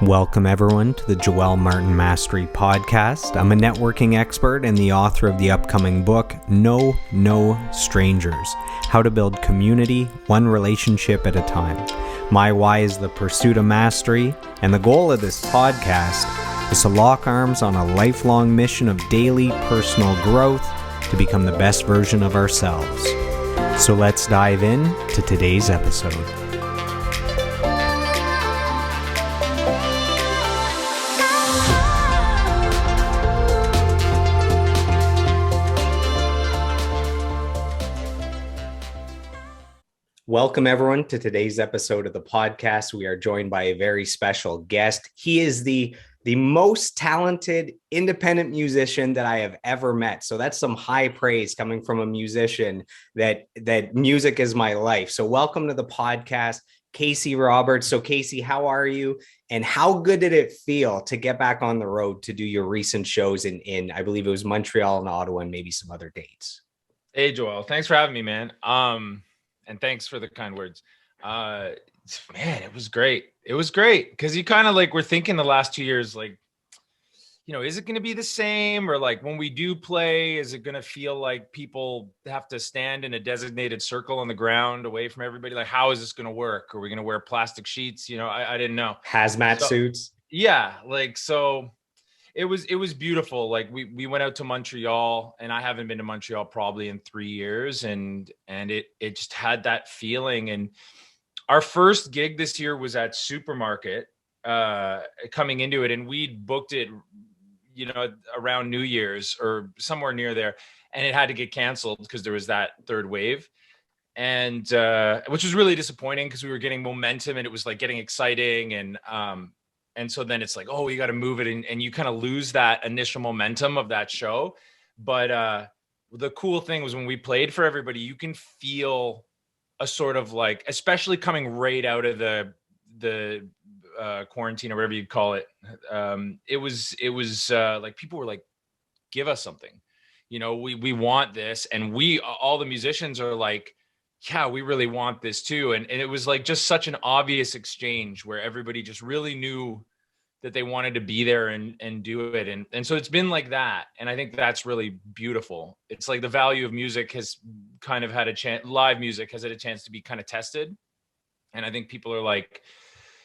Welcome, everyone, to the Joel Martin Mastery Podcast. I'm a networking expert and the author of the upcoming book, No Strangers, How to Build Community, One Relationship at a Time. My why is the pursuit of mastery, and the goal of this podcast is to lock arms on a lifelong mission of daily personal growth to become the best version of ourselves. So let's dive in to today's episode. Welcome, everyone, to today's episode of the podcast. We are joined by a very special guest. He is the most talented independent musician that I have ever met. So that's some high praise coming from a musician that music is my life. So welcome to the podcast, Casey Roberts. So Casey, how are you? And how good did it feel to get back on the road to do your recent shows in I believe it was Montreal and Ottawa and maybe some other dates? Hey, Joel, thanks for having me, man. And thanks for the kind words. Man, it was great. It was great because you kind of were thinking the last 2 years, is it going to be the same? Or when we do play, is it going to feel like people have to stand in a designated circle on the ground away from everybody? How is this going to work? Are we going to wear plastic sheets? I didn't know. Hazmat suits. Yeah. So it was beautiful. We went out to Montreal, and I haven't been to Montreal probably in 3 years. And it just had that feeling. And our first gig this year was at Supermarket, coming into it. And we'd booked it, around New Year's or somewhere near there. And it had to get canceled because there was that third wave. And, which was really disappointing because we were getting momentum and it was getting exciting. And so then it's oh, you got to move it. And you kind of lose that initial momentum of that show. But the cool thing was when we played for everybody, you can feel a sort of especially coming right out of the quarantine or whatever you'd call it. It was people were give us something, we want this. And all the musicians are yeah, we really want this too. And it was just such an obvious exchange where everybody just really knew that they wanted to be there and do it. And so it's been like that. And I think that's really beautiful. It's the value of music has kind of had a chance, live music has had a chance to be kind of tested. And I think people are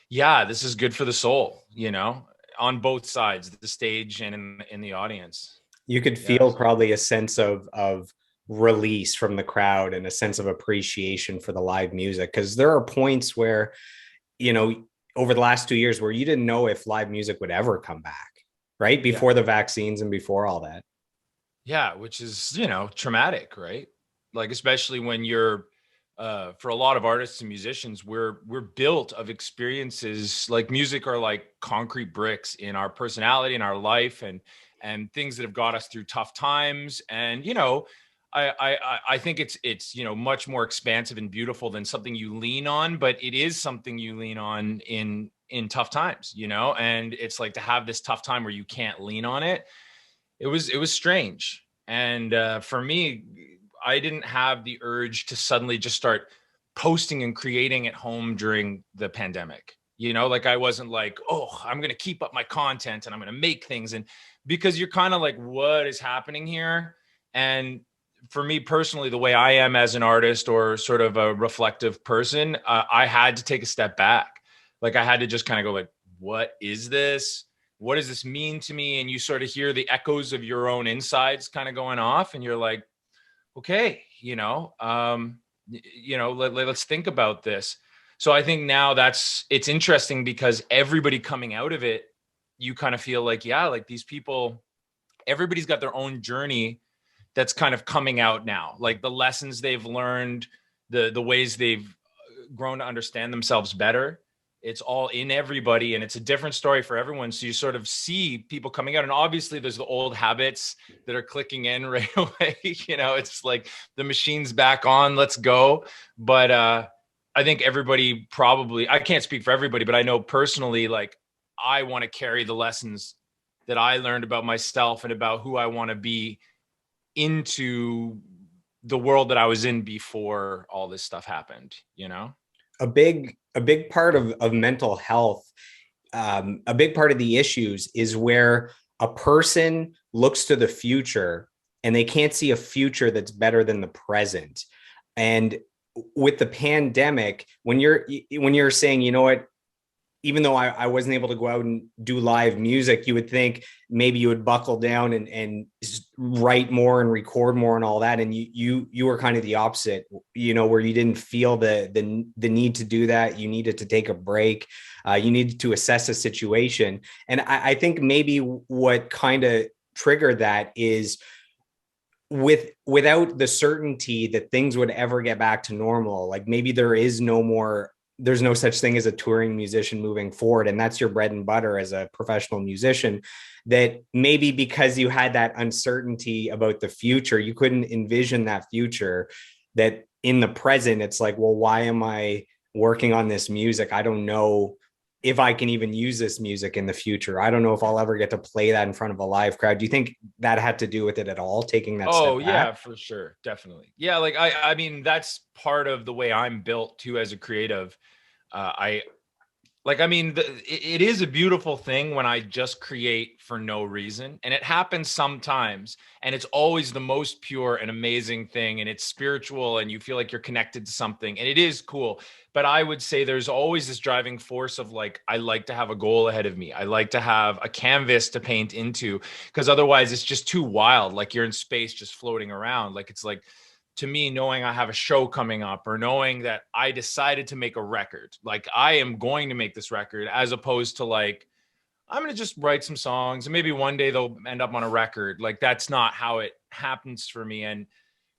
yeah, this is good for the soul, on both sides, the stage and in the audience. You could feel probably a sense of release from the crowd and a sense of appreciation for the live music, because there are points where over the last 2 years where you didn't know if live music would ever come back, right before the vaccines and before all that. Which is traumatic, right? Especially when you're for a lot of artists and musicians, we're built of experiences. Music are concrete bricks in our personality, in our life, and things that have got us through tough times. And I think it's much more expansive and beautiful than something you lean on, but it is something you lean on in tough times, and it's to have this tough time where you can't lean on it. It was strange. And for me, I didn't have the urge to suddenly just start posting and creating at home during the pandemic. I wasn't oh, I'm going to keep up my content and I'm going to make things. And because you're kind of what is happening here? And for me personally, the way I am as an artist or sort of a reflective person, I had to take a step back. I had to just kind of go what is this? What does this mean to me? And you sort of hear the echoes of your own insides kind of going off, and you're okay, let's think about this. So I think now it's interesting because everybody coming out of it, you kind of feel these people, everybody's got their own journey that's kind of coming out now, the lessons they've learned, the ways they've grown to understand themselves better. It's all in everybody, and it's a different story for everyone. So you sort of see people coming out, and obviously there's the old habits that are clicking in right away. It's the machine's back on, let's go. But I think everybody probably, I can't speak for everybody, but I know personally, I want to carry the lessons that I learned about myself and about who I want to be into the world that I was in before all this stuff happened, A big part of mental health a big part of the issues is where a person looks to the future and they can't see a future that's better than the present. And with the pandemic, when you're saying, you know what, even though I wasn't able to go out and do live music, you would think maybe you would buckle down and write more and record more and all that. And you were kind of the opposite, where you didn't feel the need to do that. You needed to take a break. You needed to assess a situation. And I think maybe what kind of triggered that is without the certainty that things would ever get back to normal. Like maybe there's no such thing as a touring musician moving forward. And that's your bread and butter as a professional musician, that maybe because you had that uncertainty about the future, you couldn't envision that future, that in the present, it's like, well, why am I working on this music? I don't know if I can even use this music in the future. I don't know if I'll ever get to play that in front of a live crowd. Do you think that had to do with it at all, taking that step back? Yeah, for sure. Definitely. Yeah. Like, I mean, that's part of the way I'm built too, as a creative. I like, I mean, it is a beautiful thing when I just create for no reason. And it happens sometimes. And it's always the most pure and amazing thing. And it's spiritual and you feel like you're connected to something. And it is cool. But I would say there's always this driving force of like, I like to have a goal ahead of me. I like to have a canvas to paint into, because otherwise it's just too wild. Like you're in space just floating around. Like it's like, to me, knowing I have a show coming up, or knowing that I decided to make a record, like I am going to make this record, as opposed to like, I'm going to just write some songs and maybe one day they'll end up on a record. Like that's not how it happens for me. And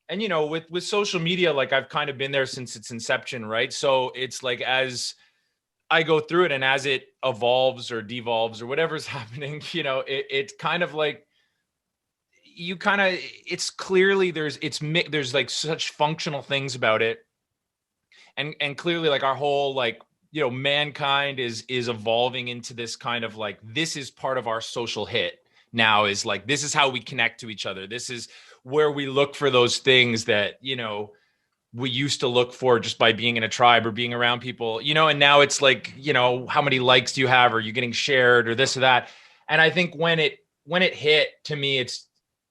with social media, like I've kind of been there since its inception, right? So it's like, as I go through it and as it evolves or devolves or whatever's happening, it's kind of like, it's clearly there's like such functional things about it, and clearly like our whole like mankind is evolving into this kind of like, this is part of our social hit now, is like, this is how we connect to each other, this is where we look for those things that we used to look for just by being in a tribe or being around people, and now it's like, how many likes do you have, or you getting shared or this or that. And I think when it hit, to me, it's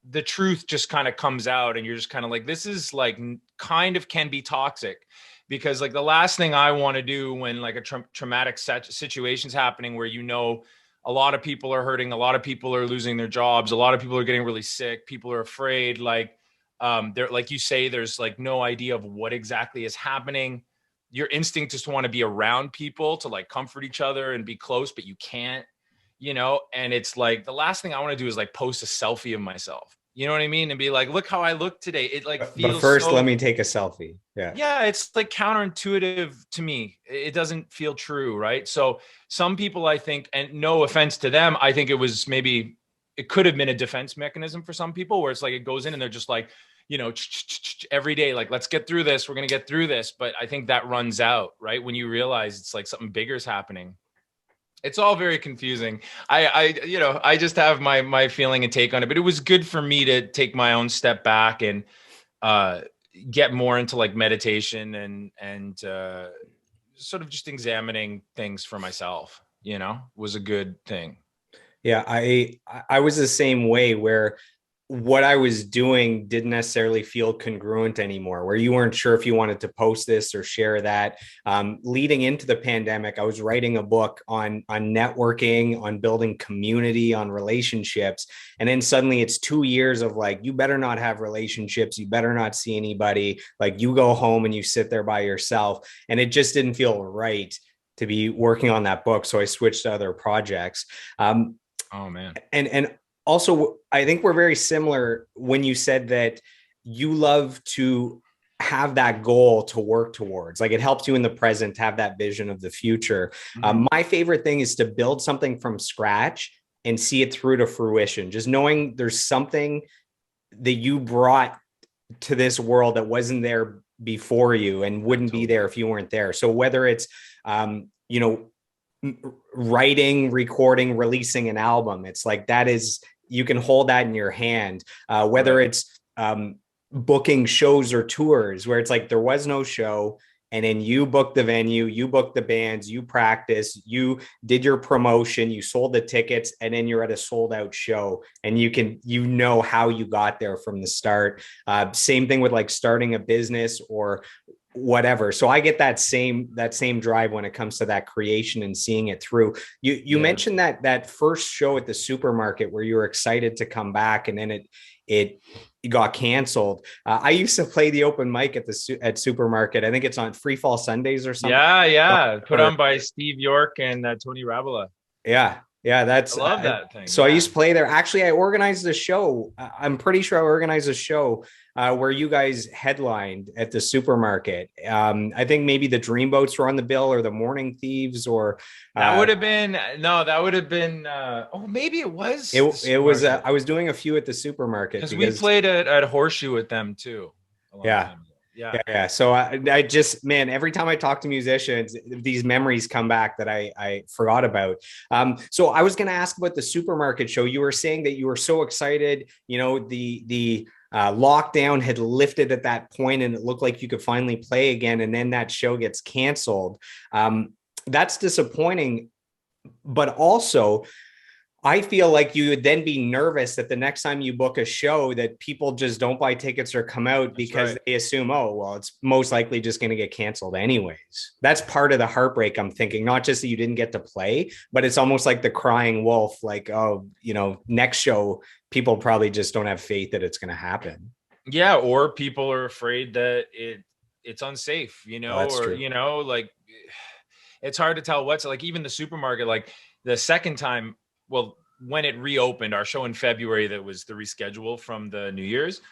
the truth just kind of comes out, and you're just kind of like, this is like kind of can be toxic, because like the last thing I want to do when like a traumatic situation's happening, where a lot of people are hurting, a lot of people are losing their jobs, a lot of people are getting really sick, people are afraid, like they're like you say, there's like no idea of what exactly is happening. Your instinct is to want to be around people, to like comfort each other and be close, but you can't. And it's like, the last thing I want to do is like post a selfie of myself, you know what I mean? And be like, look how I look today. It like But feels first, let me take a selfie. Yeah. yeah, it's like counterintuitive to me. It doesn't feel true. Right. So some people, I think, and no offense to them, I think it could have been a defense mechanism for some people, where it's like, it goes in and they're just like, every day, like, let's get through this. We're going to get through this. But I think that runs out, right? When you realize it's like something bigger is happening. It's all very confusing. I just have my feeling and take on it, but it was good for me to take my own step back and get more into like meditation and sort of just examining things for myself, was a good thing. Yeah, I was the same way, where what I was doing didn't necessarily feel congruent anymore, where you weren't sure if you wanted to post this or share that. Leading into the pandemic, I was writing a book on networking, on building community, on relationships. And then suddenly it's 2 years of like, you better not have relationships. You better not see anybody. Like you go home and you sit there by yourself. And it just didn't feel right to be working on that book. So I switched to other projects. Oh man. And also, I think we're very similar when you said that you love to have that goal to work towards. Like it helps you in the present to have that vision of the future. Mm-hmm. My favorite thing is to build something from scratch and see it through to fruition. Just knowing there's something that you brought to this world that wasn't there before you and wouldn't be there if you weren't there. So whether it's, writing, recording, releasing an album, it's like, that is, you can hold that in your hand. Whether it's booking shows or tours, where it's like, there was no show, and then you booked the venue, you booked the bands, you practiced, you did your promotion, you sold the tickets, and then you're at a sold out show, and you know how you got there from the start. Same thing with like starting a business or whatever. So I get that same drive when it comes to that creation and seeing it through. You mentioned that first show at the supermarket where you were excited to come back, and then it got canceled. I used to play the open mic at supermarket. I think it's on Free Fall Sundays or something. Yeah. Put on by Steve York and Tony Rabola. Yeah. I love that thing. So I used to play there. Actually, I organized a show. I'm pretty sure I organized a show where you guys headlined at the supermarket. I think maybe the Dreamboats were on the bill, or the Morning Thieves, or that would have been maybe it was. It was. I was doing a few at the supermarket because we played at Horseshoe with them too. Yeah. So I just, man, every time I talk to musicians, these memories come back that I forgot about. So I was going to ask about the supermarket show. You were saying that you were so excited, the lockdown had lifted at that point and it looked like you could finally play again. And then that show gets canceled. That's disappointing, but also I feel like you would then be nervous that the next time you book a show that people just don't buy tickets or come out because they assume, oh, well, it's most likely just going to get canceled anyways. That's part of the heartbreak, I'm thinking, not just that you didn't get to play, but it's almost like the crying wolf, like, oh, next show, people probably just don't have faith that it's going to happen. Yeah. Or people are afraid that it's unsafe, True. like it's hard to tell what's like, even the supermarket, like the second time, well, when it reopened, our show in February, that was the reschedule from the New Year's. It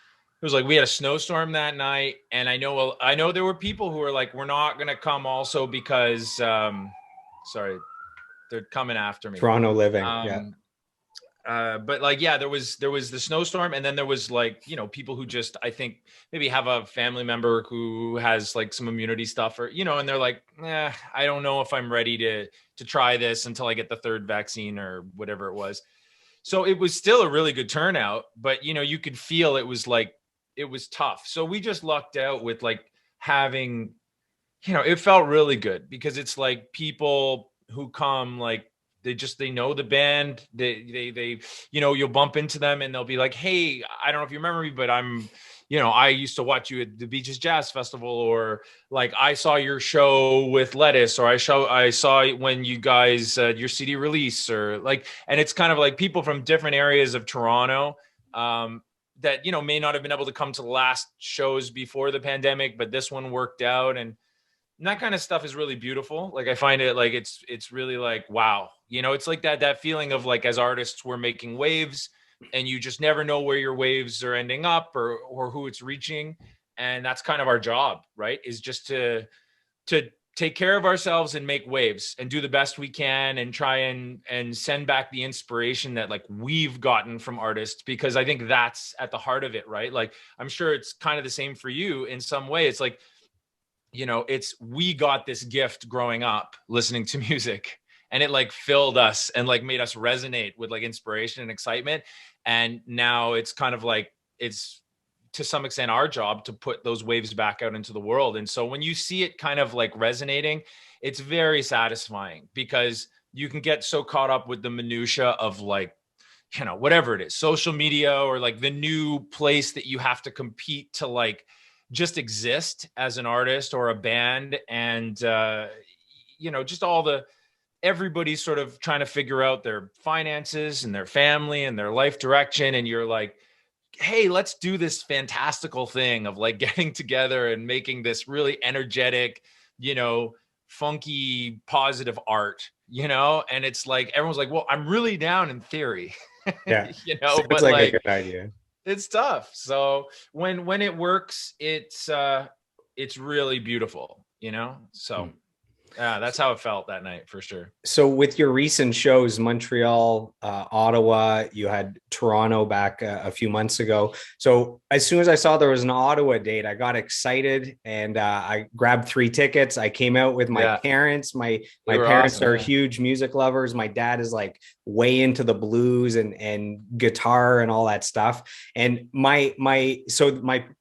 was like we had a snowstorm that night, and I know there were people who were like, "We're not going to come," also because, sorry, they're coming after me. Toronto living, But like, yeah, there was the snowstorm, and then there was like, people who just, I think maybe have a family member who has like some immunity stuff, or and they're like, I don't know if I'm ready to try this until I get the third vaccine or whatever it was. So it was still a really good turnout, but you could feel it was like, it was tough. So we just lucked out with like having, it felt really good because it's like people who come, like, they know the band, they you'll bump into them and they'll be like, hey, I don't know if you remember me, but I'm, I used to watch you at the Beaches Jazz Festival, or like I saw your show with Lettuce, or I saw when you guys your CD release, or like, and it's kind of like people from different areas of Toronto that may not have been able to come to the last shows before the pandemic, but this one worked out, and that kind of stuff is really beautiful. Like I find it like it's really like, wow, it's like that feeling of like, as artists, we're making waves and you just never know where your waves are ending up or who it's reaching. And that's kind of our job, right? Is just to take care of ourselves and make waves and do the best we can and try and send back the inspiration that like we've gotten from artists, because I think that's at the heart of it, right? Like, I'm sure it's kind of the same for you in some way. It's like, we got this gift growing up listening to music, and it like filled us and like made us resonate with like inspiration and excitement. And now it's kind of like, it's to some extent our job to put those waves back out into the world. And so when you see it kind of like resonating, it's very satisfying, because you can get so caught up with the minutia of like, whatever it is, social media, or like the new place that you have to compete to like just exist as an artist or a band. And, just everybody's sort of trying to figure out their finances and their family and their life direction. And you're like, hey, let's do this fantastical thing of like getting together and making this really energetic, funky, positive art, and it's like, everyone's like, well, I'm really down in theory, Yeah. But like like a good idea. It's tough. So when it works, it's really beautiful, so that's how it felt that night for sure. So with your recent shows, Montreal, Ottawa, you had Toronto back a few months ago. So as soon as I saw there was an Ottawa date, I got excited and I grabbed 3 tickets. I came out with my parents. My parents awesome, are huge music lovers. My dad is like way into the blues and guitar and all that stuff. And my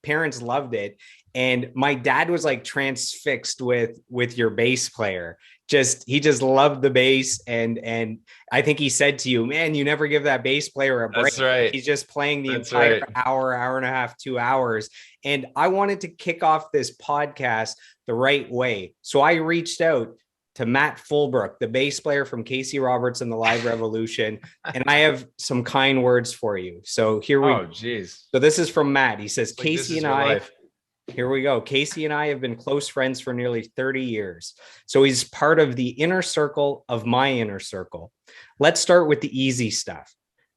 parents loved it. And my dad was like transfixed with your bass player. He just loved the bass. And I think he said to you, man, you never give that bass player a break. That's right. He's just playing the That's entire right. hour and a half, 2 hours. And I wanted to kick off this podcast the right way. So I reached out to Matt Fulbrook, the bass player from Casey Roberts and the Live Revolution. And I have some kind words for you. So here we Oh, geez. So this is from Matt. He says, It's like, this Casey is and your I, life. here we go. Casey and I have been close friends for nearly 30 years. So he's part of the inner circle of my inner circle. Let's start with the easy stuff.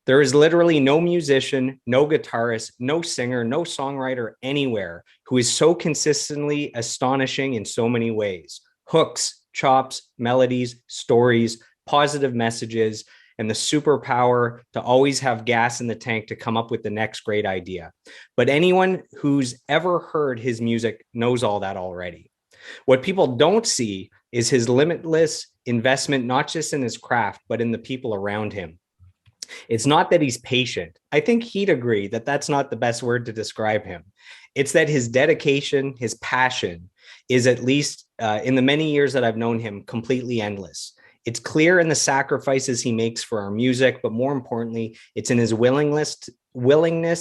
There is literally no musician, no guitarist, no singer, no songwriter anywhere who is so consistently astonishing in so many ways. Hooks, chops, melodies, stories, positive messages, and the superpower to always have gas in the tank to come up with the next great idea. But anyone who's ever heard his music knows all that already. What people don't see is his limitless investment, not just in his craft, but in the people around him. It's not that he's patient. I think he'd agree that that's not the best word to describe him. It's that his dedication, his passion is, at least in the many years that I've known him, completely endless. It's clear in the sacrifices he makes for our music, but more importantly, it's in his willingness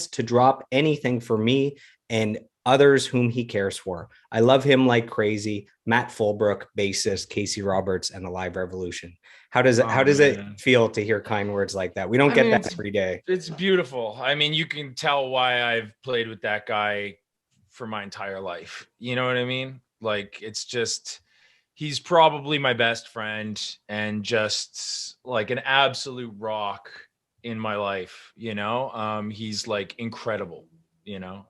to drop anything for me and others whom he cares for. I love him like crazy. Matt Fulbrook, bassist, Casey Roberts, and the Live Revolution. How does it feel to hear kind words like that? We don't get that every day. It's beautiful. I mean, you can tell why I've played with that guy for my entire life. You know what I mean? Like, it's just, he's probably my best friend and just like an absolute rock in my life. He's like incredible.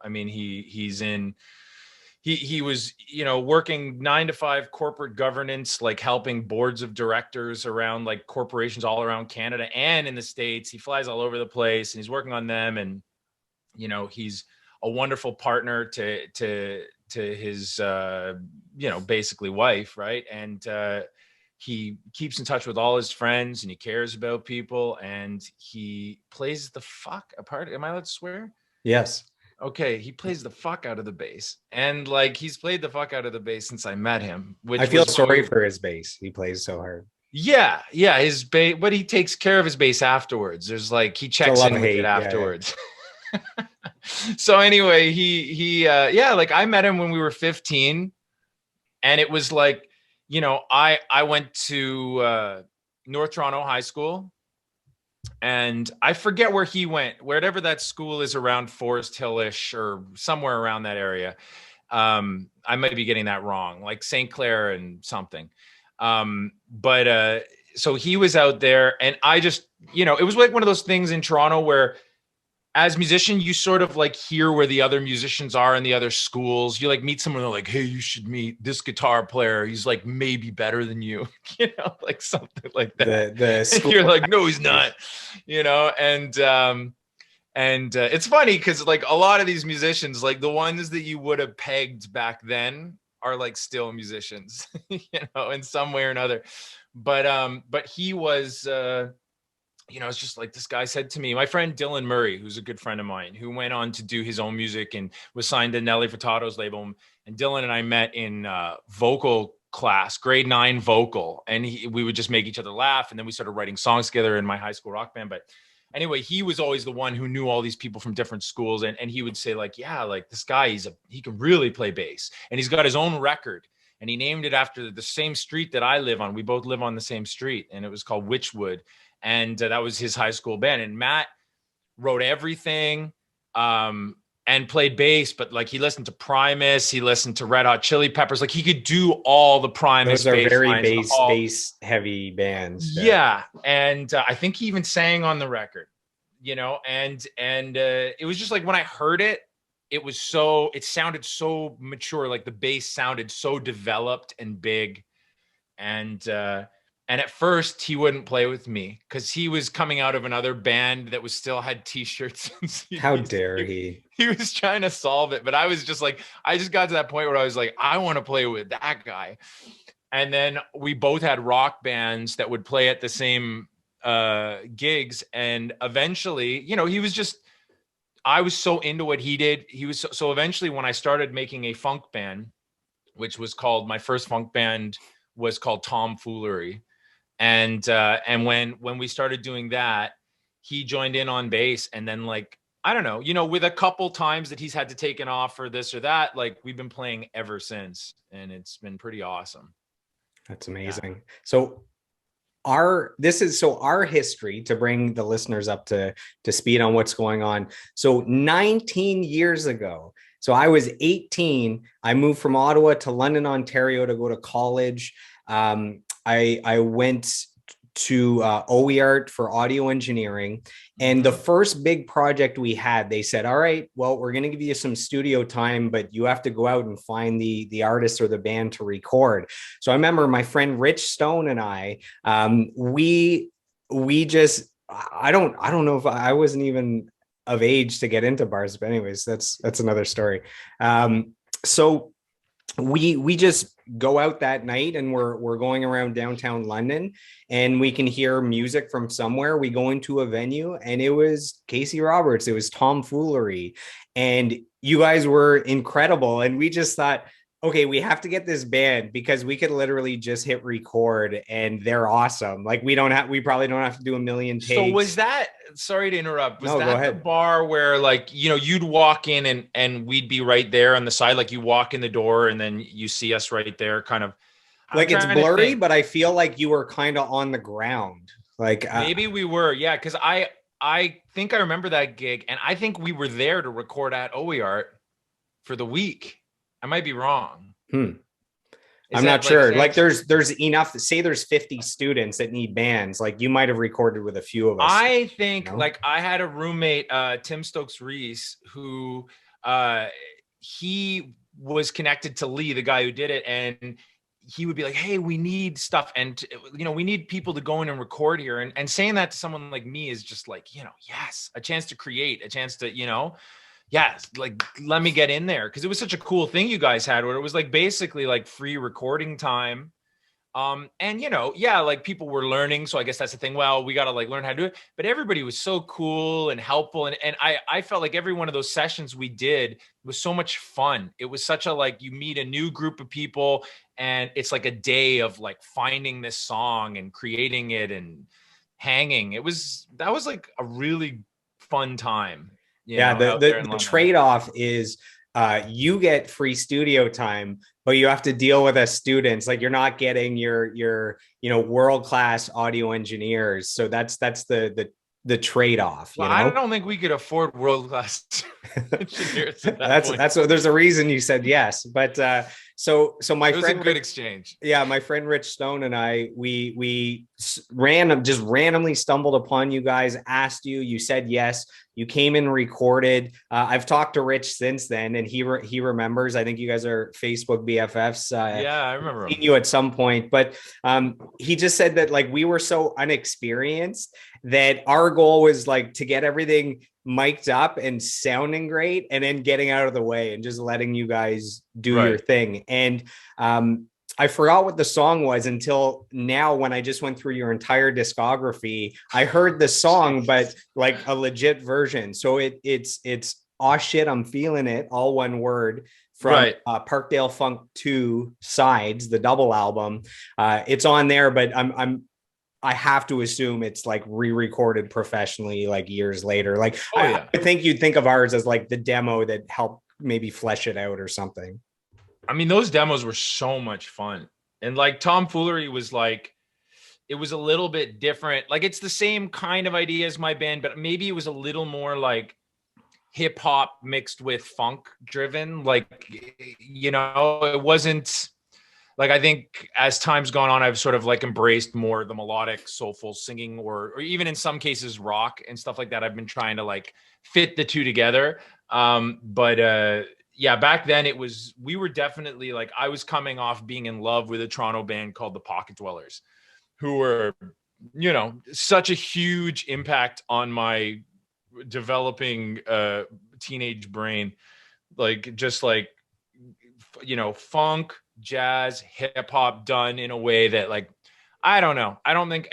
I mean, he was, working 9 to 5 corporate governance, like helping boards of directors around like corporations all around Canada and in the States. He flies all over the place and he's working on them. And, he's a wonderful partner to his, basically wife. Right. And, he keeps in touch with all his friends and he cares about people and he plays the fuck apart. Am I allowed to swear? Yes. Okay, he plays the fuck out of the bass, and like he's played the fuck out of the bass since I met him. Which I feel sorry for his bass. He plays so hard. Yeah, his bass, but he takes care of his bass afterwards. There's like he checks in with it afterwards. Yeah. So anyway, he like I met him when we were 15, and it was like, I went to North Toronto High School. And I forget where he went, wherever that school is around Forest Hill-ish or somewhere around that area. I might be getting that wrong, like St. Clair and something. So he was out there and I just, it was like one of those things in Toronto where as musician, you sort of like hear where the other musicians are in the other schools. You like meet someone, they're like, hey, you should meet this guitar player. He's like maybe better than you, like something like that. And you're like, no, he's not, and it's funny because like a lot of these musicians, like the ones that you would have pegged back then are like still musicians, in some way or another. But he was, it's just like this guy said to me, my friend Dylan Murray, who's a good friend of mine, who went on to do his own music and was signed to Nelly Furtado's label. And Dylan and I met in vocal class, grade 9 vocal. And we would just make each other laugh. And then we started writing songs together in my high school rock band. But anyway, he was always the one who knew all these people from different schools. And he would say like, yeah, like this guy, he can really play bass. And he's got his own record. And he named it after the same street that I live on. We both live on the same street. And it was called Witchwood. And that was his high school band. And Matt wrote everything and played bass, but like he listened to Primus, he listened to Red Hot Chili Peppers. Like he could do all the Primus. Those are very bass heavy bands. Yeah. And I think he even sang on the record, and it was just like when I heard it, it sounded so mature. Like the bass sounded so developed and big. And at first he wouldn't play with me because he was coming out of another band that still had t-shirts. How dare he? He was trying to solve it. But I was just like, I just got to that point where I was like, I want to play with that guy. And then we both had rock bands that would play at the same gigs. And eventually, he was just I was so into what he did. He was so eventually when I started making a funk band, which was called, my first funk band was called Tomfoolery. And when we started doing that, he joined in on bass. And then, like, I don't know, with a couple times that he's had to take an off for this or that, like, we've been playing ever since, and it's been pretty awesome. That's amazing. So our history, to bring the listeners up to speed on what's going on. So 19 years ago, so I was 18. I moved from Ottawa to London, Ontario to go to college. I went to OEArt for audio engineering. And the first big project we had, they said, all right, well, we're going to give you some studio time, but you have to go out and find the artist or the band to record. So I remember my friend Rich Stone and I, we just, I don't know if I wasn't even of age to get into bars, but anyways, that's another story. So we just go out that night and we're going around downtown London and we can hear music from somewhere. We go into a venue and it was Casey Roberts, it was Tomfoolery, and you guys were incredible. And we just thought, okay, we have to get this band because we could literally just hit record and they're awesome. Like we probably don't have to do a million takes. So was that, sorry to interrupt, was No, go that the ahead. bar where, like, you'd walk in and we'd be right there on the side, like you walk in the door and then you see us right there, kind of? Like it's blurry, but I feel like you were kind of on the ground. Like maybe we were, yeah, because I think I remember that gig, and I think we were there to record at OEArt for the week. I might be wrong. I'm not sure. Like there's enough, say there's 50 students that need bands. Like you might have recorded with a few of us. I think, like, I had a roommate, Tim Stokes Reese, who he was connected to Lee, the guy who did it, and he would be like, hey, we need stuff, and we need people to go in and record here. And saying that to someone like me is just like, yes, a chance to create, a chance to, yes, like, let me get in there, because it was such a cool thing you guys had, where it was like basically like free recording time. And yeah, like people were learning, so I guess that's the thing. Well, we got to like learn how to do it, but everybody was so cool and helpful, and I felt like every one of those sessions we did was so much fun. It was such a, like, you meet a new group of people, and it's like a day of like finding this song and creating it and hanging. That was like a really fun time. The trade-off is you get free studio time, but you have to deal with us students. Like you're not getting your world-class audio engineers. So that's the trade-off. Well, I don't think we could afford world-class engineers at that point. That's what, there's a reason you said yes. But so my friend, it was a good exchange. Yeah, my friend Rich Stone and I, we randomly stumbled upon you guys, asked you, you said yes, you came and recorded. I've talked to Rich since then, and he remembers. I think you guys are Facebook BFFs. Yeah, I remember seeing you at some point, but he just said that like we were so unexperienced that our goal was like to get everything mic'd up and sounding great, and then getting out of the way and just letting you guys do your thing. And I forgot what the song was until now, when I just went through your entire discography. I heard the song, but like a legit version. So it's "Aw Shit, I'm Feeling It," all one word, from Parkdale Funk 2 Sides, the double album. It's on there, but I have to assume it's like re-recorded professionally, like years later. Like I think you'd think of ours as like the demo that helped maybe flesh it out or something. I mean, those demos were so much fun. And like Tomfoolery was like, it was a little bit different. Like it's the same kind of idea as my band, but maybe it was a little more like hip hop mixed with funk driven. Like, it wasn't like, I think as time's gone on, I've sort of like embraced more the melodic, soulful singing, or even in some cases rock and stuff like that. I've been trying to like fit the two together. Yeah, back then we were definitely like, I was coming off being in love with a Toronto band called the Pocket Dwellers, who were, such a huge impact on my developing teenage brain. Like, just like, funk, jazz, hip hop done in a way that, like, I don't know. I don't think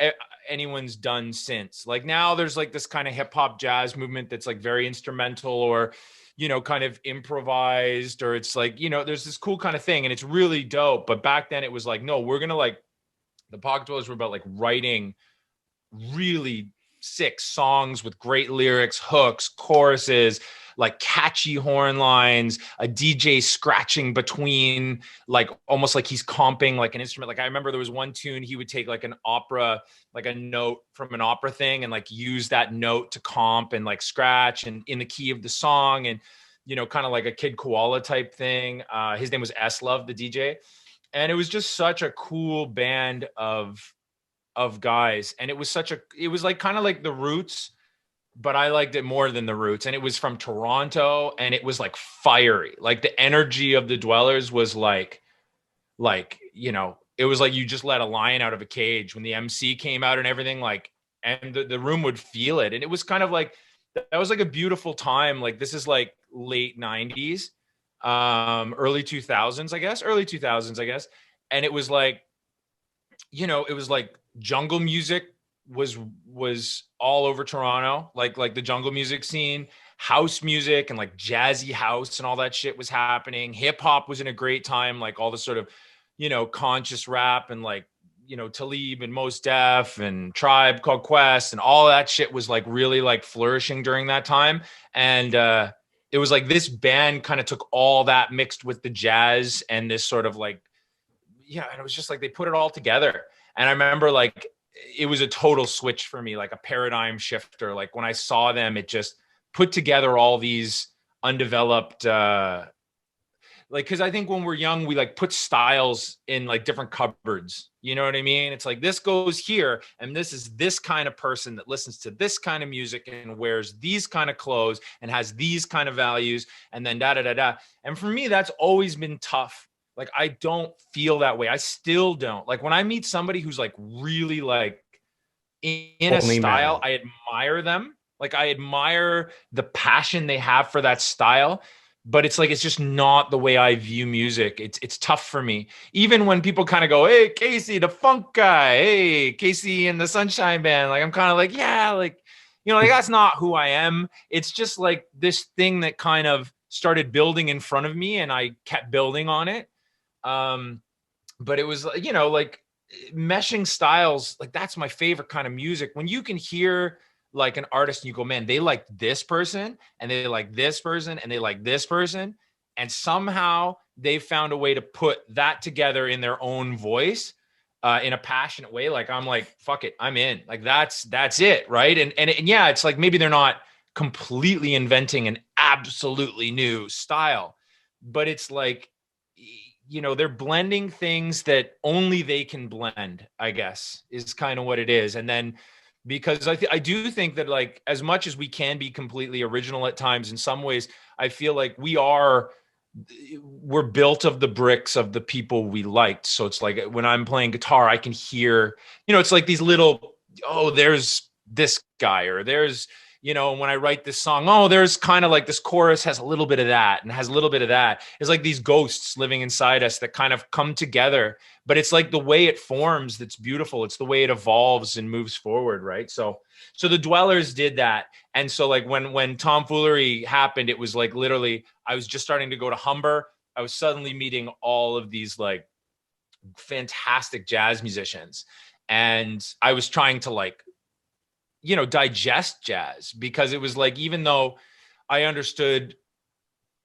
anyone's done since. Like now there's like this kind of hip hop jazz movement that's like very instrumental or, you know, kind of improvised, or it's like, you know, there's this cool kind of thing and it's really dope. But back then it was like, no, we're going to like, the Pocket Dwellers were about like writing really sick songs with great lyrics, hooks, choruses, like catchy horn lines, a DJ scratching between, like almost like he's comping like an instrument. Like I remember there was one tune he would take like an opera, like a note from an opera thing and like use that note to comp and like scratch and in the key of the song, and you know, kind of like a Kid Koala type thing. His name was S Love, the DJ. And it was just such a cool band of guys, and it was like kind of like the Roots, but I liked it more than the Roots. And it was from Toronto, and it was like fiery. Like the energy of the Dwellers was like, you know, it was like you just let a lion out of a cage when the MC came out and everything, like, and the room would feel it. And it was kind of like, that was like a beautiful time. Like this is like late 90s, early 2000s, I guess. And it was like, you know, it was like jungle music was all over Toronto, like the jungle music scene, house music and like jazzy house and all that shit was happening. Hip hop was in a great time, like all the sort of, you know, conscious rap and like, you know, Talib and Mos Def and Tribe Called Quest and all that shit was like really like flourishing during that time. And it was like this band kind of took all that mixed with the jazz and this sort of like, yeah, and it was just like they put it all together. And I remember like it was a total switch for me, like a paradigm shifter. Like when I saw them, it just put together all these undeveloped like, because I think when we're young, we like put styles in like different cupboards. You know what I mean? It's like this goes here, and this is this kind of person that listens to this kind of music and wears these kind of clothes and has these kind of values, and then da da da da. And for me, that's always been tough. Like I don't feel that way. I still don't. Like when I meet somebody who's like really like in a Only style, metal. I admire them. Like I admire the passion they have for that style, but it's like it's just not the way I view music. It's tough for me. Even when people kind of go, "Hey, Casey, the funk guy. Hey, Casey and the Sunshine Band." Like I'm kind of like, "Yeah, like you know, like that's not who I am." It's just like this thing that kind of started building in front of me and I kept building on it. But it was, you know, like meshing styles, like that's my favorite kind of music. When you can hear like an artist and you go, man, they like this person and they like this person and they like this person. And somehow they found a way to put that together in their own voice, in a passionate way. Like, I'm like, fuck it, I'm in. Like, that's it. Right. And yeah, it's like, maybe they're not completely inventing an absolutely new style, but it's like, you know, they're blending things that only they can blend, I guess, is kind of what it is. And then because I do think that like as much as we can be completely original at times, in some ways, I feel like we're built of the bricks of the people we liked. So it's like when I'm playing guitar, I can hear, you know, it's like these little, oh, there's this guy, or there's, you know, when I write this song, oh, there's kind of like this chorus has a little bit of that and has a little bit of that. It's like these ghosts living inside us that kind of come together, but it's like the way it forms that's beautiful. It's the way it evolves and moves forward, right? So the Dwellers did that. And so like when Tomfoolery happened, it was like literally I was just starting to go to Humber. I was suddenly meeting all of these like fantastic jazz musicians. And I was trying to like, you know, digest jazz, because it was like, even though I understood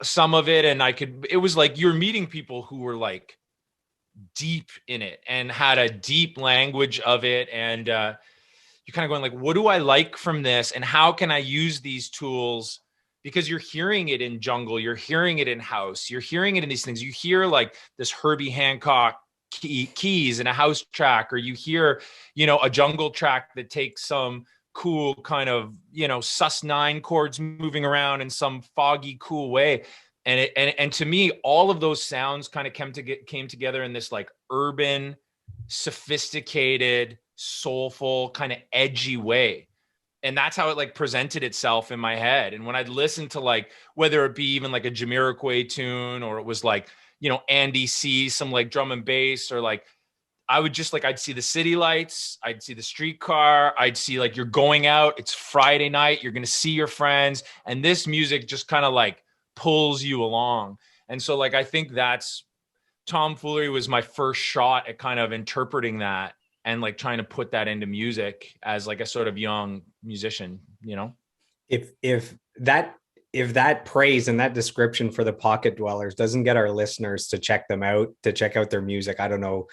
some of it and it was like you're meeting people who were like deep in it and had a deep language of it. And you're kind of going like, what do I like from this? And how can I use these tools? Because you're hearing it in jungle, you're hearing it in house, you're hearing it in these things. You hear like this Herbie Hancock keys in a house track, or you hear, you know, a jungle track that takes some cool kind of, you know, sus9 chords moving around in some foggy, cool way. And to me, all of those sounds kind of came together in this like urban, sophisticated, soulful, kind of edgy way. And that's how it like presented itself in my head. And when I'd listen to like, whether it be even like a Jamiroquai tune, or it was like, you know, Andy C, some like drum and bass, or like, I would just like, I'd see the city lights, I'd see the streetcar, I'd see like you're going out, it's Friday night, you're going to see your friends. And this music just kind of like pulls you along. And so like, I think that's tomfoolery was my first shot at kind of interpreting that and like trying to put that into music as like a sort of young musician, you know? If that if that praise and that description for the Pocket Dwellers doesn't get our listeners to check them out, to check out their music, I don't know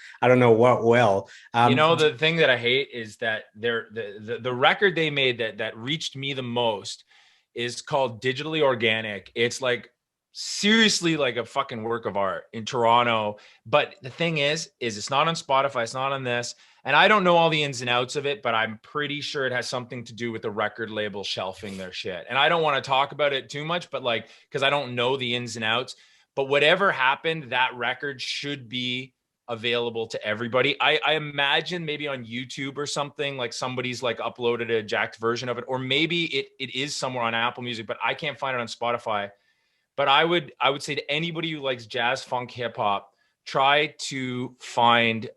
what will. You know, the thing that I hate is that the record they made that reached me the most is called Digitally Organic. It's like seriously like a fucking work of art in Toronto. But the thing is it's not on Spotify, it's not on this. And I don't know all the ins and outs of it, but I'm pretty sure it has something to do with the record label shelving their shit. And I don't want to talk about it too much, but like, because I don't know the ins and outs. But whatever happened, that record should be available to everybody. I imagine maybe on YouTube or something, like somebody's like uploaded a jacked version of it, or maybe it is somewhere on Apple Music, but I can't find it on Spotify. But I would say to anybody who likes jazz, funk, hip hop, try to find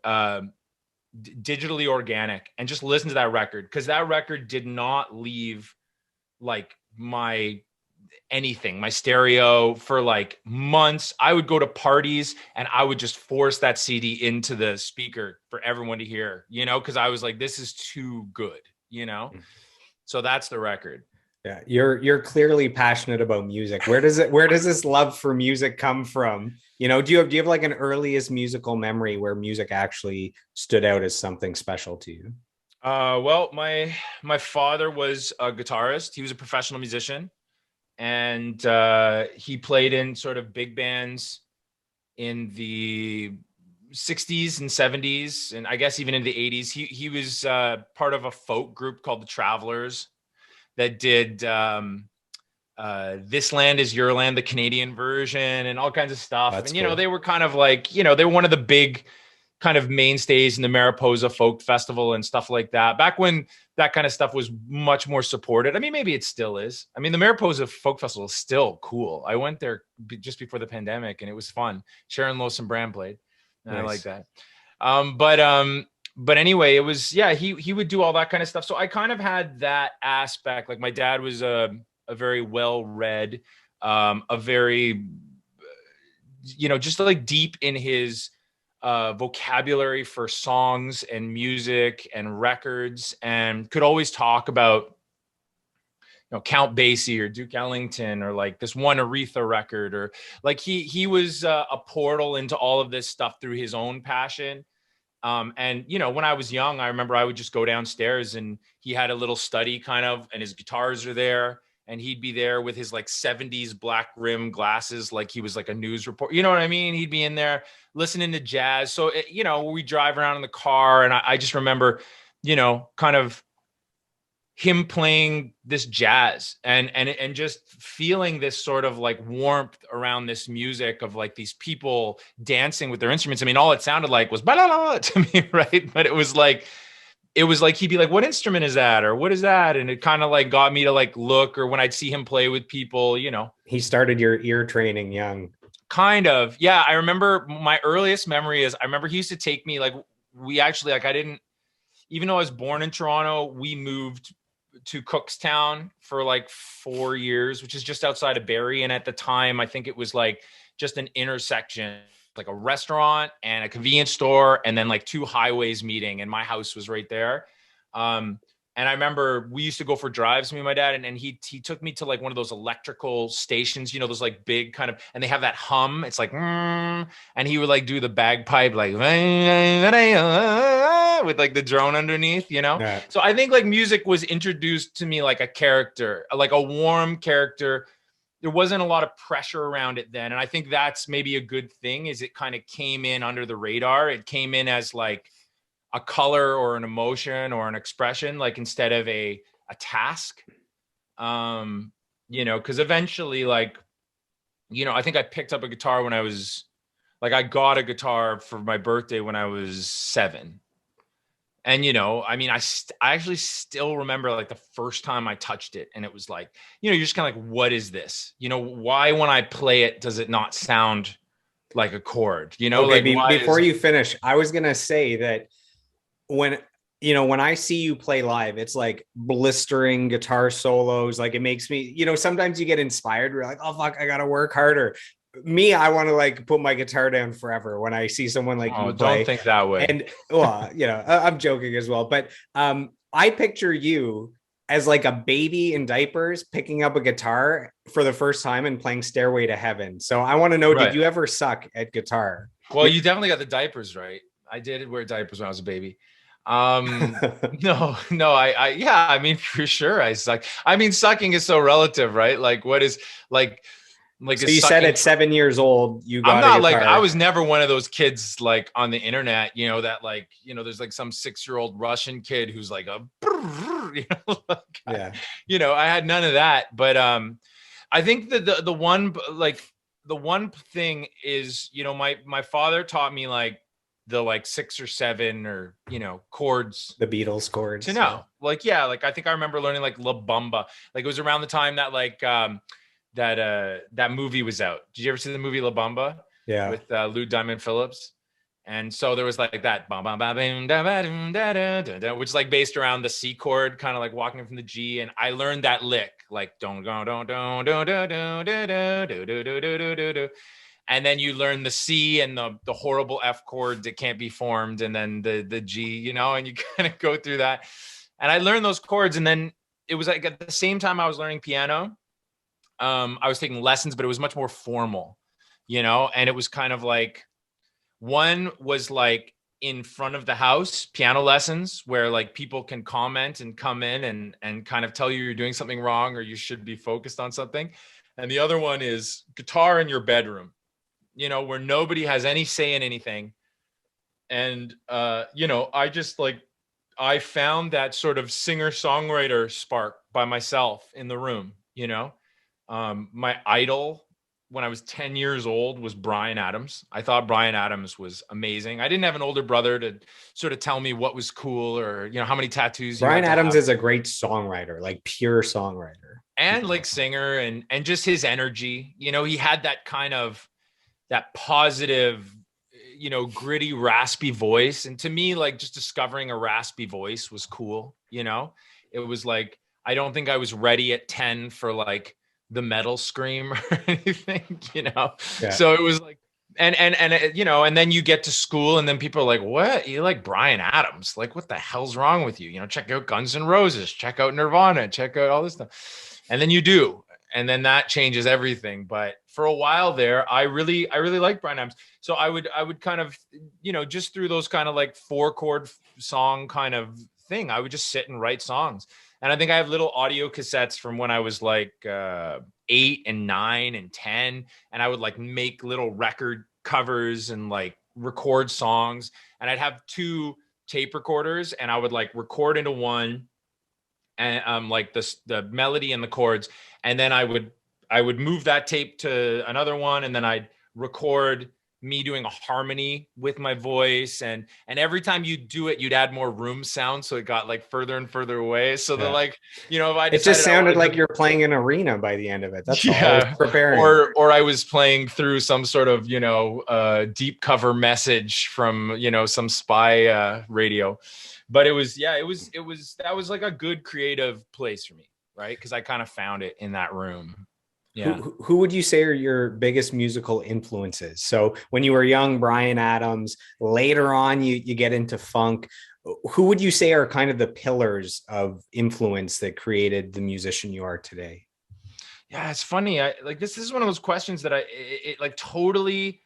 Digitally Organic and just listen to that record, because that record did not leave like my stereo for like months. I would go to parties and I would just force that CD into the speaker for everyone to hear, you know, because I was like, this is too good, you know. So that's the record. Yeah, you're clearly passionate about music. Where does this love for music come from? You know, do you have like an earliest musical memory where music actually stood out as something special to you? Well, my father was a guitarist. He was a professional musician, and he played in sort of big bands in the 60s and 70s, and I guess even in the 80s. He was part of a folk group called the Travelers that did This Land Is Your Land, the Canadian version, and all kinds of stuff. That's and, you cool. know, they were kind of like, you know, they were one of the big kind of mainstays in the Mariposa Folk Festival and stuff like that. Back when that kind of stuff was much more supported. I mean, maybe it still is. I mean, the Mariposa Folk Festival is still cool. I went there just before the pandemic and it was fun. Sharon Lewis and Brand played. And nice. I like that. But anyway, it was, yeah, he would do all that kind of stuff. So I kind of had that aspect. Like my dad was a very well-read, a very, you know, just like deep in his vocabulary for songs and music and records, and could always talk about, you know, Count Basie or Duke Ellington or like this one Aretha record, or like he was a portal into all of this stuff through his own passion. And, you know, when I was young, I remember I would just go downstairs and he had a little study kind of, and his guitars are there, and he'd be there with his like 70s black rim glasses, like he was like a news reporter, you know what I mean? He'd be in there listening to jazz. So, you know, we drive around in the car, and I just remember, you know, kind of him playing this jazz and just feeling this sort of like warmth around this music of like these people dancing with their instruments. I mean, all it sounded like was blah, blah, blah, to me, right? But it was like he'd be like, what instrument is that, or what is that? And it kind of like got me to like look, or when I'd see him play with people, you know. He started your ear training young. Kind of, yeah. I remember my earliest memory is I remember he used to take me, like, we actually, like, I didn't, even though I was born in Toronto, we moved to Cookstown for like 4 years, which is just outside of Barrie. And at the time, I think it was like just an intersection, like a restaurant and a convenience store, and then like two highways meeting. And my house was right there. And I remember we used to go for drives, me and my dad, and he took me to like one of those electrical stations, you know, those like big kind of, and they have that hum. It's like, and he would like do the bagpipe, like with like the drone underneath, you know? Yeah. So I think like music was introduced to me like a character, like a warm character. There wasn't a lot of pressure around it then. And I think that's maybe a good thing, is it kind of came in under the radar. It came in as like a color or an emotion or an expression, like instead of a task, you know, because eventually, like, you know, I think I picked up a guitar when I was like, I got a guitar for my birthday when I was 7. And, you know, I mean, I actually still remember like the first time I touched it, and it was like, you know, you're just kind of like, what is this? You know, why when I play it, does it not sound like a chord, Okay, like why before is you finish, I was gonna say that when when I see you play live, it's like blistering guitar solos. Like it makes me, sometimes you get inspired. We're like, oh fuck, I gotta work harder. Me, I want to like put my guitar down forever when I see someone like oh, you don't play. think that way. And well, I'm joking as well, but I picture you as like a baby in diapers picking up a guitar for the first time and playing Stairway to Heaven. So I want to know, did Right. you ever suck at guitar? Well, you definitely got the diapers right. I did wear diapers when I was a baby. No, yeah, I mean, for sure, I suck. I mean, sucking is so relative, right? Like, what is like So is you said sucking? at 7 years old, you I'm got a not like I guitar. was never one of those kids like on the internet, that like there's like some 6-year-old Russian kid who's like a, like, Yeah. I had none of that, but I think that the one like the one thing is, my father taught me like the like 6 or 7 or chords The Beatles to chords. Yeah. know. Like yeah, like I think I remember learning like La Bamba. Like it was around the time that like that movie was out. Did you ever see the movie La Bamba Yeah. with Lou Diamond Phillips? And so there was like that, which is like based around the C chord, kind of like walking from the G. And I learned that lick, like don't. And then you learn the C and the horrible F chord that can't be formed, and then the G, and you kind of go through that. And I learned those chords, and then it was like at the same time I was learning piano. I was taking lessons, but it was much more formal, and it was kind of like one was like in front of the house piano lessons where like people can comment and come in and kind of tell you you're doing something wrong or you should be focused on something. And the other one is guitar in your bedroom, where nobody has any say in anything. And, I just like, I found that sort of singer songwriter spark by myself in the room, my idol when I was 10 years old was Bryan Adams. I thought Bryan Adams was amazing. I didn't have an older brother to sort of tell me what was cool or, how many tattoos you Bryan had to Adams have. is a great songwriter, like pure songwriter. And like singer and just his energy, he had that kind of that positive, gritty, raspy voice. And to me, like just discovering a raspy voice was cool. It was like, I don't think I was ready at 10 for like the metal scream or anything, Yeah. So it was like, and then you get to school and then people are like, what? You like Bryan Adams? Like, what the hell's wrong with you? Check out Guns N' Roses, check out Nirvana, check out all this stuff. And then you do. And then that changes everything. But for a while there, I really liked Bryan Adams. So I would kind of, just through those kind of like 4-chord song kind of thing, I would just sit and write songs. And I think I have little audio cassettes from when I was like 8 and 9 and 10. And I would like make little record covers and like record songs. And I'd have 2 tape recorders and I would like record into one and like the melody and the chords. And then I would move that tape to another one. And then I'd record me doing a harmony with my voice, and every time you do it, you'd add more room sound, so it got like further and further away. So they're like, if I it just sounded like to, you're playing an arena by the end of it. That's all. I was yeah, preparing. or I was playing through some sort of deep cover message from some spy radio. But it was that was like a good creative place for me, right? Because I kind of found it in that room. Yeah. Who would you say are your biggest musical influences? So when you were young, Bryan Adams, later on, you get into funk. Who would you say are kind of the pillars of influence that created the musician you are today? Yeah, it's funny. I like this is one of those questions that it totally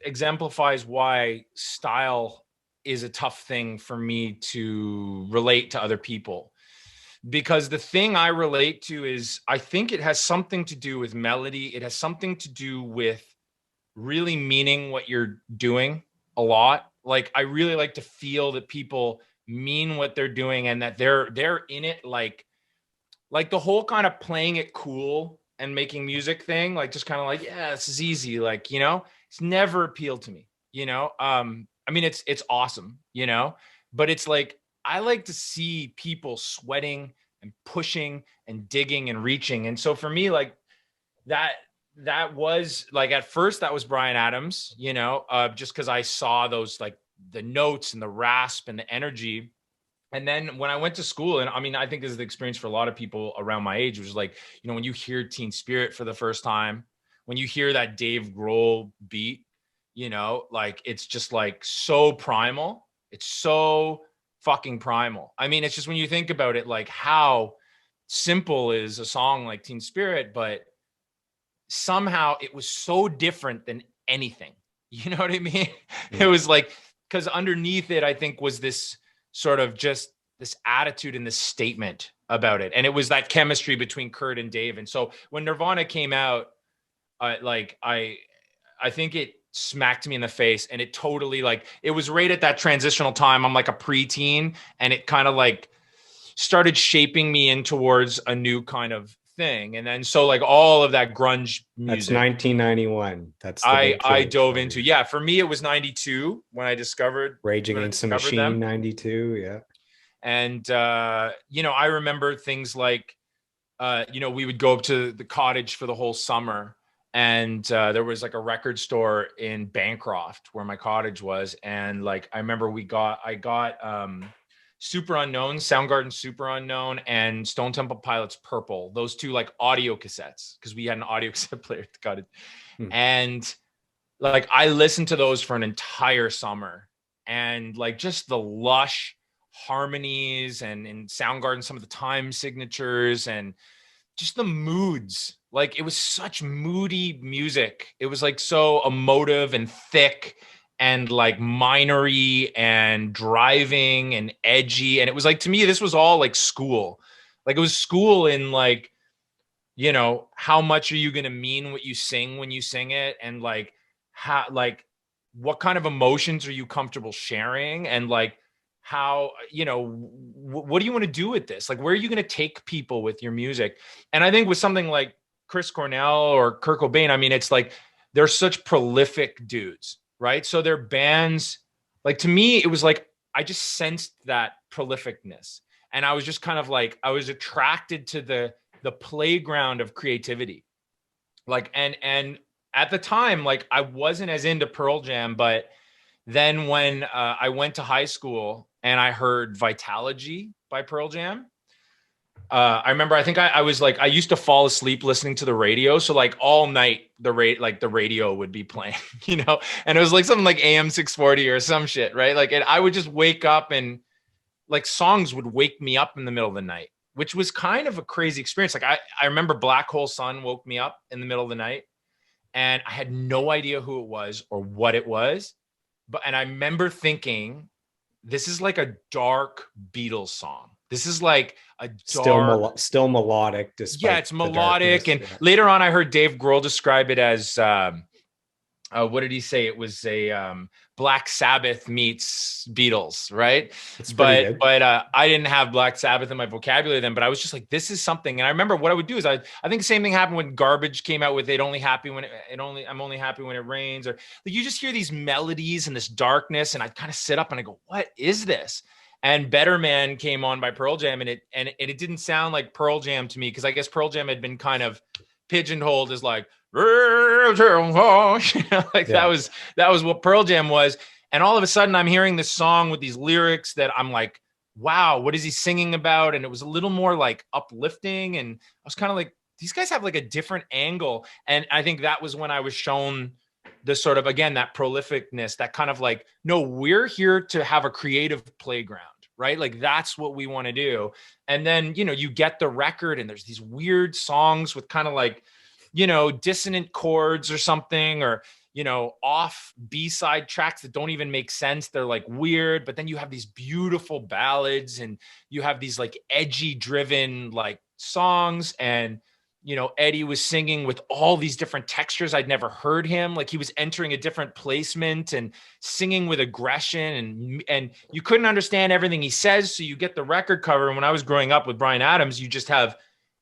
exemplifies why style is a tough thing for me to relate to other people. Because the thing I relate to is I think it has something to do with melody. It has something to do with really meaning what you're doing a lot. Like I really like to feel that people mean what they're doing and that they're in it like the whole kind of playing it cool and making music thing, like just kind of like, yeah, this is easy. Like, it's never appealed to me, I mean, it's awesome, but it's like, I like to see people sweating and pushing and digging and reaching. And so for me, like that that was like, at first that was Bryan Adams, you know, just because I saw those, like the notes and the rasp and the energy. And then when I went to school, and I mean, I think this is the experience for a lot of people around my age, which is like, you know, when you hear Teen Spirit for the first time, when you hear that Dave Grohl beat, you know, like it's just like so primal. It's so fucking primal. I mean, it's just when you think about it, like how simple is a song like Teen Spirit, but somehow it was so different than anything. You know what I mean? It was like, because underneath it, I think, was this sort of just this attitude and this statement about it. And it was that chemistry between Kurt and Dave. And so when Nirvana came out, I think it smacked me in the face, and it totally, like, it was right at that transitional time. I'm like a preteen, and it kind of like started shaping me in towards a new kind of thing. And then so like all of that grunge music. That's 1991. That's the I dove into. Yeah, for me it was 92 when I discovered Rage Against the Machine. Them. 92, yeah. And you know, I remember things like you know, we would go up to the cottage for the whole summer, and there was like a record store in Bancroft where my cottage was, and like I remember I got Super Unknown, Soundgarden Super Unknown, and Stone Temple Pilots Purple. Those two like audio cassettes, because we had an audio cassette player at the cottage. And like I listened to those for an entire summer, and like just the lush harmonies and in Soundgarden, some of the time signatures and just the moods. Like it was such moody music. It was like so emotive and thick and like minory and driving and edgy. And it was like, to me, this was all like school. Like it was school in like, you know, how much are you going to mean what you sing when you sing it? And like, how, like, what kind of emotions are you comfortable sharing? And like, how, you know, what do you want to do with this? Like, where are you going to take people with your music? And I think with something like Chris Cornell or Kurt Cobain, I mean, it's like, they're such prolific dudes, right? So their bands, like, to me, it was like, I just sensed that prolificness. And I was just kind of like, I was attracted to the playground of creativity. Like, and at the time, like, I wasn't as into Pearl Jam, but then when I went to high school and I heard Vitalogy by Pearl Jam, I remember, I think I was like, I used to fall asleep listening to the radio. So like all night, the radio would be playing, you know, and it was like something like AM 640 or some shit, right? Like, and I would just wake up and like songs would wake me up in the middle of the night, which was kind of a crazy experience. Like I remember Black Hole Sun woke me up in the middle of the night, and I had no idea who it was or what it was. And I remember thinking, this is like a dark Beatles song. This is like a dark, still melodic. Despite yeah, it's melodic. And later on, I heard Dave Grohl describe it as, what did he say? It was a Black Sabbath meets Beatles, right? But I didn't have Black Sabbath in my vocabulary then. But I was just like, this is something. And I remember what I would do is I think the same thing happened when Garbage came out with I'm only happy when it rains. Or like, you just hear these melodies and this darkness, and I kind of sit up and I go, what is this? And Better Man came on by Pearl Jam, and it didn't sound like Pearl Jam to me, because I guess Pearl Jam had been kind of pigeonholed as like, you know, like that was what Pearl Jam was. And all of a sudden I'm hearing this song with these lyrics that I'm like, wow, what is he singing about? And it was a little more like uplifting, and I was kind of like, these guys have like a different angle. And I think that was when I was shown the sort of, again, that prolificness, that kind of like, no, we're here to have a creative playground, right? Like that's what we want to do. And then, you know, you get the record and there's these weird songs with kind of like, you know, dissonant chords or something, or, you know, off B-side tracks that don't even make sense. They're like weird, but then you have these beautiful ballads, and you have these like edgy driven like songs. And, you know, Eddie was singing with all these different textures. I'd never heard him. Like he was entering a different placement and singing with aggression, and you couldn't understand everything he says. So you get the record cover. And when I was growing up with Bryan Adams, you just have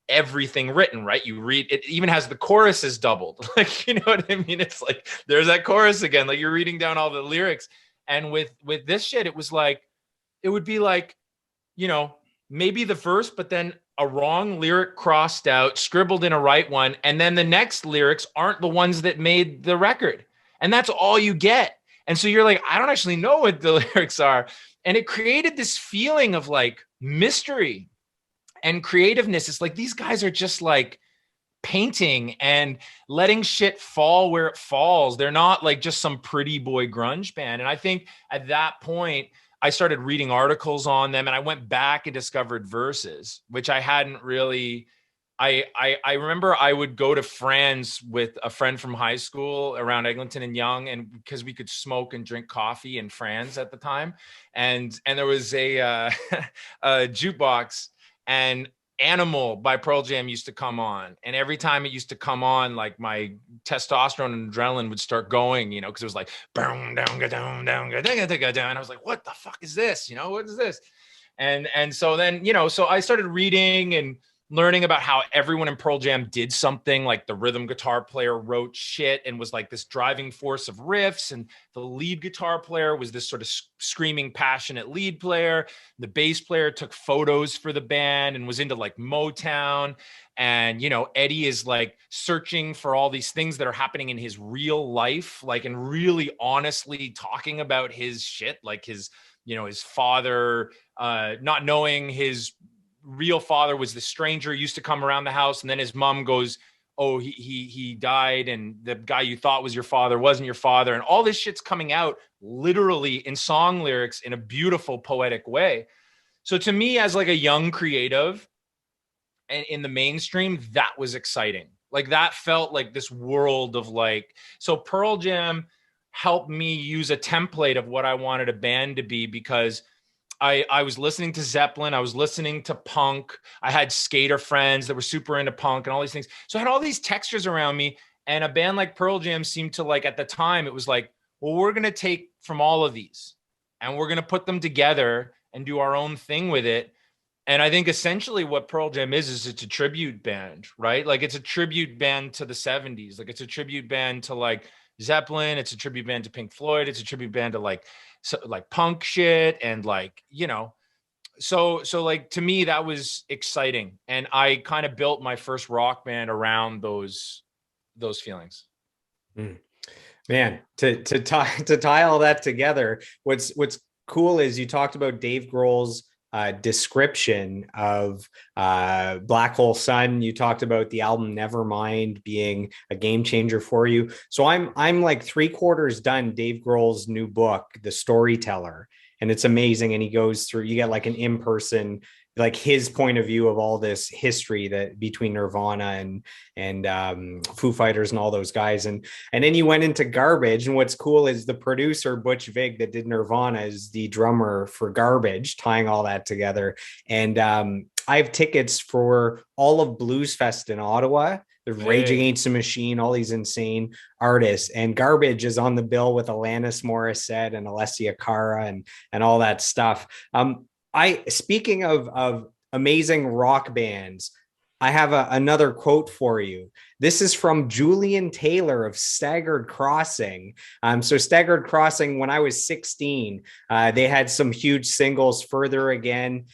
everything written, right? You read it, even has the choruses doubled. Like, you know what I mean? It's like, there's that chorus again. Like you're reading down all the lyrics. And with this shit, it was like, it would be like, you know, maybe the verse, but then a wrong lyric crossed out, scribbled in a right one, and then the next lyrics aren't the ones that made the record. And that's all you get. And so you're like, I don't actually know what the lyrics are. And it created this feeling of like mystery and creativeness. It's like these guys are just like painting and letting shit fall where it falls. They're not like just some pretty boy grunge band. And I think at that point, I started reading articles on them, and I went back and discovered verses, which I hadn't really. I remember I would go to Franz with a friend from high school around Eglinton and Yonge, and because we could smoke and drink coffee in Franz at the time, and there was a jukebox, and Animal by Pearl Jam used to come on. And every time it used to come on, like my testosterone and adrenaline would start going, you know, because it was like, boom, down, down, down, down. And I was like, what the fuck is this? You know, what is this? And so then, you know, so I started reading and learning about how everyone in Pearl Jam did something. Like the rhythm guitar player wrote shit and was like this driving force of riffs, and the lead guitar player was this sort of screaming, passionate lead player. The bass player took photos for the band and was into like Motown. And, you know, Eddie is like searching for all these things that are happening in his real life, like, and really honestly talking about his shit, like his, you know, his father, not knowing his real father was the stranger who used to come around the house, and then his mom goes, oh, he died, and the guy you thought was your father wasn't your father, and all this shit's coming out literally in song lyrics in a beautiful poetic way. So to me, as like a young creative and in the mainstream, that was exciting. Like that felt like this world of like, so Pearl Jam helped me use a template of what I wanted a band to be, because I was listening to Zeppelin. I was listening to punk. I had skater friends that were super into punk and all these things. So I had all these textures around me. And a band like Pearl Jam seemed to, like, at the time, it was like, well, we're going to take from all of these and we're going to put them together and do our own thing with it. And I think essentially what Pearl Jam is it's a tribute band, right? Like it's a tribute band to the 70s. Like it's a tribute band to like Zeppelin. It's a tribute band to Pink Floyd. It's a tribute band to like, so like punk shit, and like, you know, so like to me that was exciting, and I kind of built my first rock band around those feelings. Man, to tie all that together, what's cool is you talked about Dave Grohl's description of Black Hole Sun. You talked about the album Nevermind being a game changer for you. So I'm like 3/4 done Dave Grohl's new book, The Storyteller, and it's amazing. And he goes through, you get like an in-person, like his point of view of all this history that between Nirvana and Foo Fighters and all those guys. And then you went into Garbage. And what's cool is the producer, Butch Vig, that did Nirvana, is the drummer for Garbage, tying all that together. And I have tickets for all of Blues Fest in Ottawa. The Rage Against the Machine, all these insane artists, and Garbage is on the bill with Alanis Morissette and Alessia Cara and all that stuff. Speaking of amazing rock bands, I have another quote for you. This is from Julian Taylor of Staggered Crossing. So Staggered Crossing, when I was 16, they had some huge singles, Further Again,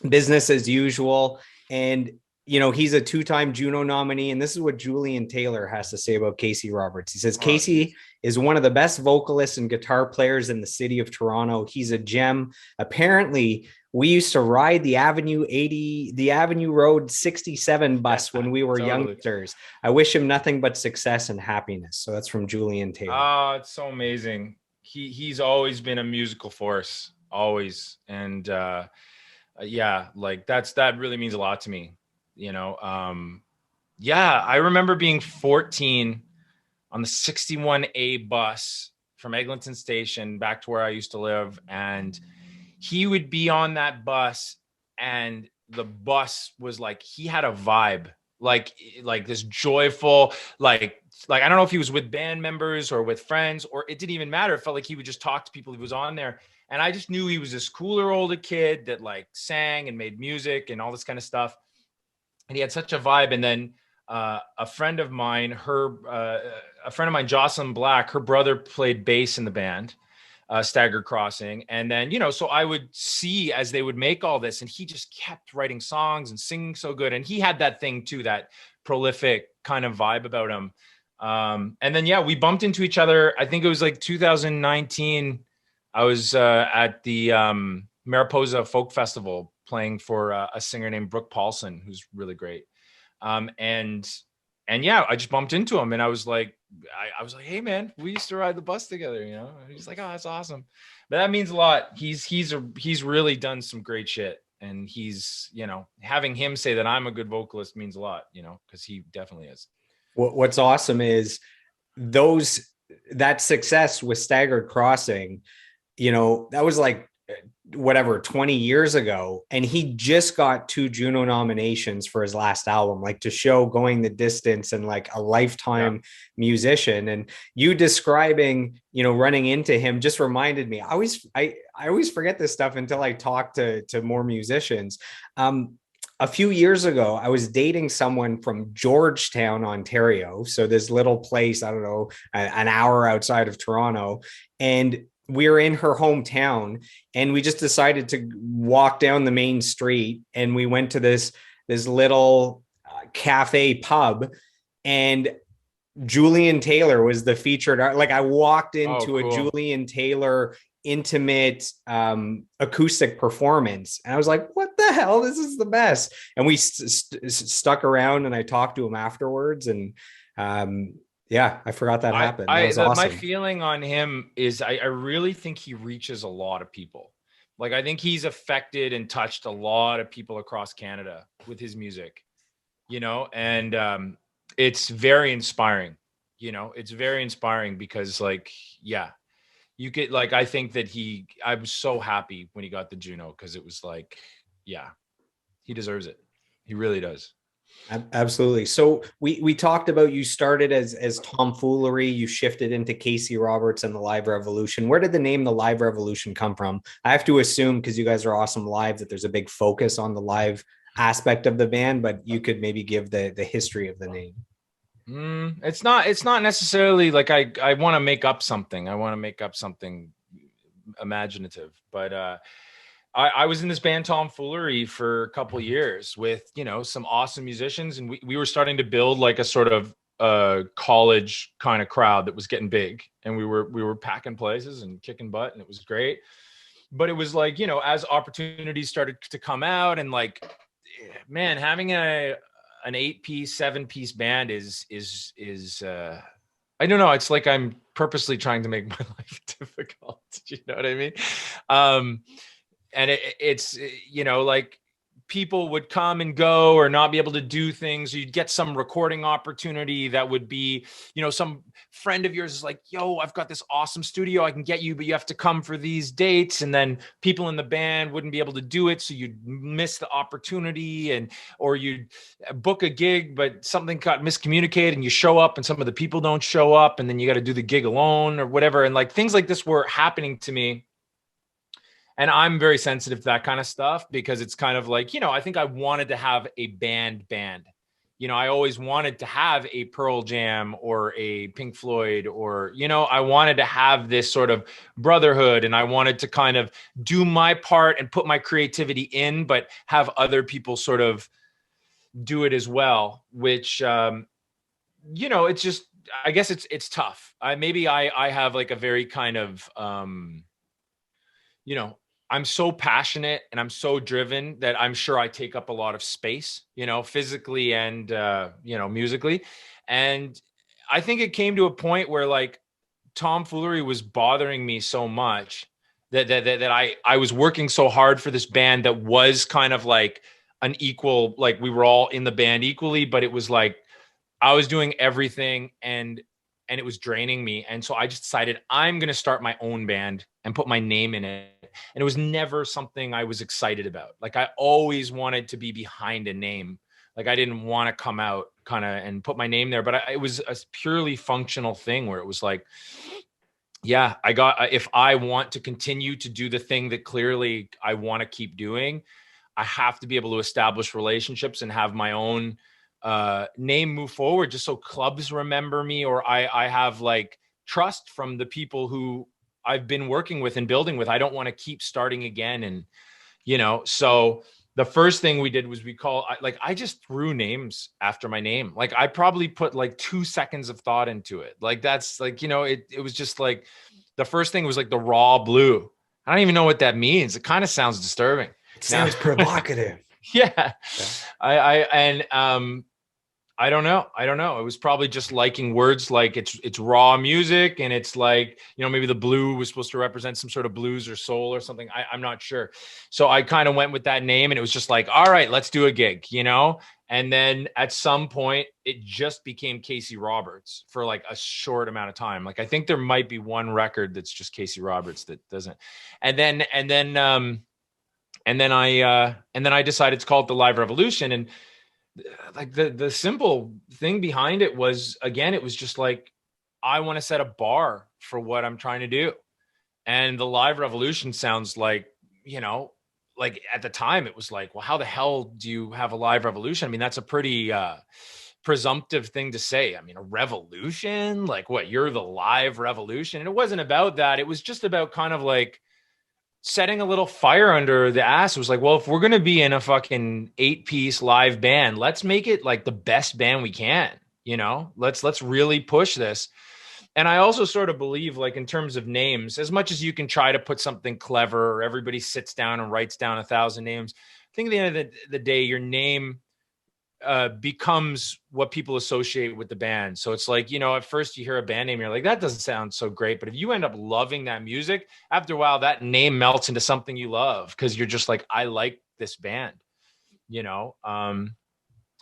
Business as Usual. And, you know, he's a 2-time Juno nominee. And this is what Julian Taylor has to say about Casey Roberts. He says, Casey is one of the best vocalists and guitar players in the city of Toronto. He's a gem. Apparently, we used to ride the Avenue Road 67 bus when we were youngsters. I wish him nothing but success and happiness. So that's from Julian Taylor. Oh, it's so amazing. He's always been a musical force, always. And yeah, like that really means a lot to me. You know, yeah, I remember being 14 on the 61A bus from Eglinton Station back to where I used to live. And he would be on that bus, and the bus was like, he had a vibe, like this joyful, like I don't know if he was with band members or with friends, or it didn't even matter. It felt like he would just talk to people who was on there. And I just knew he was this cooler older kid that like sang and made music and all this kind of stuff. And he had such a vibe. And then a friend of mine, Jocelyn Black, her brother played bass in the band. Staggered Crossing. And then, so I would see as they would make all this, and he just kept writing songs and singing so good. And he had that thing too, that prolific kind of vibe about him. And then, yeah, we bumped into each other. I think it was like 2019. I was at the Mariposa Folk Festival playing for a singer named Brooke Paulson, who's really great. And yeah, I just bumped into him, and I was like, hey man, we used to ride the bus together, And he's like, oh, that's awesome. But that means a lot. He's really done some great shit, and he's, having him say that I'm a good vocalist means a lot, because he definitely is. What's awesome is that success with Staggered Crossing, that was like whatever 20 years ago, and he just got 2 Juno nominations for his last album, like to show going the distance and like a lifetime musician. And you describing running into him just reminded me, I always forget this stuff until I talk to more musicians. A few years ago, I was dating someone from Georgetown, Ontario, so this little place, I don't know, an hour outside of Toronto, and we were in her hometown, and we just decided to walk down the main street, and we went to this little cafe pub, and Julian Taylor was the featured art. Like I walked into a Julian Taylor intimate acoustic performance, and I was like, what the hell, this is the best. And we stuck around, and I talked to him afterwards, and yeah, I forgot that happened. That was awesome. My feeling on him is I really think he reaches a lot of people. Like, I think he's affected and touched a lot of people across Canada with his music, and it's very inspiring. It's very inspiring because, like, yeah, you get, like, I think that I'm so happy when he got the Juno, because it was like, yeah, he deserves it. He really does. Absolutely. So we talked about, you started as Tomfoolery, you shifted into Casey Roberts and the Live Revolution. Where did the name the Live Revolution come from? I have to assume, because you guys are awesome live, that there's a big focus on the live aspect of the band, but you could maybe give the history of the name. It's not necessarily like I want to make up something. I want to make up something imaginative, but I was in this band Tomfoolery for a couple of years with, some awesome musicians, and we were starting to build like a sort of college kind of crowd that was getting big, and we were packing places and kicking butt, and it was great. But it was like, as opportunities started to come out, and like, man, having an 8-piece, 7-piece band is I don't know. It's like I'm purposely trying to make my life difficult. You know what I mean? And it's, like, people would come and go or not be able to do things. You'd get some recording opportunity that would be, some friend of yours is like, yo, I've got this awesome studio I can get you, but you have to come for these dates. And then people in the band wouldn't be able to do it, so you'd miss the opportunity, or you'd book a gig, but something got miscommunicated, and you show up and some of the people don't show up, and then you got to do the gig alone or whatever. And like, things like this were happening to me. And I'm very sensitive to that kind of stuff, because it's kind of like, I think I wanted to have a band. I always wanted to have a Pearl Jam or a Pink Floyd, or, I wanted to have this sort of brotherhood, and I wanted to kind of do my part and put my creativity in, but have other people sort of do it as well, which, it's just, I guess it's tough. I have like a very kind of, I'm so passionate and I'm so driven that I'm sure I take up a lot of space, physically and, musically. And I think it came to a point where, like, Tomfoolery was bothering me so much that I was working so hard for this band that was kind of like an equal, like, we were all in the band equally, but it was like I was doing everything, and it was draining me. And so I just decided I'm going to start my own band and put my name in it. And it was never something I was excited about. Like, I always wanted to be behind a name. Like, I didn't want to come out kind of and put my name there, but it was a purely functional thing where it was like, yeah, if I want to continue to do the thing that clearly I want to keep doing, I have to be able to establish relationships and have my own name move forward, just so clubs remember me, or I have like trust from the people who I've been working with and building with. I don't want to keep starting again. And, you know, so the first thing we did was I just threw names after my name. Like I probably put like 2 seconds of thought into it. Like that's like, you know, it was just like, the first thing was like the raw blue. I don't even know what that means. It kind of sounds disturbing. It sounds provocative. Yeah. I don't know. It was probably just liking words like it's raw music, and it's like, you know, maybe the blue was supposed to represent some sort of blues or soul or something. I'm not sure. So I kind of went with that name, and it was just like, all right, let's do a gig, you know? And then at some point it just became Casey Roberts for like a short amount of time. Like I think there might be one record that's just Casey Roberts that doesn't. And then I decided to call it the Live Revolution. And like the simple thing behind it was, again, it was just like, I want to set a bar for what I'm trying to do. And the Live Revolution sounds like, you know, like at the time it was like, well, how the hell do you have a live revolution? I mean, that's a pretty presumptive thing to say. I mean, a revolution, like what, you're the live revolution? And it wasn't about that. It was just about kind of like setting a little fire under the ass. It was like, well, if we're going to be in a fucking 8-piece live band, let's make it like the best band we can, you know, let's really push this. And I also sort of believe, like, in terms of names, as much as you can try to put something clever, or everybody sits down and writes down 1,000 names, I think at the end of the day, your name becomes what people associate with the band. So it's like, you know, at first you hear a band name, you're like, that doesn't sound so great. But if you end up loving that music, after a while, that name melts into something you love, because you're just like, I like this band, you know?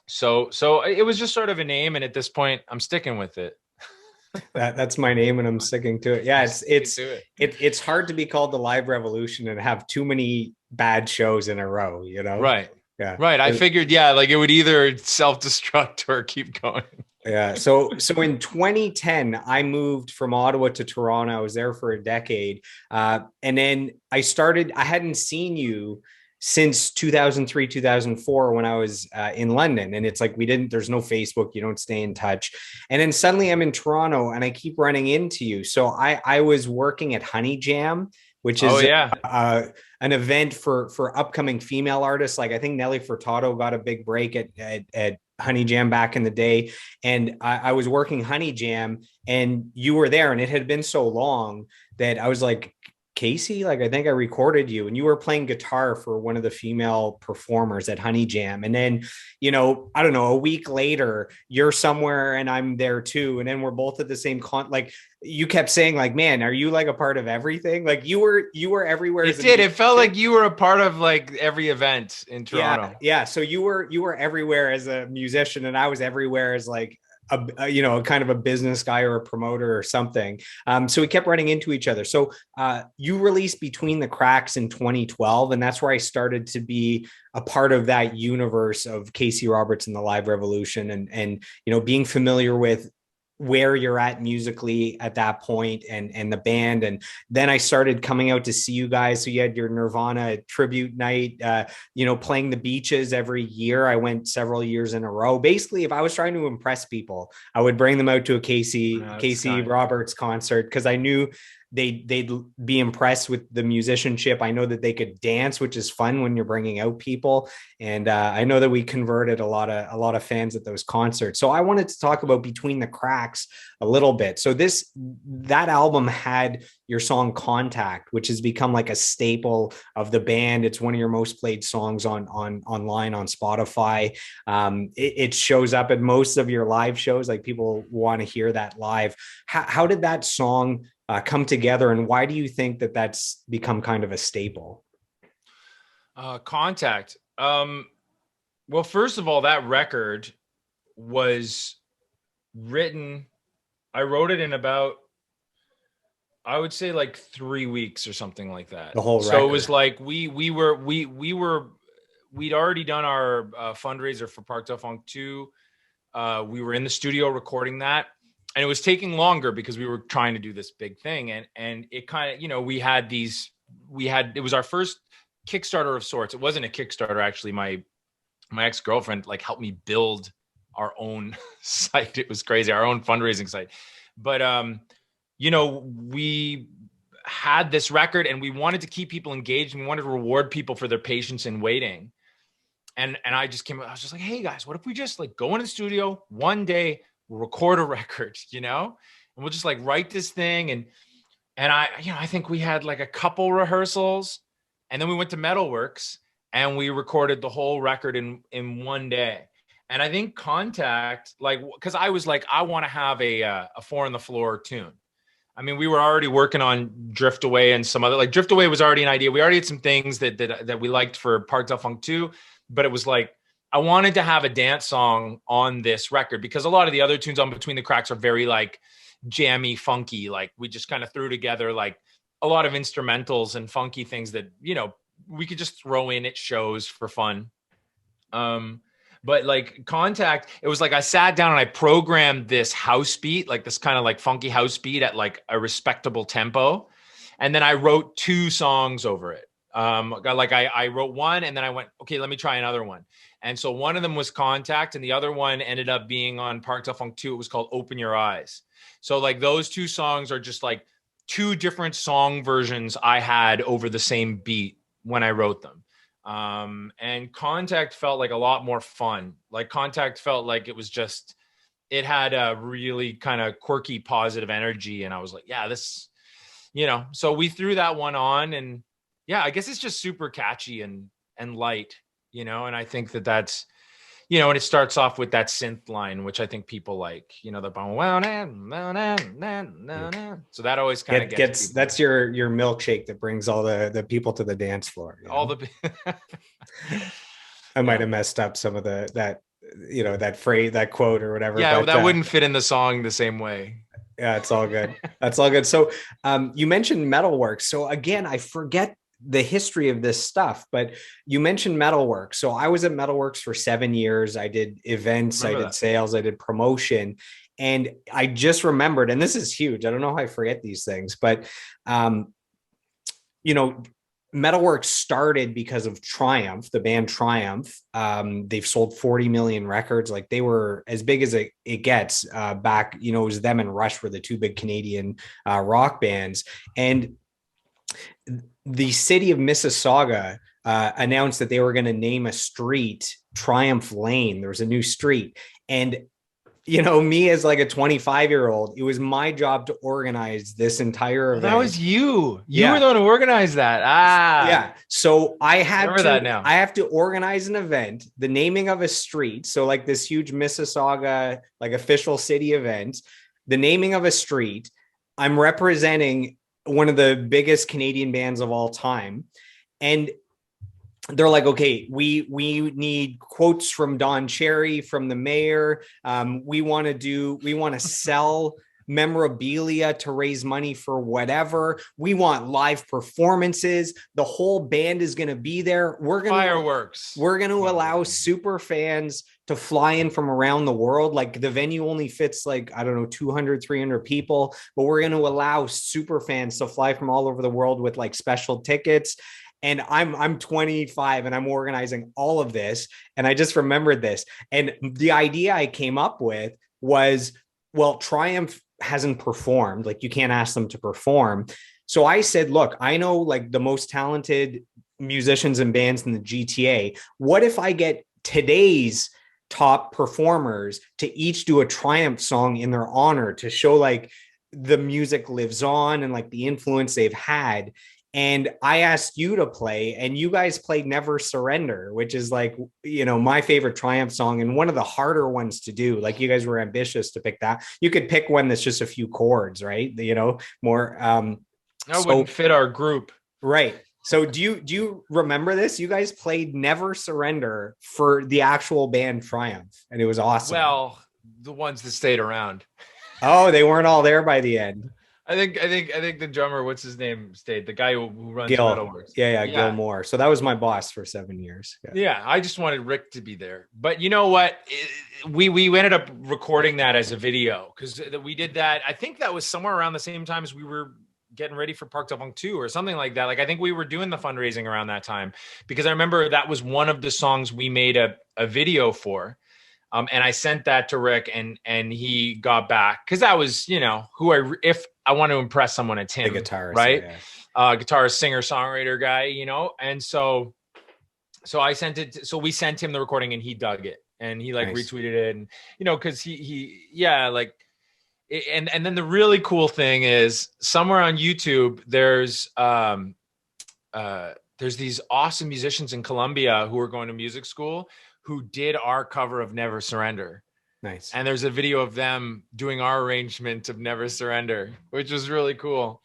So it was just sort of a name. And at this point, I'm sticking with it. That's my name, and I'm sticking to it. Yeah, it's hard to be called the Live Revolution and have too many bad shows in a row, you know? Right. Yeah. Right. I figured, yeah, like it would either self-destruct or keep going. Yeah. So in 2010, I moved from Ottawa to Toronto. I was there for a decade. And then I hadn't seen you since 2003, 2004, when I was in London. And it's like, there's no Facebook, you don't stay in touch. And then suddenly I'm in Toronto and I keep running into you. So I was working at Honey Jam, which is an event for upcoming female artists. Like I think Nelly Furtado got a big break at Honey Jam back in the day. And I was working Honey Jam and you were there, and it had been so long that I was like, Casey, like I think I recorded you, and you were playing guitar for one of the female performers at Honey Jam. And then, you know, I don't know, a week later, you're somewhere and I'm there too. And then we're both at the same like you kept saying like, man, are you like a part of everything? Like you were everywhere. It felt like you were a part of like every event in Toronto. Yeah. So you were everywhere as a musician, and I was everywhere as like you know, kind of a business guy or a promoter or something. So we kept running into each other. So you released Between the Cracks in 2012, and that's where I started to be a part of that universe of Casey Roberts and the Live Revolution, and you know, being familiar with where you're at musically at that point, and the band. And then I started coming out to see you guys. So you had your Nirvana tribute night, you know, playing the beaches every year. I went several years in a row. Basically, if I was trying to impress people, I would bring them out to a Casey Roberts concert, because I knew they'd be impressed with the musicianship. I know that they could dance, which is fun when you're bringing out people. And I know that we converted a lot of fans at those concerts. So I wanted to talk about Between the Cracks a little bit. So that album had your song Contact, which has become like a staple of the band. It's one of your most played songs online on Spotify. It shows up at most of your live shows. Like people want to hear that live. How did that song come together, and why do you think that that's become kind of a staple? Contact. Well, first of all, that record was written. I wrote it in about, I would say like 3 weeks or something like that. The whole record. So it was like we'd already done our fundraiser for Park Del Funk 2. We were in the studio recording that. And it was taking longer because we were trying to do this big thing. And it kind of, you know, it was our first Kickstarter of sorts. It wasn't a Kickstarter, actually. My ex-girlfriend like helped me build our own site. It was crazy, our own fundraising site. But, you know, we had this record and we wanted to keep people engaged and we wanted to reward people for their patience in waiting. And I was just like, hey guys, what if we just like go in the studio one day, we'll record a record, and we'll just like write this thing. And I think we had like a couple rehearsals, and then we went to Metalworks and we recorded the whole record in one day. And I think Contact, like, because I was like, I want to have a four on the floor tune. I mean, we were already working on Drift Away and some other, like Drift Away was already an idea. We already had some things that we liked for Parked Out Funk 2, but it was like, I wanted to have a dance song on this record because a lot of the other tunes on Between the Cracks are very like jammy, funky. Like we just kind of threw together like a lot of instrumentals and funky things that, we could just throw in at shows for fun. But like Contact, it was like I sat down and I programmed this house beat, like this kind of like funky house beat at like a respectable tempo. And then I wrote 2 songs over it. I wrote one and then I went, okay, let me try another one. And so one of them was Contact and the other one ended up being on Parked Out Funk 2. It was called Open Your Eyes. So like those 2 songs are just like 2 different song versions I had over the same beat when I wrote them. And Contact felt like a lot more fun. Like Contact felt like it had a really kind of quirky, positive energy. And I was like, yeah, this, so we threw that one on and yeah, I guess it's just super catchy and light, and I think that's, and it starts off with that synth line, which I think people like, the so that always kind of gets that's your milkshake that brings all the people to the dance floor. All the I might have messed up some of that phrase, that quote or whatever. Yeah, but, that wouldn't fit in the song the same way. Yeah, it's all good. That's all good. So you mentioned Metalworks. So again, I forget the history of this stuff, but you mentioned Metalworks. So I was at Metalworks for 7 years. I did events, I did sales, I did promotion. And I just remembered, and this is huge, I don't know how I forget these things, but Metalworks started because of Triumph, the band Triumph. They've sold 40 million records. Like they were as big as it gets back, it was them and Rush were the 2 big Canadian rock bands. And the city of Mississauga announced that they were going to name a street Triumph Lane. There was a new street. And, me as like a 25-year-old, it was my job to organize this entire event. That was you. You were the one who organized that. Yeah. So I have to organize an event, the naming of a street. So like this huge Mississauga, like official city event, the naming of a street. I'm representing one of the biggest Canadian bands of all time. And they're like, okay, we need quotes from Don Cherry, from the mayor. We want to sell memorabilia to raise money for whatever. We want live performances. The whole band is going to be there. Fireworks. We're going to allow super fans to fly in from around the world. Like the venue only fits like, I don't know, 200, 300 people, but we're going to allow super fans to fly from all over the world with like special tickets. And I'm 25 and I'm organizing all of this. And I just remembered this. And the idea I came up with was, well, Triumph hasn't performed. Like you can't ask them to perform. So I said, look, I know like the most talented musicians and bands in the GTA. What if I get today's top performers to each do a Triumph song in their honor to show like the music lives on and like the influence they've had? And I asked you to play, and you guys played Never Surrender, which is like, my favorite Triumph song and one of the harder ones to do. Like you guys were ambitious to pick that. You could pick one that's just a few chords, right? More. That wouldn't fit our group. Right. So do you remember this? You guys played Never Surrender for the actual band Triumph, and it was awesome. Well, the ones that stayed around. Oh, they weren't all there by the end. I think the drummer, what's his name, stayed. The guy who runs Metalworks. Yeah, Gil Moore. So that was my boss for 7 years. Yeah, I just wanted Rick to be there. But you know what? We ended up recording that as a video because we did that. I think that was somewhere around the same time as we were getting ready for Parked Out Funk 2 or something like that. Like I think we were doing the fundraising around that time because I remember that was one of the songs we made a video for. And I sent that to Rick, and he got back, because that was, you know, if I want to impress someone, it's him, The guitarist, right? yeah. Guitarist, singer, songwriter guy, you know. And so I sent it. So we sent him the recording, and he dug it, and he like Nice. retweeted it, and you know, because yeah, like. And then the really cool thing is, somewhere on YouTube, there's these awesome musicians in Colombia who are going to music school who did our cover of Never Surrender. Nice. And there's a video of them doing our arrangement of Never Surrender, which was really cool.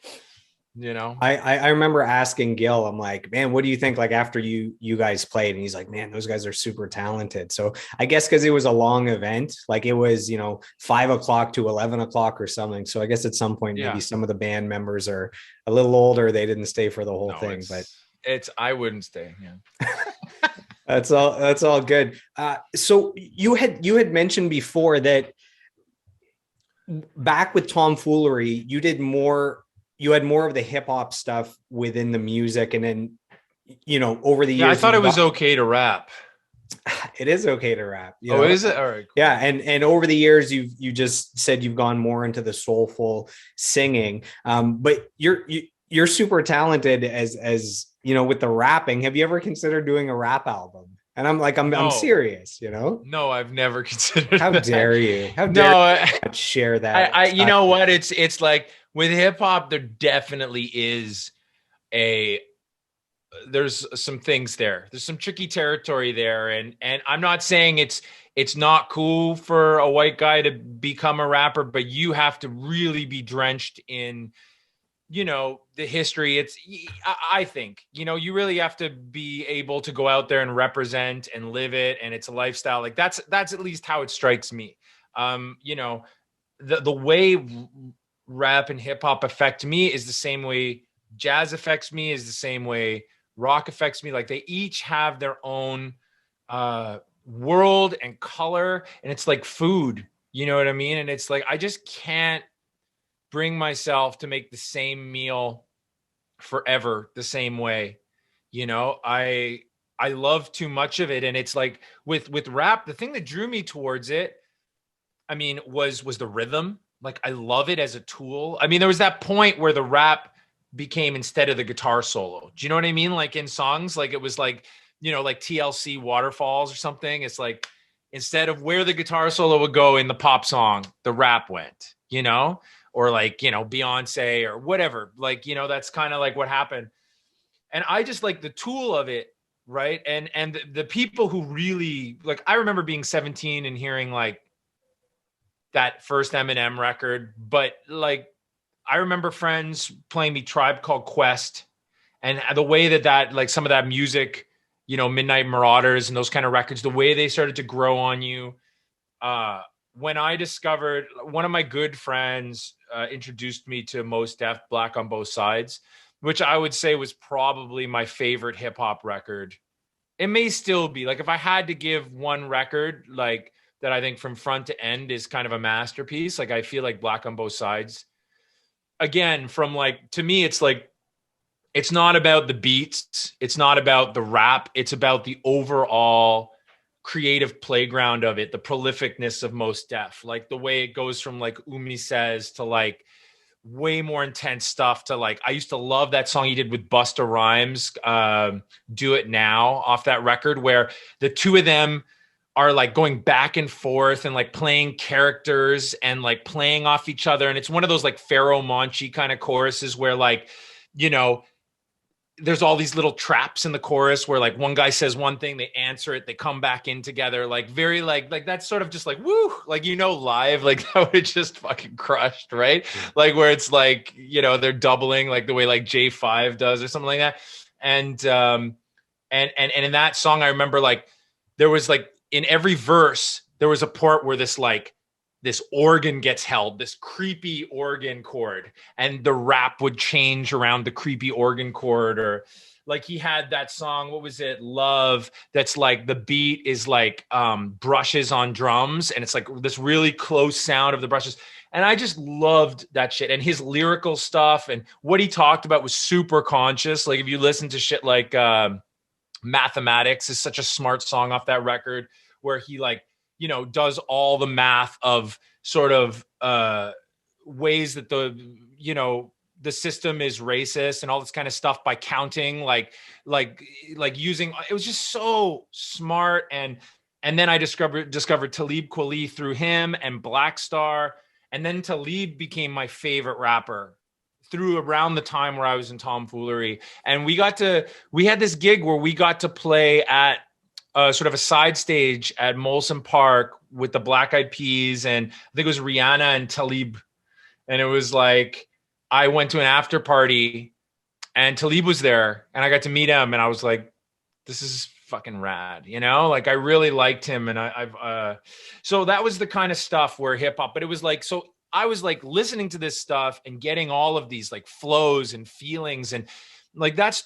You know, I remember asking Gil, I'm like, man, what do you think? Like after you guys played, and he's like, man, those guys are super talented. So I guess because it was a long event, like it was, 5 o'clock to 11 o'clock or something. So I guess at some point, maybe some of the band members are a little older. They didn't stay for the whole thing, but I wouldn't stay. Yeah. That's all good. So you had mentioned before that back with Tomfoolery, you had more of the hip hop stuff within the music. And then, over the years, I thought it was okay to rap. It is okay to rap. Is it? All right. Cool. Yeah. And over the years, you just said you've gone more into the soulful singing. But you're super talented as with the rapping. Have you ever considered doing a rap album? And I'm serious, No, I've never considered. How that. dare you? How dare you share that? I you know what? It's like with hip hop, there definitely is there's some things there. There's some tricky territory there. And I'm not saying it's not cool for a white guy to become a rapper, but you have to really be drenched in, the history. I think, you really have to be able to go out there and represent and live it. And it's a lifestyle. Like that's at least how it strikes me. The way rap and hip hop affect me is the same way jazz affects me, is the same way rock affects me. Like they each have their own world and color, and it's like food, you know what I mean? And it's like, I just can't bring myself to make the same meal forever the same way. I love too much of it. And it's like with rap, the thing that drew me towards it, I mean, was the rhythm. Like I love it as a tool. I mean, there was that point where the rap became instead of the guitar solo. Do you know what I mean? Like in songs, like it was like, like TLC Waterfalls or something. It's like, instead of where the guitar solo would go in the pop song, the rap went, or like, Beyonce or whatever, like, that's kind of like what happened. And I just like the tool of it. Right. And the people who really like, I remember being 17 and hearing like that first Eminem record, but like, I remember friends playing me Tribe Called Quest, and the way that like some of that music, Midnight Marauders and those kind of records, the way they started to grow on you. When I discovered, one of my good friends introduced me to Mos Def, Black on Both Sides, which I would say was probably my favorite hip hop record. It may still be, like, if I had to give one record, like that I think from front to end is kind of a masterpiece, like I feel like Black on Both Sides. Again, from like, to me, it's like, it's not about the beats. It's not about the rap. It's about the overall creative playground of it, the prolificness of Mos Def, like the way it goes from like Umi Says to like way more intense stuff to like, I used to love that song he did with Busta Rhymes, Do It Now, off that record, where the two of them are like going back and forth and like playing characters and like playing off each other. And it's one of those like Pharoah Monchi kind of choruses where like, there's all these little traps in the chorus where like one guy says one thing, they answer it, they come back in together, like very like that's sort of just like, woo, like, live, like that would just fucking crushed, right? Yeah. Like where it's like, they're doubling like the way like J5 does or something like that. And in that song, I remember like there was like, in every verse, there was a part where this organ gets held, this creepy organ chord, and the rap would change around the creepy organ chord. Or like he had that song, what was it? Love. That's like the beat is like brushes on drums, and it's like this really close sound of the brushes. And I just loved that shit. And his lyrical stuff and what he talked about was super conscious. Like if you listen to shit like Mathematics is such a smart song off that record, where he like does all the math of sort of ways that the system is racist and all this kind of stuff by counting, like using, it was just so smart. And then I discovered Talib Kweli through him and Black Star. And then Talib became my favorite rapper through around the time where I was in Tomfoolery. And we had this gig where we got to play at sort of a side stage at Molson Park with the Black Eyed Peas. And I think it was Rihanna and Talib. And it was like, I went to an after party and Talib was there and I got to meet him. And I was like, this is fucking rad, like I really liked him. And so that was the kind of stuff where hip hop, but it was like, so I was like listening to this stuff and getting all of these like flows and feelings. And like, that's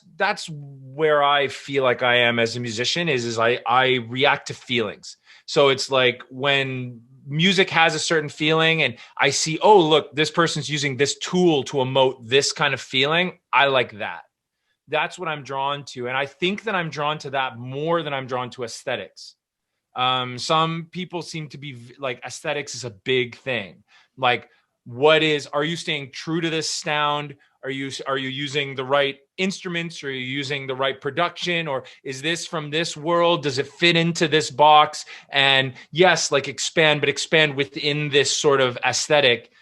where I feel like I am as a musician is I react to feelings. So it's like when music has a certain feeling and I see, oh, look, this person's using this tool to emote this kind of feeling. I like that. That's what I'm drawn to. And I think that I'm drawn to that more than I'm drawn to aesthetics. Some people seem to be like, aesthetics is a big thing. Like, are you staying true to this sound? Are you using the right instruments? Are you using the right production? Or is this from this world? Does it fit into this box? And yes, like expand within this sort of aesthetic.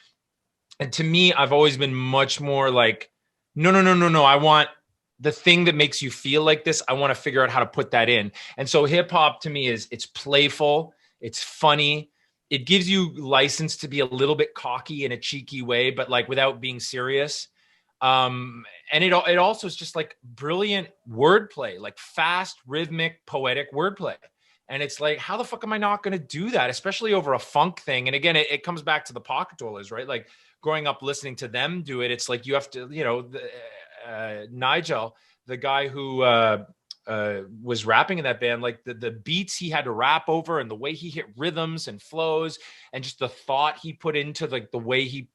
And to me, I've always been much more like, no. I want the thing that makes you feel like this. I want to figure out how to put that in. And so hip hop to me it's playful. It's funny. It gives you license to be a little bit cocky in a cheeky way, but like without being serious. And it also is just like brilliant wordplay, like fast, rhythmic, poetic wordplay. And it's like, how the fuck am I not going to do that? Especially over a funk thing. And again, it comes back to the Pocket Rollers, right? Like growing up, listening to them do it. It's like, you have to, Nigel, the guy who was rapping in that band, like the beats he had to rap over and the way he hit rhythms and flows and just the thought he put into like the way he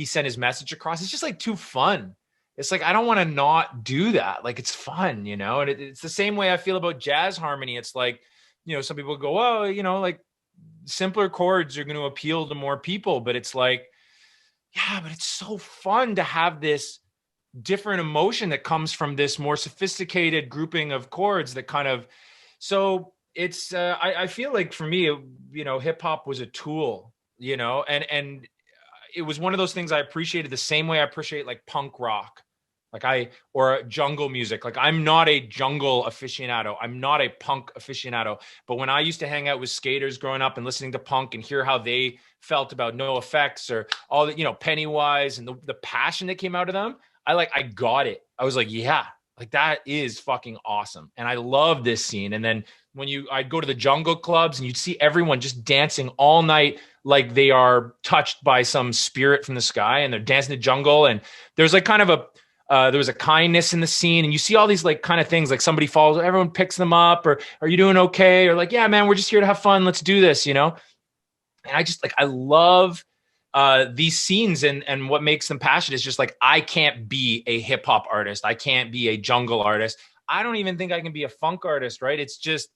sent his message across. It's just like too fun. It's like, I don't want to not do that. Like, it's fun, and it's the same way I feel about jazz harmony. It's like, some people go, oh, like simpler chords are going to appeal to more people, but it's like, yeah, but it's so fun to have this different emotion that comes from this more sophisticated grouping of chords that kind of, so it's, I feel like for me, hip hop was a tool, and it was one of those things I appreciated the same way I appreciate like punk rock, or jungle music. Like I'm not a jungle aficionado. I'm not a punk aficionado. But when I used to hang out with skaters growing up and listening to punk and hear how they felt about No Effects or all the, Pennywise and the passion that came out of them, I got it. I was like, yeah, like that is fucking awesome. And I love this scene. And then I'd go to the jungle clubs and you'd see everyone just dancing all night like they are touched by some spirit from the sky and they're dancing the jungle. And there's like kind of there was a kindness in the scene, and you see all these like kind of things, like somebody falls, everyone picks them up, or are you doing okay? Or like, yeah, man, we're just here to have fun. Let's do this, And I just I love these scenes, and what makes them passionate is just like, I can't be a hip hop artist. I can't be a jungle artist. I don't even think I can be a funk artist, right? It's just,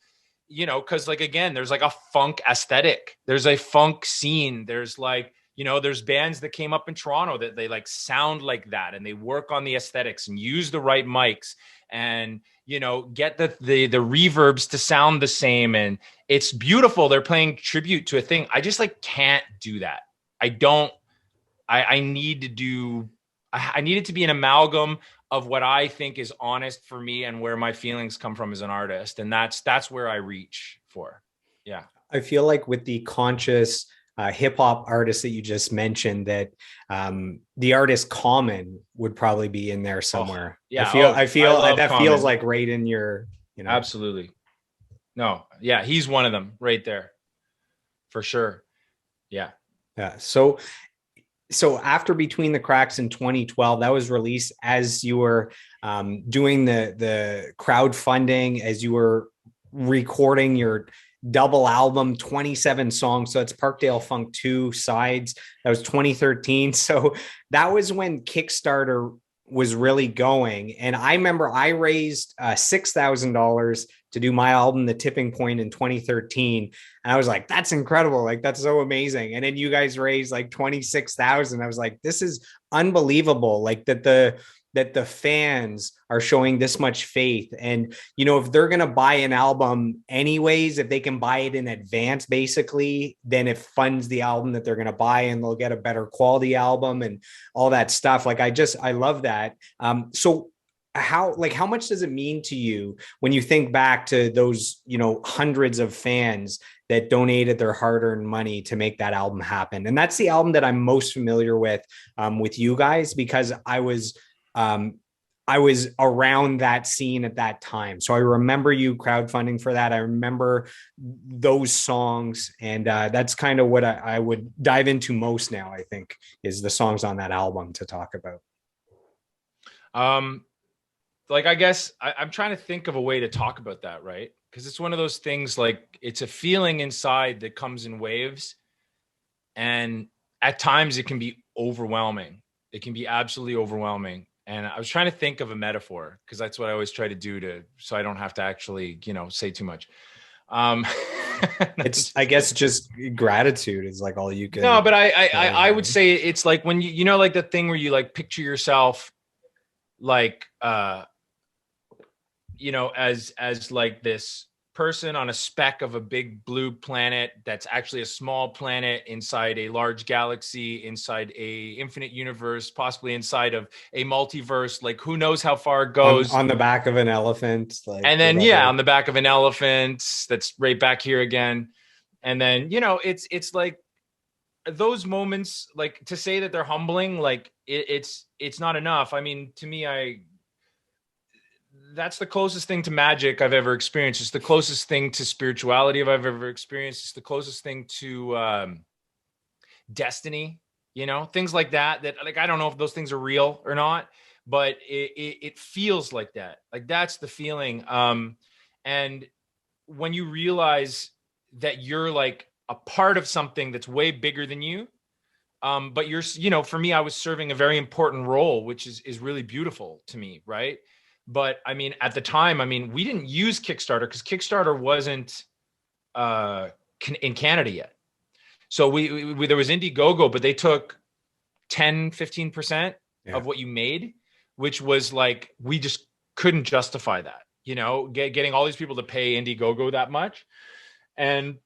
cause like, again, there's like a funk aesthetic. There's a funk scene. There's like, there's bands that came up in Toronto that they like sound like that, and they work on the aesthetics and use the right mics and, get the reverbs to sound the same. And it's beautiful. They're playing tribute to a thing. I just like can't do that. I need it to be an amalgam of what I think is honest for me and where my feelings come from as an artist. And that's where I reach for. Yeah. I feel like with the conscious hip hop artists that you just mentioned, that the artist Common would probably be in there somewhere. Oh, yeah. I feel that Common. feels like right in your, Absolutely. No. Yeah. He's one of them right there for sure. Yeah. Yeah. So after Between the Cracks in 2012, that was released as you were doing the crowdfunding, as you were recording your double album, 27 songs. So it's Parkdale Funk 2 sides. That was 2013. So that was when Kickstarter was really going. And I remember I raised $6,000 to do my album, The Tipping Point, in 2013. And I was like, that's incredible. Like, that's so amazing. And then you guys raised like 26,000. I was like, this is unbelievable. Like that the fans are showing this much faith. And, you know, if they're going to buy an album anyways, if they can buy it in advance, basically, then it funds the album that they're going to buy, and they'll get a better quality album and all that stuff. Like, I love that. So how much does it mean to you when you think back to those, you know, hundreds of fans that donated their hard-earned money to make that album happen? And that's the album that I'm most familiar with you guys, because I was around that scene at that time. So I remember you crowdfunding for that. I remember those songs. And that's kind of what I would dive into most now, I think, is the songs on that album to talk about. Like, I guess I'm trying to think of a way to talk about that, right? Because it's one of those things, like, it's a feeling inside that comes in waves. And at times it can be overwhelming. It can be absolutely overwhelming. And I was trying to think of a metaphor, because that's what I always try to do so I don't have to actually, you know, say too much. It's, I guess, just gratitude is like all you can. No, but I would say it's like when you know, like the thing where you like picture yourself like, you know, as like this person on a speck of a big blue planet that's actually a small planet inside a large galaxy, inside a infinite universe, possibly inside of a multiverse. Like, who knows how far it goes. On the back of an elephant. Like, and then, on the back of an elephant that's right back here again. And then, you know, it's like those moments, like, to say that they're humbling, like it's not enough. I mean, to me, that's the closest thing to magic I've ever experienced. It's the closest thing to spirituality I've ever experienced. It's the closest thing to destiny, you know, things like that, like, I don't know if those things are real or not, but it feels like that. Like, that's the feeling. And when you realize that you're like a part of something that's way bigger than you, but you're, you know, for me, I was serving a very important role, which is really beautiful to me, right? But I mean, at the time, I mean, we didn't use Kickstarter because Kickstarter wasn't in Canada yet. So we there was Indiegogo, but they took 10-15% of what you made, which was like, we just couldn't justify that, you know, getting all these people to pay Indiegogo that much. And,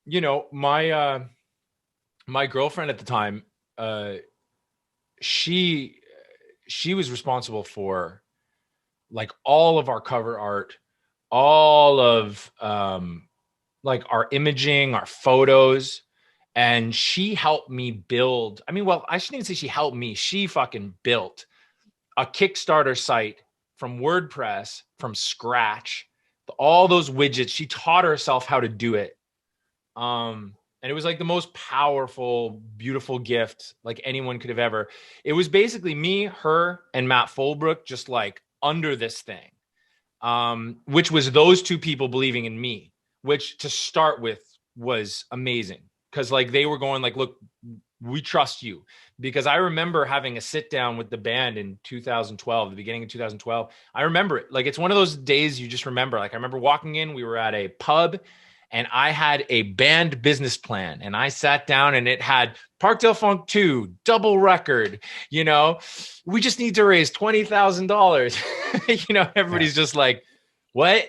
you know, my girlfriend at the time, she was responsible for like all of our cover art, all of like our imaging, our photos. And she helped me build. I mean, well, I shouldn't even say she helped me. She fucking built a Kickstarter site from WordPress from scratch. All those widgets. She taught herself how to do it. And it was like the most powerful, beautiful gift like anyone could have ever. It was basically me, her, and Matt Fulbrook just like under this thing, which was those two people believing in me, which to start with was amazing. Because like they were going like, look, we trust you. Because I remember having a sit down with the band in 2012, the beginning of 2012. I remember it. Like, it's one of those days you just remember. Like, I remember walking in, we were at a pub and I had a band business plan, and I sat down and it had Parkdale Funk 2, double record, you know, we just need to raise $20,000. You know, everybody's just like, what?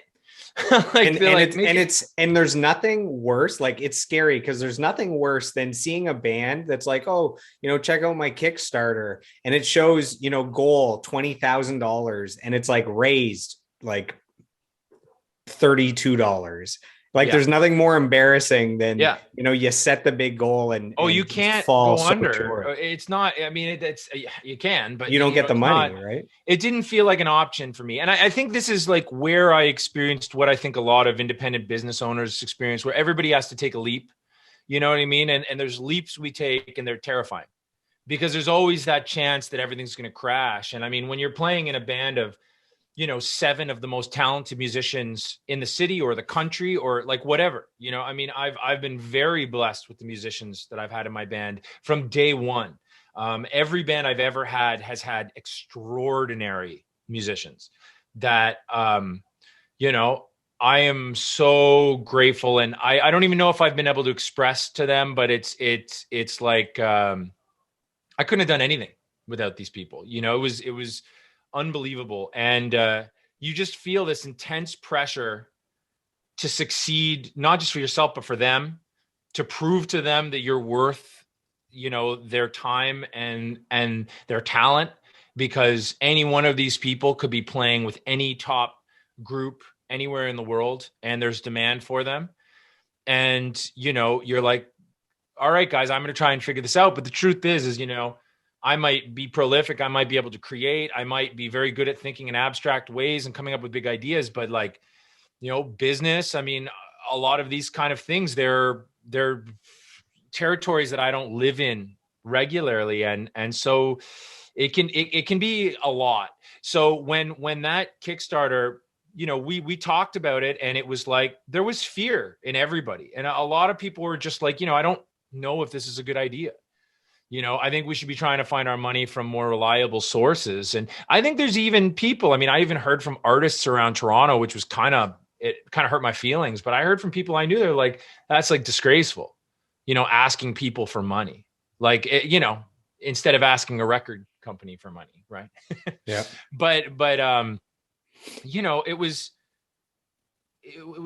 Like, and there's nothing worse. Like, it's scary because there's nothing worse than seeing a band that's like, oh, you know, check out my Kickstarter, and it shows, you know, goal $20,000, and it's like raised like $32. Like, there's nothing more embarrassing than, you know, you set the big goal and you can't fall go under. short. It's not, I mean, it's you can, but you don't get the money, not, right? It didn't feel like an option for me. And I think this is like where I experienced what I think a lot of independent business owners experience, where everybody has to take a leap. You know what I mean? And there's leaps we take and they're terrifying because there's always that chance that everything's going to crash. And I mean, when you're playing in a band of, you know, 7 of the most talented musicians in the city or the country or like whatever, you know, I mean, I've been very blessed with the musicians that I've had in my band from day one. Every band I've ever had has had extraordinary musicians that, you know, I am so grateful. And I don't even know if I've been able to express to them, but it's like, I couldn't have done anything without these people. You know, it was unbelievable. And you just feel this intense pressure to succeed, not just for yourself, but for them, to prove to them that you're worth, you know, their time and their talent, because any one of these people could be playing with any top group anywhere in the world and there's demand for them. And, you know, you're like, all right, guys, I'm going to try and figure this out. But the truth is, you know, I might be prolific. I might be able to create. I might be very good at thinking in abstract ways and coming up with big ideas. But like, you know, business, I mean, a lot of these kind of things, they're territories that I don't live in regularly. And so it can be a lot. So when that Kickstarter, you know, we talked about it, and it was like, there was fear in everybody. And a lot of people were just like, you know, I don't know if this is a good idea. You know, I think we should be trying to find our money from more reliable sources. And I think there's even people, I mean, I even heard from artists around Toronto, which was it kind of hurt my feelings, but I heard from people I knew, they're like, that's like disgraceful, you know, asking people for money, like, you know, instead of asking a record company for money. Right. Yeah. But, you know,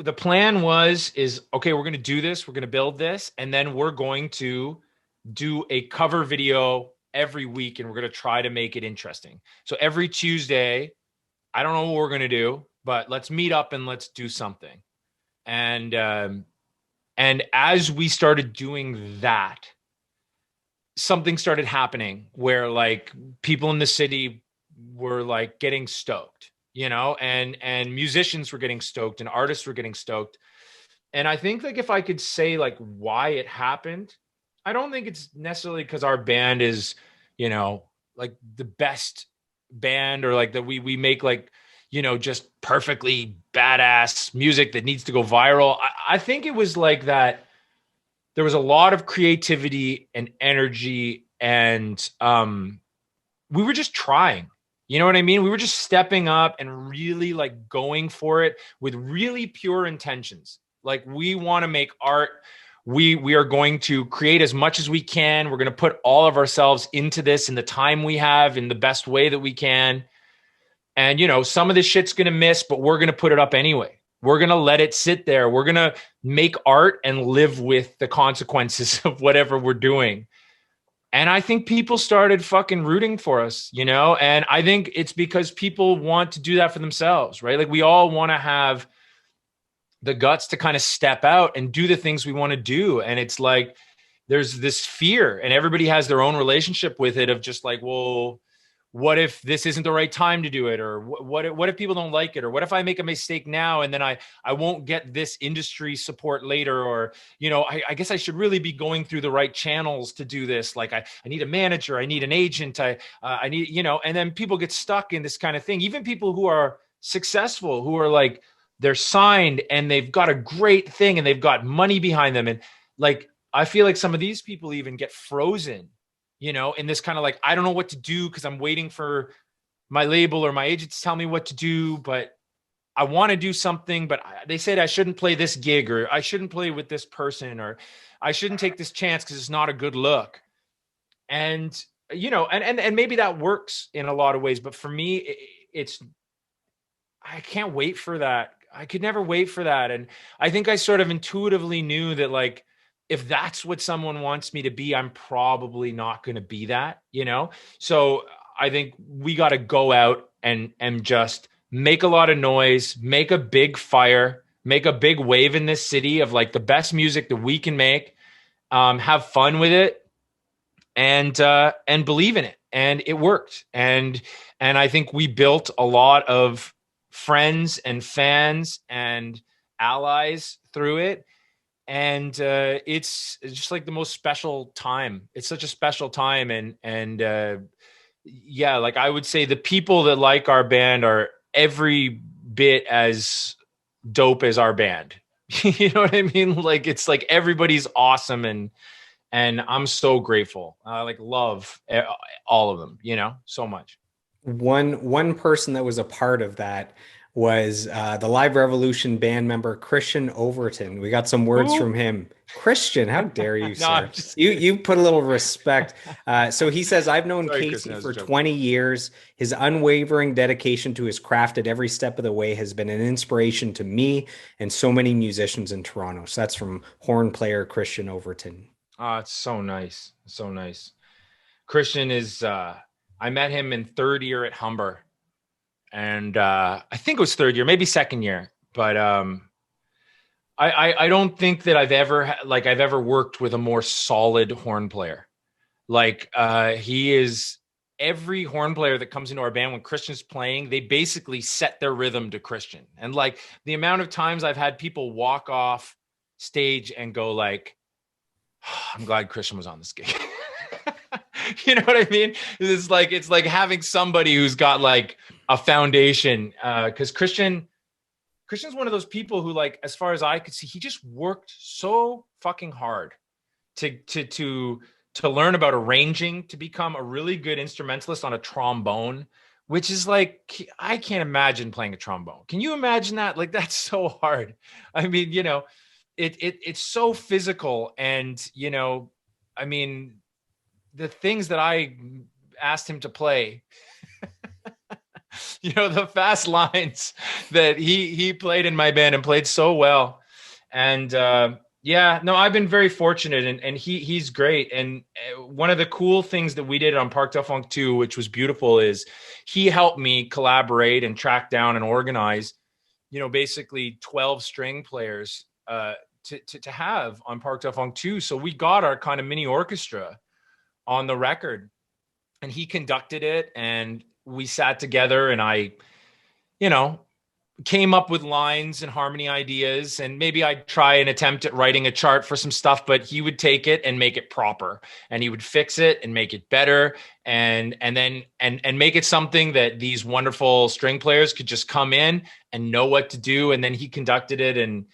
the plan is, okay, we're going to do this. We're going to build this. And then we're going to do a cover video every week, and we're going to try to make it interesting. So every Tuesday, I don't know what we're going to do, but let's meet up and let's do something. And as we started doing that, something started happening where like people in the city were like getting stoked, you know, and musicians were getting stoked and artists were getting stoked. And I think like, if I could say like why it happened, I don't think it's necessarily because our band is, you know, like the best band, or like that we make like, you know, just perfectly badass music that needs to go viral. I think it was like that there was a lot of creativity and energy, and we were just trying. You know what I mean? We were just stepping up and really like going for it with really pure intentions. Like, we want to make art. We are going to create as much as we can. We're going to put all of ourselves into this in the time we have, in the best way that we can. And, you know, some of this shit's going to miss, but we're going to put it up anyway. We're going to let it sit there. We're going to make art and live with the consequences of whatever we're doing. And I think people started fucking rooting for us, you know? And I think it's because people want to do that for themselves, right? Like, we all want to have the guts to kind of step out and do the things we want to do. And it's like, there's this fear, and everybody has their own relationship with it of just like, well, what if this isn't the right time to do it? Or what if people don't like it? Or what if I make a mistake now and then I won't get this industry support later? Or, you know, I guess I should really be going through the right channels to do this. Like, I need a manager, I need an agent, I need, you know, and then people get stuck in this kind of thing. Even people who are successful, who are like, they're signed and they've got a great thing and they've got money behind them. And like, I feel like some of these people even get frozen, you know, in this kind of like, I don't know what to do because I'm waiting for my label or my agent to tell me what to do, but I want to do something, but they said I shouldn't play this gig, or I shouldn't play with this person, or I shouldn't take this chance because it's not a good look. And, you know, and maybe that works in a lot of ways, but for me, I can't wait for that. I could never wait for that. And I think I sort of intuitively knew that, like, if that's what someone wants me to be, I'm probably not going to be that, you know? So I think we got to go out and just make a lot of noise, make a big fire, make a big wave in this city of like the best music that we can make, have fun with it, and believe in it. And it worked. And I think we built a lot of friends and fans and allies through it. And it's just like the most special time. It's such a special time. And yeah, like I would say the people that like our band are every bit as dope as our band. You know what I mean? Like, it's like everybody's awesome. And I'm so grateful. I like love all of them, so much. One person that was a part of that was the Live Revolution band member Christian Overton. We got some words Who? from him. Christian, how dare you, No, I'm sir? just You put a little respect. So he says, I've known sorry, Kristen. Casey I was for joking. 20 years. His unwavering dedication to his craft at every step of the way has been an inspiration to me and so many musicians in Toronto. So that's from horn player Christian Overton. Oh, it's so nice. So nice. Christian is I met him in third year at Humber. And I think it was third year, maybe second year. But I don't think that I've ever worked with a more solid horn player. Like he is every horn player that comes into our band when Christian's playing, they basically set their rhythm to Christian. And like the amount of times I've had people walk off stage and go like, oh, I'm glad Christian was on this gig. You know what I mean? It's like having somebody who's got like a foundation. Because Christian's one of those people who, like, as far as I could see, he just worked so fucking hard to learn about arranging, to become a really good instrumentalist on a trombone, which is like, I can't imagine playing a trombone. Can you imagine that? Like, that's so hard. I mean, it's so physical, and I mean, the things that I asked him to play, the fast lines that he played in my band and played so well. And yeah, no, I've been very fortunate, and he's great. And one of the cool things that we did on Park Del Funk 2, which was beautiful, is he helped me collaborate and track down and organize, basically 12 string players to have on Park Del Funk 2. So we got our kind of mini orchestra on the record, and he conducted it, and we sat together, and I, came up with lines and harmony ideas, and maybe I'd try and attempt at writing a chart for some stuff, but he would take it and make it proper, and he would fix it and make it better, and then make it something that these wonderful string players could just come in and know what to do. And then he conducted it, and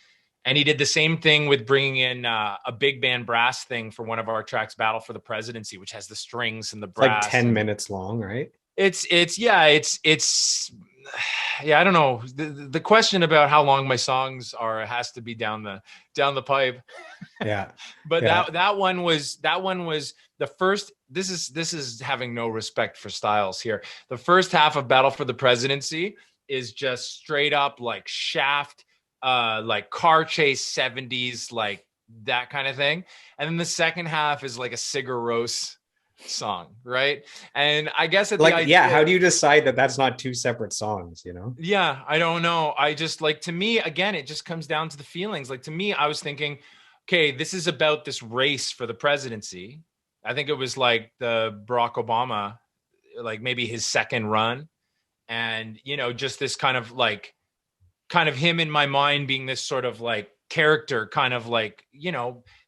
he did the same thing with bringing in a big band brass thing for one of our tracks, Battle for the Presidency, which has the strings and the It's like brass. 10 And minutes long, right? it's yeah, I don't know. The question about how long my songs are has to be down the pipe. Yeah. But Yeah. that one was the first. This is having no respect for styles here. The first half of Battle for the Presidency is just straight up like Shaft, like car chase 70s, like that kind of thing. And then the second half is like a Sigur Rós song, right? And I guess at Like, yeah, how do you decide that that's not two separate songs, Yeah, I don't know. I just, like, to me, again, it just comes down to the feelings. Like, to me, I was thinking, okay, this is about this race for the presidency. I think it was like the Barack Obama, like maybe his second run. And, just this kind of him in my mind being this sort of like character, kind of like,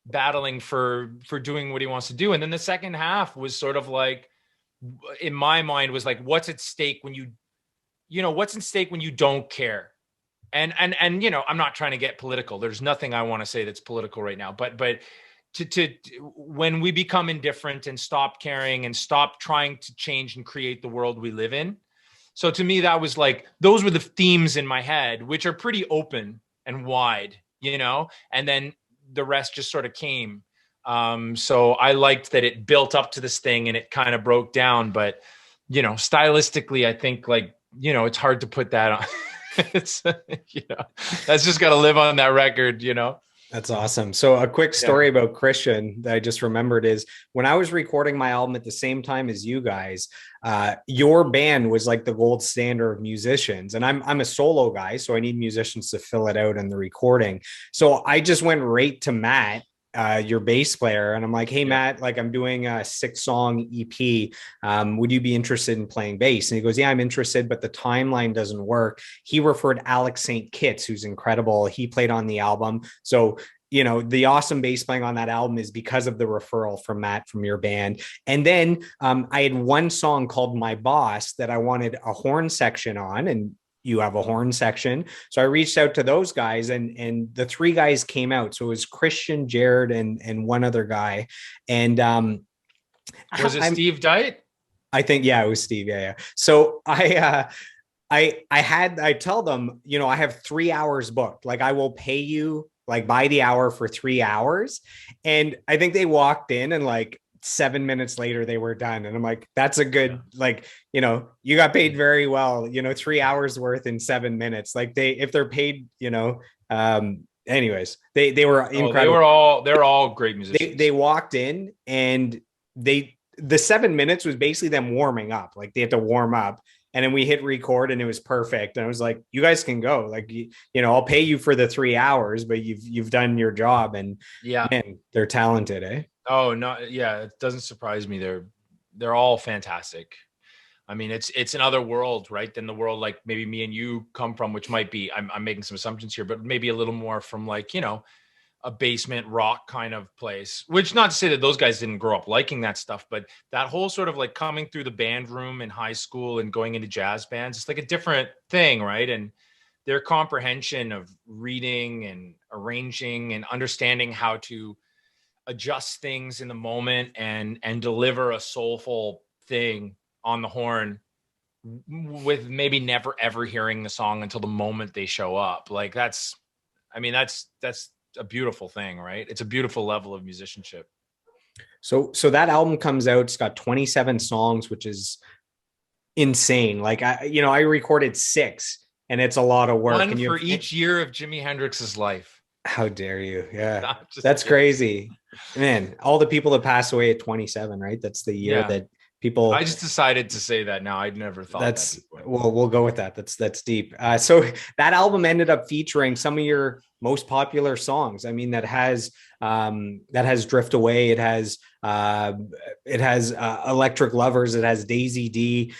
battling for doing what he wants to do. And then the second half was sort of like, in my mind, was like, what's at stake when what's at stake when you don't care? And I'm not trying to get political. There's nothing I want to say that's political right now, but to when we become indifferent and stop caring and stop trying to change and create the world we live in. So to me, that was like, those were the themes in my head, which are pretty open and wide, and then the rest just sort of came. So I liked that it built up to this thing and it kind of broke down, but stylistically, I think, like, it's hard to put that on. It's, that's just got to live on that record, That's awesome. So a quick story about Christian that I just remembered is when I was recording my album at the same time as you guys, your band was like the gold standard of musicians. And I'm a solo guy, so I need musicians to fill it out in the recording. So I just went right to Matt, your bass player, and I'm like, hey, Matt, like, I'm doing a 6-song EP. Would you be interested in playing bass? And he goes, yeah, I'm interested, but the timeline doesn't work. He referred Alex St. Kitts, who's incredible. He played on the album. So, the awesome bass playing on that album is because of the referral from Matt from your band. And then I had one song called My Boss that I wanted a horn section on. And you have a horn section. So I reached out to those guys, and the three guys came out. So it was Christian, Jared, and one other guy. And Was it Steve Diet? I think, yeah, it was Steve. Yeah, yeah. So I tell them, you know, I have 3 hours booked. Like, I will pay you like by the hour for 3 hours. And I think they walked in, and like 7 minutes later they were done. And I'm like, that's a good, like, you know, you got paid very well, you know, 3 hours worth in 7 minutes. Like, if they're paid, you know, anyways, they were incredible. They're all great musicians. They walked in, and the 7 minutes was basically them warming up. Like, they had to warm up, and then we hit record, and it was perfect. And I was like, you guys can go. Like, you know, I'll pay you for the 3 hours, but you've done your job. And yeah, man, they're talented, eh? Oh no, yeah, it doesn't surprise me. They're all fantastic. I mean, it's another world, right? Than the world like maybe me and you come from, which might be, I'm making some assumptions here, but maybe a little more from like, you know, a basement rock kind of place, which not to say that those guys didn't grow up liking that stuff, but that whole sort of like coming through the band room in high school and going into jazz bands, it's like a different thing, right? And their comprehension of reading and arranging and understanding how to adjust things in the moment and deliver a soulful thing on the horn with maybe never ever hearing the song until the moment they show up. Like, that's a beautiful thing, right? It's a beautiful level of musicianship. So that album comes out, it's got 27 songs, which is insane. Like, I recorded 6, and it's a lot of work. One for each year of Jimi Hendrix's life. How dare you? Yeah. That's crazy. Man, all the people that passed away at 27, right? That's the year that people. I just decided to say that now. I'd never thought that before. Well, we'll go with that. That's deep. So that album ended up featuring some of your most popular songs. I mean, that has Drift Away. It has Electric Lovers. It has Daisy D.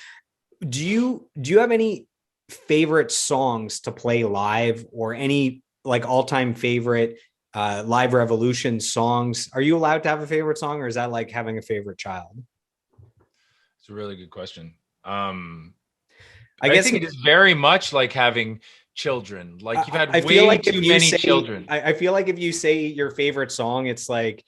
Do you have any favorite songs to play live, or any like all-time favorite Live Revolution songs? Are you allowed to have a favorite song, or is that like having a favorite child? It's a really good question. I guess think it is very much like having children. Like, you've had too many children. I feel like if you say your favorite song, it's like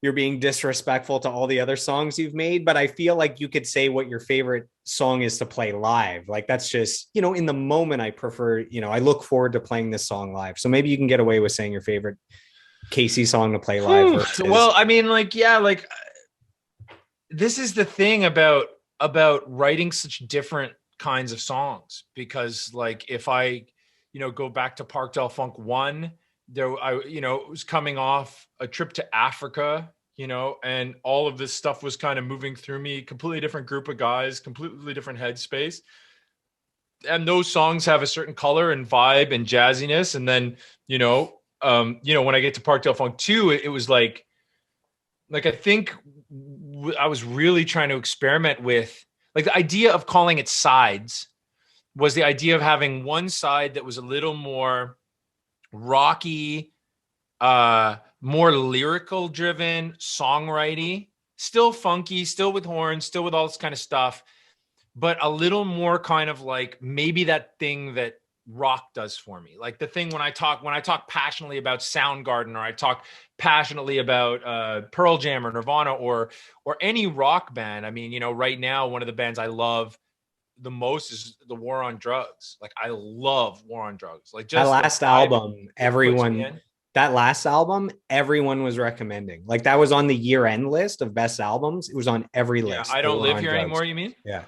you're being disrespectful to all the other songs you've made. But I feel like you could say what your favorite song is to play live. Like, that's just, you know, in the moment, I prefer, you know, I look forward to playing this song live. So maybe you can get away with saying your favorite Casey song to play live. Well, I mean, like, yeah, like, this is the thing about writing such different kinds of songs, because like, if I, you know, go back to Parkdale Funk 1, it was coming off a trip to Africa, you know, and all of this stuff was kind of moving through me, completely different group of guys, completely different headspace. And those songs have a certain color and vibe and jazziness. And then, when I get to Parkdale Funk 2, it was like I think I was really trying to experiment with, like, the idea of calling it sides was the idea of having one side that was a little more rocky, more lyrical driven, songwriting, still funky, still with horns, still with all this kind of stuff, but a little more kind of like maybe that thing that rock does for me. Like the thing when I talk passionately about Soundgarden, or I talk passionately about Pearl Jam or Nirvana or any rock band. I mean, right now, one of the bands I love the most is the War on Drugs. Like, I love War on Drugs. Like, just that last album, everyone was recommending. Like, that was on the year-end list of best albums. It was on every list. I Don't Live Here Anymore, you mean? Yeah.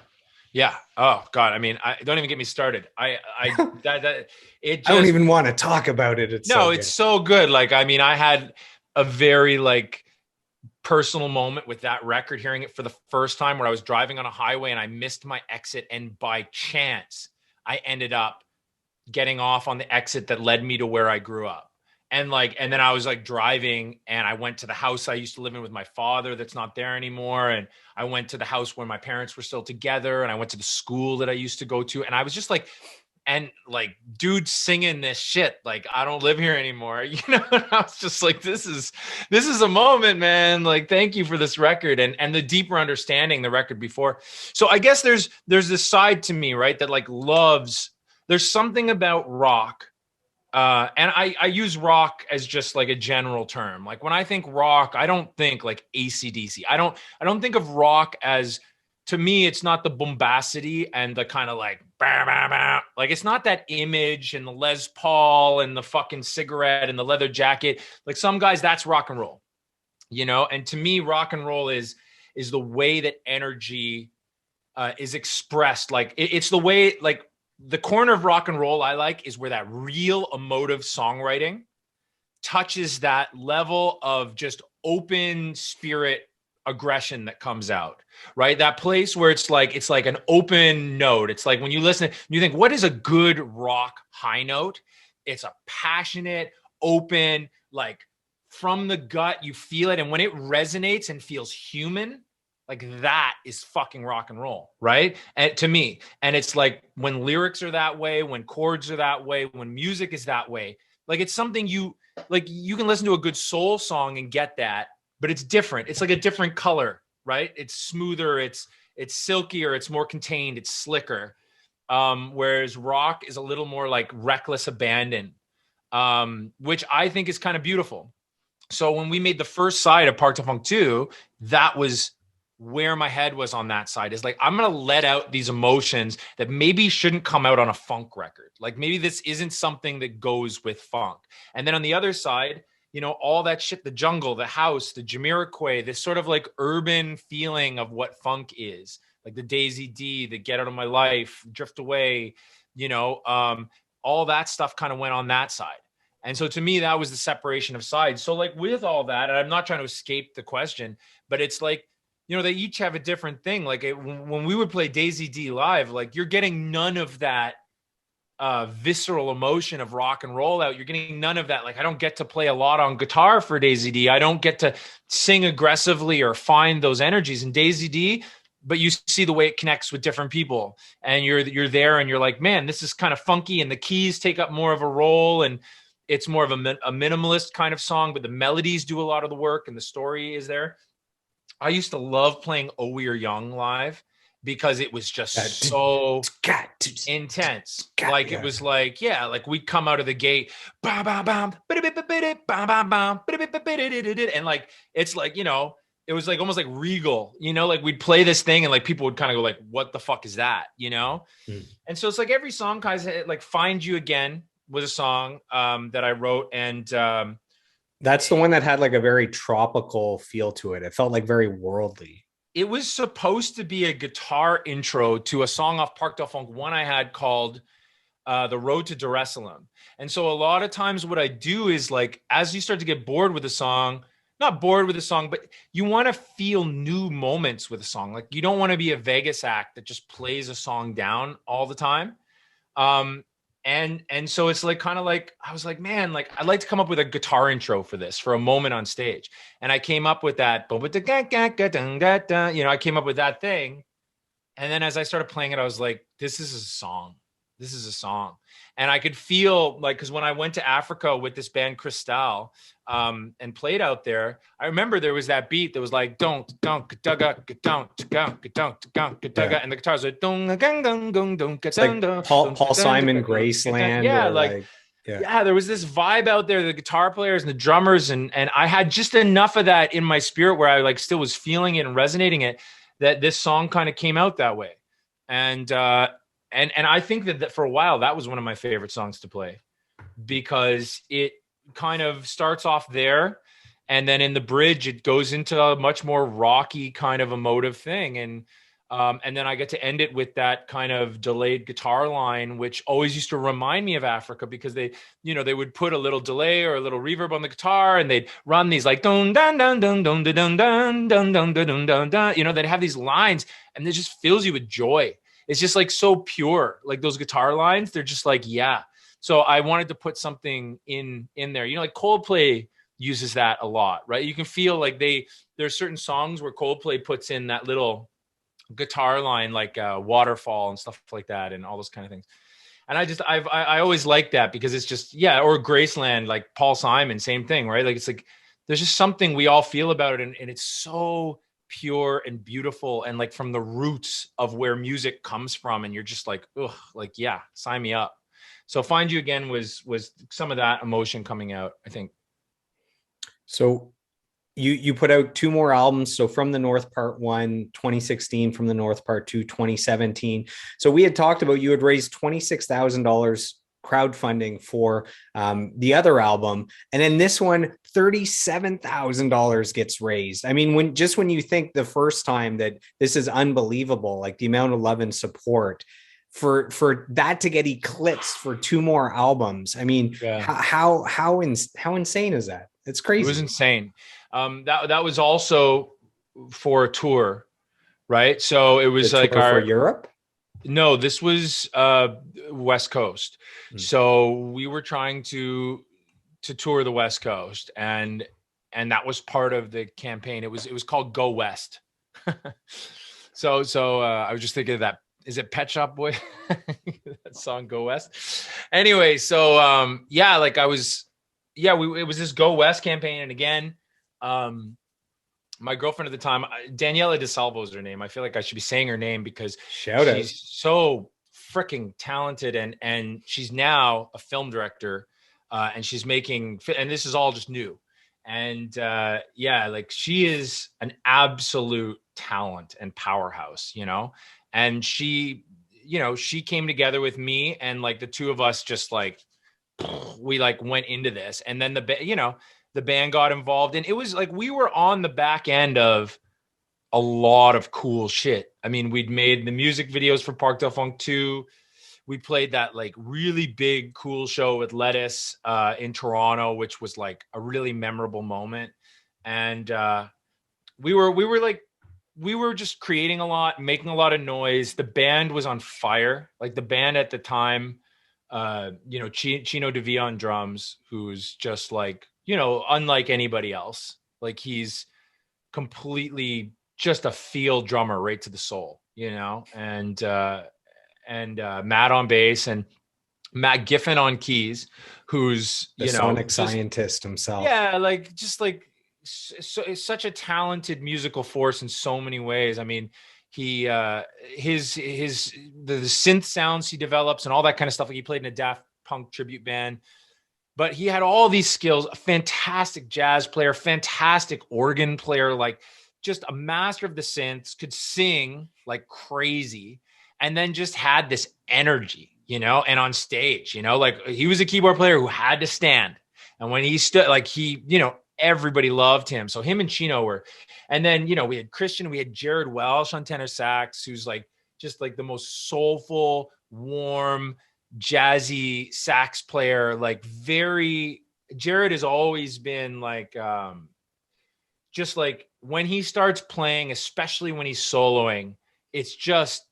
Yeah. Oh God. I mean, I don't even get me started. I don't even want to talk about it. It's so good. Like, I mean, I had a very personal moment with that record, hearing it for the first time, where I was driving on a highway and I missed my exit. And by chance, I ended up getting off on the exit that led me to where I grew up. And then I was driving, and I went to the house I used to live in with my father that's not there anymore. And I went to the house where my parents were still together, and I went to the school that I used to go to. And I was just dude singing this shit, like, I don't live here anymore. And I was just like, this is a moment, man. Like, thank you for this record. And the deeper understanding the record before. So I guess there's this side to me, right, that loves, there's something about rock. And I use rock as just like a general term. Like when I think rock, I don't think like AC/DC. I don't think of rock as, to me, it's not the bombacity and the kind of like, bah, bah, bah. Like it's not that image and the Les Paul and the fucking cigarette and the leather jacket. Like some guys, that's rock and roll, you know? And to me, rock and roll is the way that energy is expressed. Like it's the way, like, the corner of rock and roll I like is where that real emotive songwriting touches that level of just open spirit aggression that comes out, right? That place where it's like an open note. It's like when you listen, you think, what is a good rock high note? It's a passionate, open, like from the gut, you feel it. And when it resonates and feels human, like that is fucking rock and roll, right? And to me, and it's like when lyrics are that way, when chords are that way, when music is that way, like it's something you can listen to a good soul song and get that, but it's different. It's like a different color, right? It's smoother, it's silkier, it's more contained, it's slicker. Whereas rock is a little more like reckless abandon, which I think is kind of beautiful. So when we made the first side of Park to Funk 2, that was where my head was on that side, is like, I'm going to let out these emotions that maybe shouldn't come out on a funk record. Like maybe this isn't something that goes with funk. And then on the other side, you know, all that shit, the jungle, the house, the Jamiroquai, this sort of like urban feeling of what funk is, like the Daisy D, the Get Out of My Life, Drift Away, you know, all that stuff kind of went on that side. And so to me, that was the separation of sides. So like with all that, and I'm not trying to escape the question, but it's like, you know, they each have a different thing. Like when we would play Daisy D live, like you're getting none of that visceral emotion of rock and roll out. You're getting none of that. Like I don't get to play a lot on guitar for Daisy D. I don't get to sing aggressively or find those energies in Daisy D, but you see the way it connects with different people, and you're there and you're like, man, this is kind of funky, and the keys take up more of a role, and it's more of a minimalist kind of song, but the melodies do a lot of the work and the story is there. I used to love playing Oh We're Young live because it was just so intense. Like it was like, yeah, like we'd come out of the gate, and like it's like, you know, it was like almost like regal, you know, like we'd play this thing and like people would kind of go like, what the fuck is that, you know? And so it's like every song kind of like Find You Again was a song that I wrote, and that's the one that had like a very tropical feel to it. It felt like very worldly. It was supposed to be a guitar intro to a song off Park Del Funk one I had called The Road to Jerusalem. And so a lot of times what I do is like, as you start to get bored with a song, not bored with a song, but you want to feel new moments with a song. Like you don't want to be a Vegas act that just plays a song down all the time. And so it's like kind of like I was like, man, like I'd like to come up with a guitar intro for this, for a moment on stage. And I came up with that, you know, I came up with that thing. And then as I started playing it, I was like, this is a song. This is a song. And I could feel like, because when I went to Africa with this band Cristal and played out there, I remember there was that beat that was like don't and the guitars are like Paul Simon Graceland. Yeah, like yeah, there was this vibe out there, the guitar players and the drummers, and I had just enough of that in my spirit where I like still was feeling it and resonating it, that this song kind of came out that way. And I think that for a while, that was one of my favorite songs to play, because it kind of starts off there. And then in the bridge, it goes into a much more rocky kind of emotive thing. And then I get to end it with that kind of delayed guitar line, which always used to remind me of Africa, because they, you know, they would put a little delay or a little reverb on the guitar, and they'd run these like dun dun dun dun dun dun dun dun dun dun dun dun. You know, they'd have these lines, and it just fills you with joy. It's just like so pure, like those guitar lines. They're just like, yeah. So I wanted to put something in there. You know, like Coldplay uses that a lot, right? You can feel like there's certain songs where Coldplay puts in that little guitar line, like Waterfall and stuff like that, and all those kind of things. And I always like that, because it's just, yeah. Or Graceland, like Paul Simon, same thing, right? Like it's like there's just something we all feel about it, and it's so pure and beautiful, and like from the roots of where music comes from, and you're just like, ugh, like, yeah, sign me up. So Find You Again was some of that emotion coming out, I think. So you put out two more albums. So From the North Part 1, 2016, From the North Part 2, 2017. So we had talked about you had raised $26,000 crowdfunding for the other album, and then this one $37,000 gets raised. I mean, when you think the first time that this is unbelievable, like the amount of love and support for that to get eclipsed for two more albums. I mean, Yeah. how insane is that? It's crazy. It was insane. That was also for a tour, right? So it was like for Europe. No, this was West Coast. So we were trying to tour the West Coast, and that was part of the campaign. It was called Go West. So I was just thinking of that. Is it Pet Shop Boy? That song Go West. Anyway, so yeah, like it was this Go West campaign, and again, my girlfriend at the time, Daniela DeSalvo is her name. I feel like I should be saying her name because she's so freaking talented, and she's now a film director, and she's making, and this is all just new. And yeah, like she is an absolute talent and powerhouse, and she came together with me, and like the two of us just like, we like went into this, and then the band got involved, and it was like we were on the back end of a lot of cool shit. I mean, we'd made the music videos for Park Del Funk 2. We played that like really big, cool show with Lettuce in Toronto, which was like a really memorable moment. And we were just creating a lot, making a lot of noise. The band was on fire. Like the band at the time, Chino DeVia on drums, who's just like, unlike anybody else. Like he's completely just a field drummer right to the soul, and Matt on bass, and Matt Giffen on keys, who's the sonic scientist himself. Yeah, like just like such a talented musical force in so many ways. I mean, he the synth sounds he develops and all that kind of stuff. Like he played in a Daft Punk tribute band. But he had all these skills, a fantastic jazz player, fantastic organ player, like just a master of the synths, could sing like crazy, and then just had this energy, and on stage, like he was a keyboard player who had to stand. And when he stood, like everybody loved him. So him and Chino were, and then, we had Christian, we had Jared Welsh on tenor sax, who's like, just like the most soulful, warm, jazzy sax player. Like Jared has always been like, just like when he starts playing, especially when he's soloing, it's just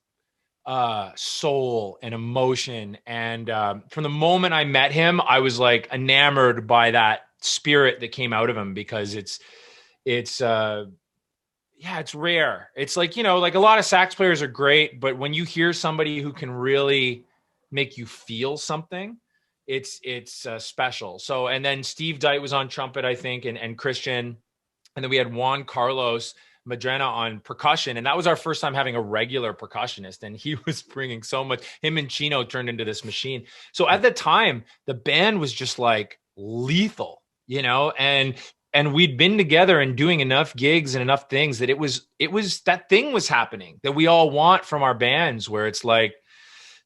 soul and emotion. And from the moment I met him, I was like enamored by that spirit that came out of him, because it's rare. It's like, like a lot of sax players are great, but when you hear somebody who can really make you feel something, it's special. So, and then Steve Dite was on trumpet, I think, and Christian, and then we had Juan Carlos Madrena on percussion, and that was our first time having a regular percussionist, and he was bringing so much. Him and Chino turned into this machine. So at the time, the band was just like lethal, and we'd been together and doing enough gigs and enough things that it was that thing was happening that we all want from our bands, where it's like,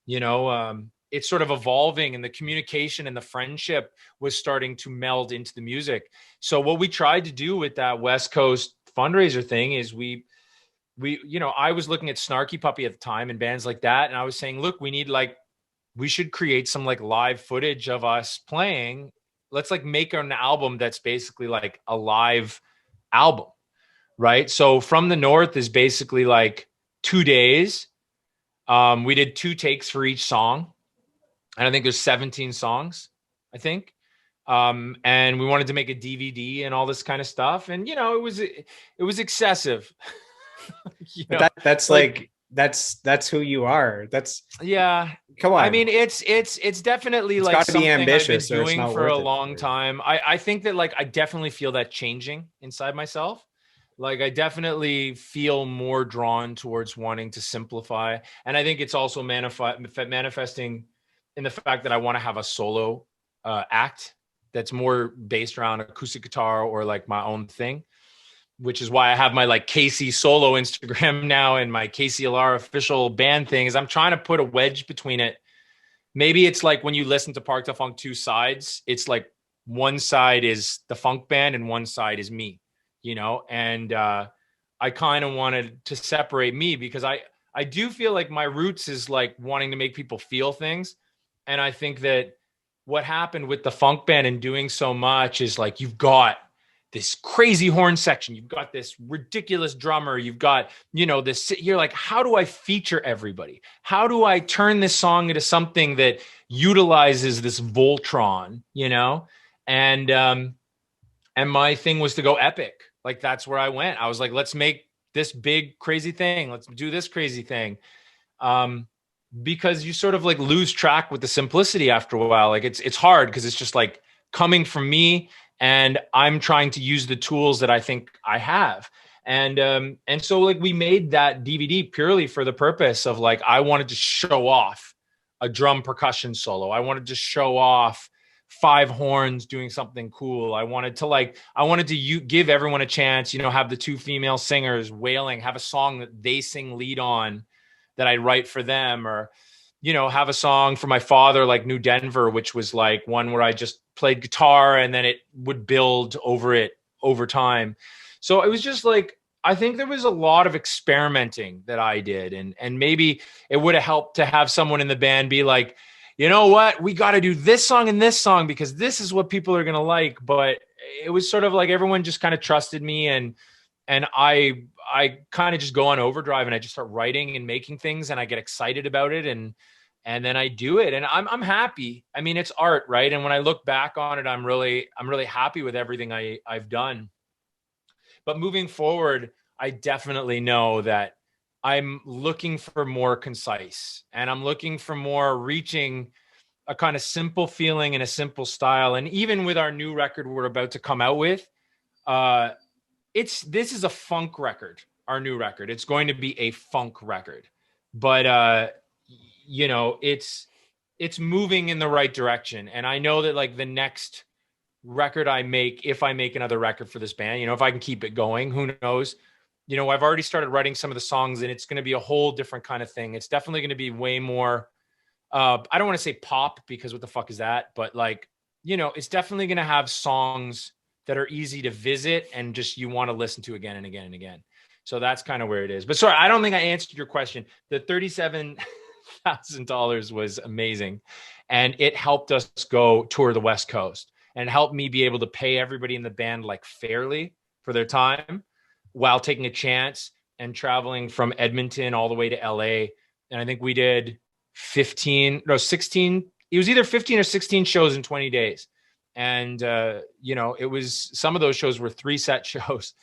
it's sort of evolving, and the communication and the friendship was starting to meld into the music. So what we tried to do with that West Coast fundraiser thing is we I was looking at Snarky Puppy at the time and bands like that, and I was saying, look, we should create some like live footage of us playing. Let's like make an album that's basically like a live album, right? So From the North is basically like 2 days. We did 2 takes for each song, and I think there's 17 songs, I think. And we wanted to make a DVD and all this kind of stuff. And, it was excessive. But that's like, that's who you are. Yeah. Come on. I mean, it's definitely it's like something ambitious, I've been doing for a long time. I think that like, I definitely feel that changing inside myself. Like I definitely feel more drawn towards wanting to simplify. And I think it's also manifesting in the fact that I want to have a solo act that's more based around acoustic guitar or like my own thing, which is why I have my like Casey solo Instagram now and my KCLR official band thing. Is I'm trying to put a wedge between it. Maybe it's like when you listen to Park to Funk two sides, it's like one side is the funk band and one side is me, you know? And I kind of wanted to separate me because I do feel like my roots is like wanting to make people feel things. And I think that what happened with the funk band and doing so much is like, you've got this crazy horn section, you've got this ridiculous drummer, you've got, you know, this, you're like, how do I feature everybody? How do I turn this song into something that utilizes this Voltron, you know? And my thing was to go epic. Like, that's where I went. I was like, let's make this big crazy thing. Let's do this crazy thing. Because you sort of like lose track with the simplicity after a while. Like it's hard because it's just like coming from me, and I'm trying to use the tools that I think I have. And so like we made that DVD purely for the purpose of like, I wanted to show off a drum percussion solo. I wanted to show off 5 horns doing something cool. I wanted to give everyone a chance, you know, have the 2 female singers wailing, have a song that they sing lead on that I write for them, or, you know, have a song for my father, like New Denver, which was like one where I just played guitar and then it would build over time. So it was just like, I think there was a lot of experimenting that I did. And maybe it would have helped to have someone in the band be like, you know what, we got to do this song and this song because this is what people are going to like. But it was sort of like everyone just kind of trusted me, and I kind of just go on overdrive and I just start writing and making things, and I get excited about it, and then I do it, and I'm happy. I mean, it's art, right? And when I look back on it, I'm really happy with everything I've done. But moving forward, I definitely know that I'm looking for more concise, and I'm looking for more reaching a kind of simple feeling and a simple style. And even with our new record we're about to come out with, this is a funk record, our new record. It's going to be a funk record, but you know, it's moving in the right direction. And I know that like the next record I make, if I make another record for this band, you know, if I can keep it going, who knows? You know, I've already started writing some of the songs, and it's going to be a whole different kind of thing. It's definitely going to be way more, I don't want to say pop because what the fuck is that? But like, you know, it's definitely going to have songs that are easy to visit and just you want to listen to again and again and again. So that's kind of where it is. But sorry, I don't think I answered your question. The $37,000 was amazing. And it helped us go tour the West Coast, and helped me be able to pay everybody in the band like fairly for their time while taking a chance and traveling from Edmonton all the way to LA. And I think we did 16, it was either 15 or 16 shows in 20 days. And, you know, it was, some of those shows were 3-set shows.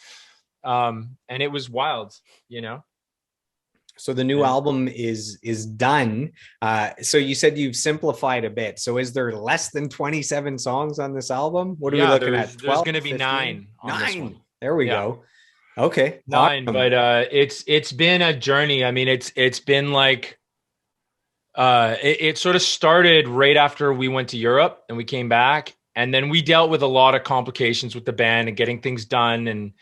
And it was wild, you know? So the new album is done. So you said you've simplified a bit. So is there less than 27 songs on this album? What are we looking at? 12, there's going to be 15? 9 on this one. There we go. Okay. 9, awesome. But it's been a journey. I mean, it's been like it sort of started right after we went to Europe and we came back, and then we dealt with a lot of complications with the band and getting things done, and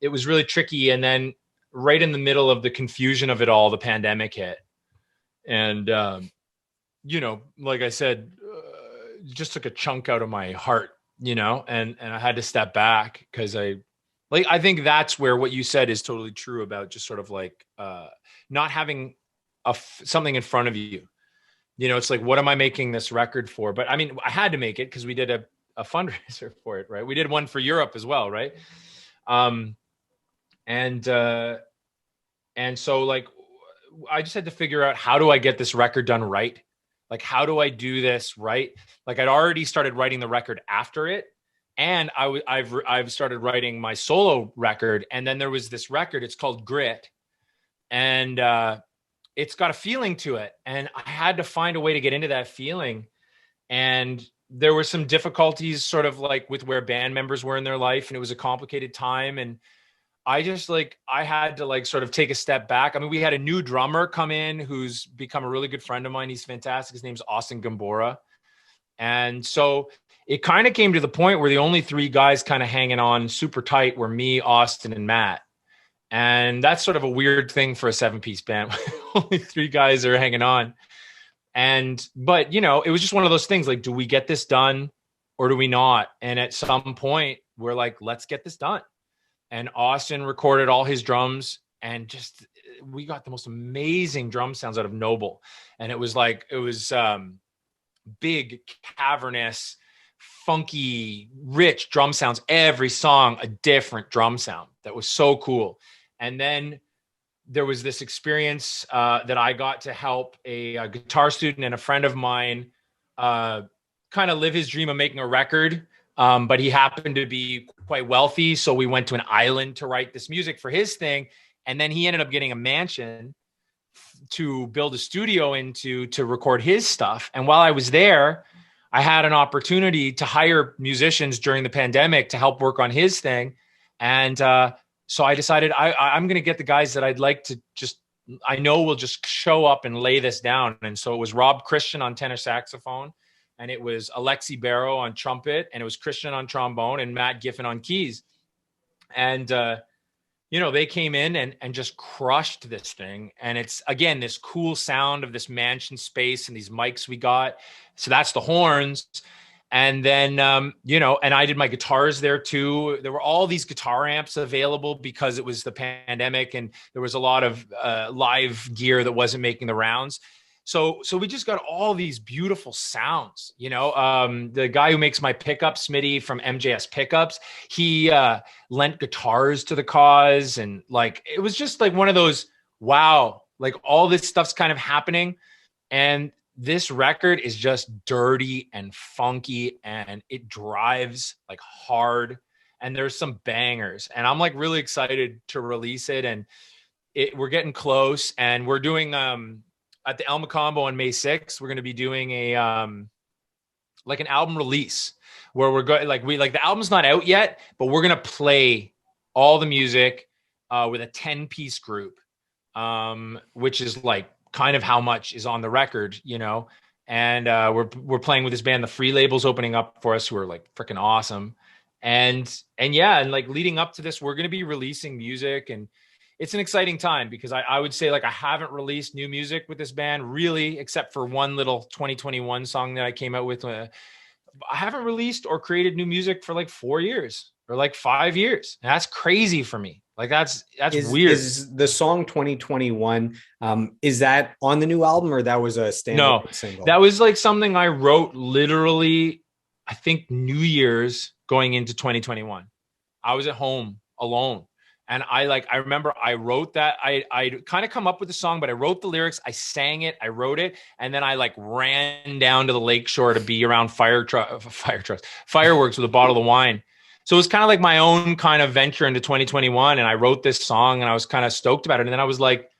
it was really tricky. And then right in the middle of the confusion of it all, the pandemic hit, and you know, like I said, it just took a chunk out of my heart, you know, and I had to step back because I think that's where what you said is totally true about just sort of like not having something in front of you. You know, it's like, what am I making this record for? But I mean, I had to make it because we did a fundraiser for it, right? We did one for Europe as well, right? And so like, I just had to figure out, how do I get this record done right? Like, how do I do this right? Like, I'd already started writing the record after it, and I've started writing my solo record, and then there was this record. It's called Grit, and it's got a feeling to it, and I had to find a way to get into that feeling. And there were some difficulties, sort of like with where band members were in their life, and it was a complicated time. And I just like, I had to like sort of take a step back. I mean, we had a new drummer come in who's become a really good friend of mine. He's fantastic. His name's Austin Gambora. And so it kind of came to the point where the only three guys kind of hanging on super tight were me, Austin, and Matt. And that's sort of a weird thing for a 7-piece band. Only three guys are hanging on. But you know, it was just one of those things like, do we get this done or do we not? And at some point we're like, let's get this done. And Austin recorded all his drums, and just, we got the most amazing drum sounds out of Noble. And it was big, cavernous, funky, rich drum sounds. Every song, a different drum sound. That was so cool. And then there was this experience that I got to help a guitar student and a friend of mine kind of live his dream of making a record. But he happened to be quite wealthy. So we went to an island to write this music for his thing. And then he ended up getting a mansion to build a studio into to record his stuff. And while I was there, I had an opportunity to hire musicians during the pandemic to help work on his thing. And so I decided I'm going to get the guys that I'd like to just, I know will just show up and lay this down. And so it was Rob Christian on tenor saxophone, and it was Alexi Barrow on trumpet, and it was Christian on trombone, and Matt Giffen on keys. And, you know, they came in and just crushed this thing. And it's, again, this cool sound of this mansion space and these mics we got. So that's the horns. And then, you know, and I did my guitars there too. There were all these guitar amps available because it was the pandemic and there was a lot of live gear that wasn't making the rounds. So we just got all these beautiful sounds, you know. The guy who makes my pickups, Smitty from MJS Pickups, he lent guitars to the cause. And like, it was just like one of those, wow, like all this stuff's kind of happening. And this record is just dirty and funky, and it drives like hard, and there's some bangers, and I'm like really excited to release it. And we're getting close, and we're doing, at the Alma Combo on May 6th, we're going to be doing a, like an album release where we're going, like the album's not out yet, but we're going to play all the music, with a 10-piece group, which is like kind of how much is on the record, you know. And we're playing with this band, the Free Label's opening up for us, who are like freaking awesome. And yeah, and like leading up to this, we're going to be releasing music, and it's an exciting time because I would say like I haven't released new music with this band really, except for one little 2021 song that I came out with. I haven't released or created new music for like 4 years or like 5 years. And that's crazy for me. Like that's weird. Is the song 2021, is that on the new album, or that was a standalone single? That was like something I wrote literally, I think New Year's going into 2021. I was at home alone. And I remember I wrote that. I kind of come up with the song, but I wrote the lyrics, I sang it, I wrote it. And then I like ran down to the lakeshore to be around fireworks with a bottle of wine. So it was kind of like my own kind of venture into 2021. And I wrote this song and I was kind of stoked about it. And then I was like,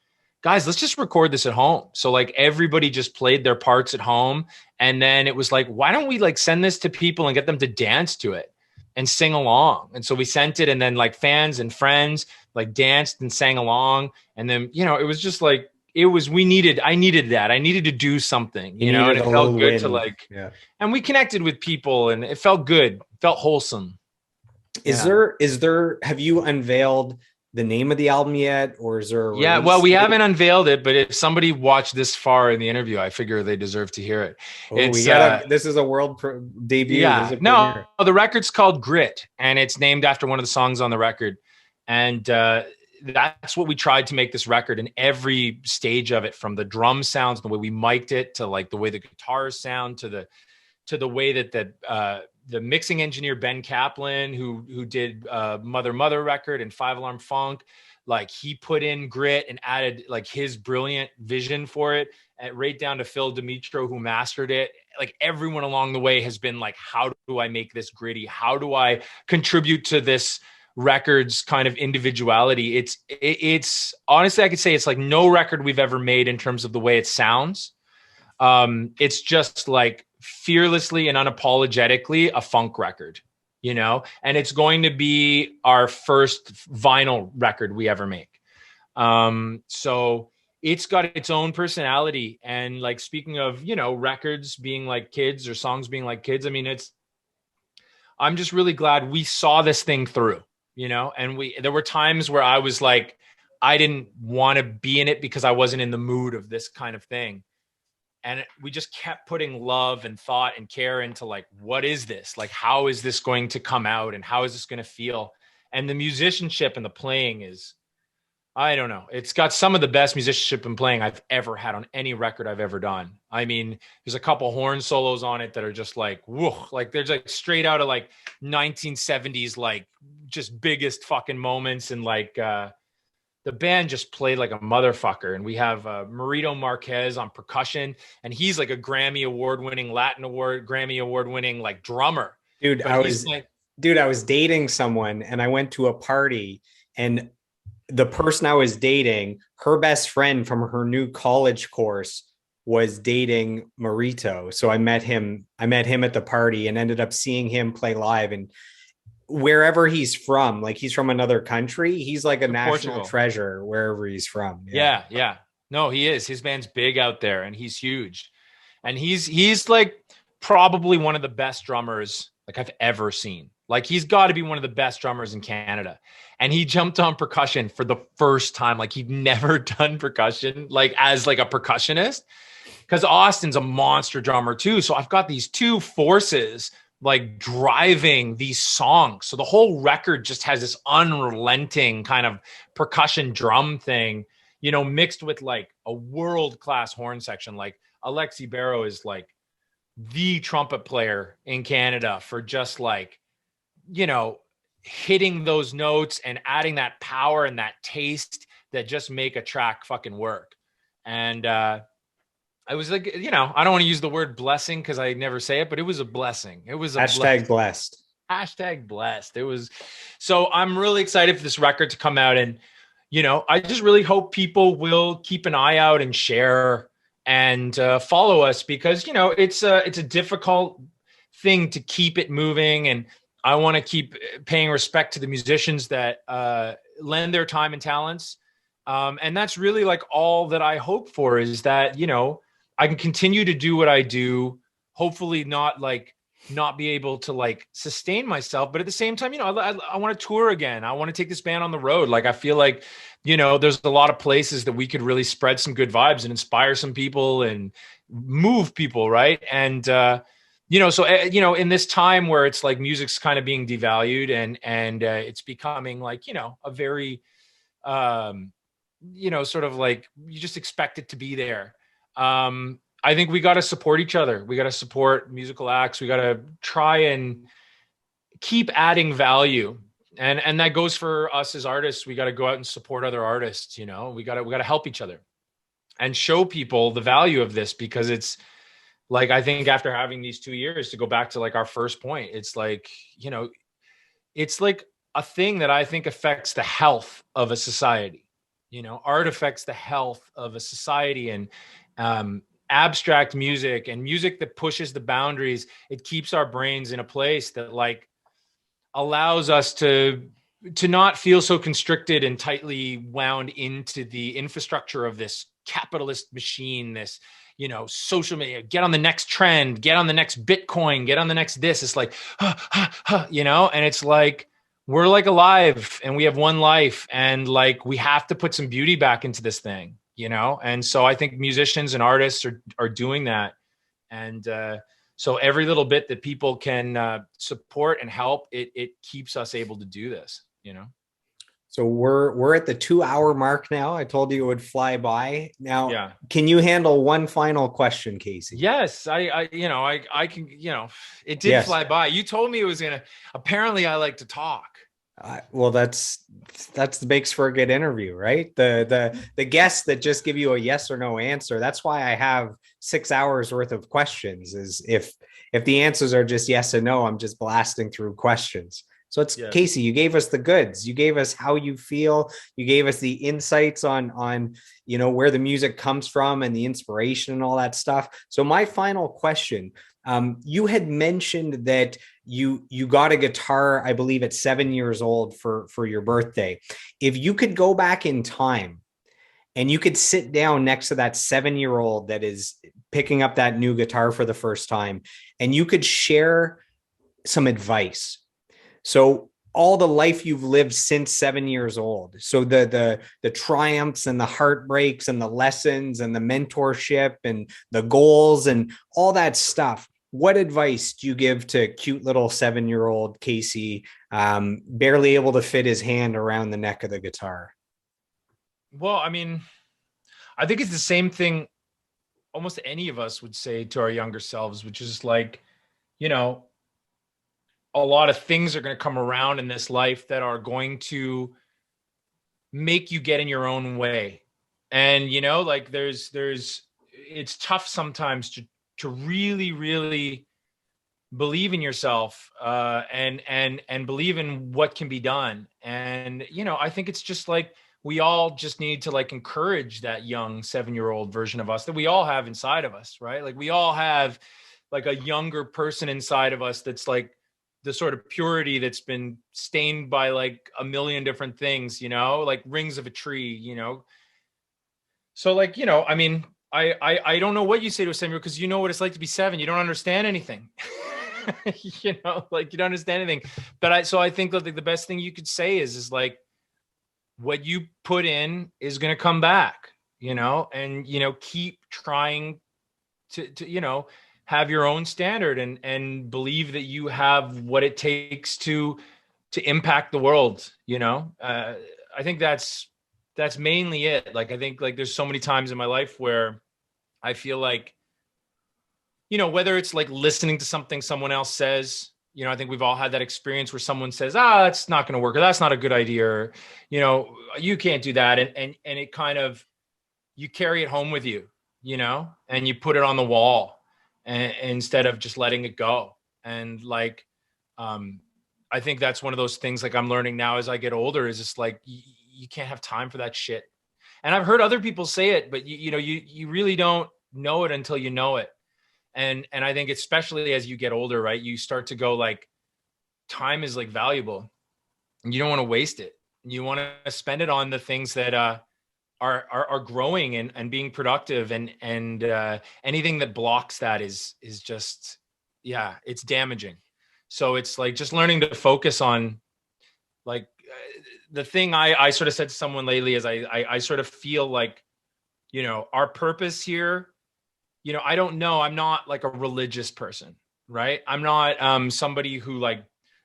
guys, let's just record this at home. So like everybody just played their parts at home. And then it was like, why don't we like send this to people and get them to dance to it and sing along? And so we sent it, and then like fans and friends like danced and sang along. And then, you know, it was just like, I needed that. I needed to do something, you know, and it felt good to like, yeah. And we connected with people, and it felt good, felt wholesome. Is there, have you unveiled the name of the album yet, or is there? Yeah, well, we haven't unveiled it, but if somebody watched this far in the interview, I figure they deserve to hear it. This is a world debut. Yeah, no, the record's called Grit, and it's named after one of the songs on the record. And that's what we tried to make this record in every stage of it, from the drum sounds, the way we mic'd it, to like the way the guitars sound, to the way that the mixing engineer Ben Kaplan, who did Mother record and 5 Alarm Funk, like he put in Grit and added like his brilliant vision for it, and right down to Phil Dimitro, who mastered it. Like everyone along the way has been like, how do I make this gritty? How do I contribute to this record's kind of individuality? It's honestly, I could say it's like no record we've ever made in terms of the way it sounds. It's just like fearlessly and unapologetically a funk record, and it's going to be our first vinyl record we ever make. So it's got its own personality. And like, speaking of, records being like kids or songs being like kids, I mean, I'm just really glad we saw this thing through, and there were times where I was like, I didn't want to be in it because I wasn't in the mood of this kind of thing. And we just kept putting love and thought and care into like, what is this? Like, how is this going to come out? And how is this going to feel? And the musicianship and the playing is, I don't know. It's got some of the best musicianship and playing I've ever had on any record I've ever done. I mean, there's a couple horn solos on it that are just like, whoa, like they're like straight out of like 1970s, like just biggest fucking moments. And like, the band just played like a motherfucker. And we have Marito Marquez on percussion, and he's like a Grammy award winning like drummer. Dude, But I was dating someone and I went to a party, and the person I was dating, her best friend from her new college course was dating Marito. So I met him at the party and ended up seeing him play live. And wherever he's from, like he's from another country, he's like a national treasure wherever he's from. Yeah. No, he is. His band's big out there and he's huge. And he's like probably one of the best drummers like I've ever seen. Like, he's got to be one of the best drummers in Canada. And he jumped on percussion for the first time. Like, he'd never done percussion, like as like a percussionist, because Austin's a monster drummer too. So I've got these two forces like driving these songs. So the whole record just has this unrelenting kind of percussion drum thing, mixed with like a world-class horn section. Like, Alexi Barrow is like the trumpet player in Canada for just like, hitting those notes and adding that power and that taste that just make a track fucking work. And I was like, I don't want to use the word blessing because I never say it, but it was a blessing. It was a blessed. Hashtag blessed. It was. So I'm really excited for this record to come out. And, I just really hope people will keep an eye out and share and follow us, because, it's a difficult thing to keep it moving. And I want to keep paying respect to the musicians that lend their time and talents. And that's really like all that I hope for, is that, I can continue to do what I do, hopefully not be able to like sustain myself. But at the same time, I want to tour again. I want to take this band on the road. Like, I feel like, there's a lot of places that we could really spread some good vibes and inspire some people and move people. Right. And, so, in this time where it's like music's kind of being devalued and it's becoming like, a very, sort of like, you just expect it to be there. I think we got to support each other. We got to support musical acts. We got to try and keep adding value. And that goes for us as artists. We got to go out and support other artists. We got to help each other and show people the value of this, because it's like, I think after having these 2 years, to go back to like our first point, it's like, it's like a thing that I think affects the health of a society. Art affects the health of a society, and abstract music and music that pushes the boundaries, it keeps our brains in a place that like allows us to not feel so constricted and tightly wound into the infrastructure of this capitalist machine, this, social media, get on the next trend, get on the next Bitcoin, get on the next this. It's like, and it's like, we're like alive and we have one life, and like, we have to put some beauty back into this thing, And so I think musicians and artists are doing that. And so every little bit that people can support and help, it keeps us able to do this, So we're at the 2-hour mark now. I told you it would fly by. Now, yeah. Can you handle one final question, Casey? Yes, I can, it did fly by. You told me it was apparently I like to talk. Well, that makes for a good interview, right? The guests that just give you a yes or no answer. That's why I have 6 hours worth of questions. Is if the answers are just yes and no, I'm just blasting through questions. So it's Casey, you gave us the goods. You gave us how you feel. You gave us the insights on where the music comes from and the inspiration and all that stuff. So my final question, you had mentioned that you got a guitar, I believe at 7 years old for your birthday. If you could go back in time and you could sit down next to that 7 year old that is picking up that new guitar for the first time, and you could share some advice. So all the life you've lived since 7 years old. So the triumphs and the heartbreaks and the lessons and the mentorship and the goals and all that stuff. What advice do you give to cute little 7 year old Casey, barely able to fit his hand around the neck of the guitar? Well, I mean, I think it's the same thing almost any of us would say to our younger selves, which is like, you know, a lot of things are going to come around in this life that are going to make you get in your own way. And, you know, like it's tough sometimes to really, really believe in yourself, and believe in what can be done. And, you know, I think it's just like, we all just need to like encourage that young 7-year-old version of us that we all have inside of us, right? Like we all have like a younger person inside of us that's like the sort of purity that's been stained by like a million different things, you know, like rings of a tree, you know. So like, you know, I mean, I don't know what you say to a 7-year-old, because you know what it's like to be 7. You don't understand anything. You know, like you don't understand anything. But I think that like the best thing you could say is like, what you put in is going to come back, you know, and, you know, keep trying to, you know, have your own standard and believe that you have what it takes to impact the world, you know. I think that's mainly it. Like, I think like there's so many times in my life where I feel like, you know, whether it's like listening to something someone else says, you know, I think we've all had that experience where someone says, that's not going to work, or that's not a good idea, or, you know, you can't do that. And it kind of, you carry it home with you, you know, and you put it on the wall instead of just letting it go. And like, I think that's one of those things like I'm learning now as I get older, is just like, you can't have time for that shit. And I've heard other people say it, but you know, you really don't know it until you know it. And I think especially as you get older, right, you start to go like, time is like valuable and you don't want to waste it. You want to spend it on the things that are growing and being productive, and anything that blocks that is just, yeah, it's damaging. So it's like just learning to focus on like the thing I sort of said to someone lately is I sort of feel like, you know, our purpose here, you know, I don't know. I'm not like a religious person, right? I'm not somebody who like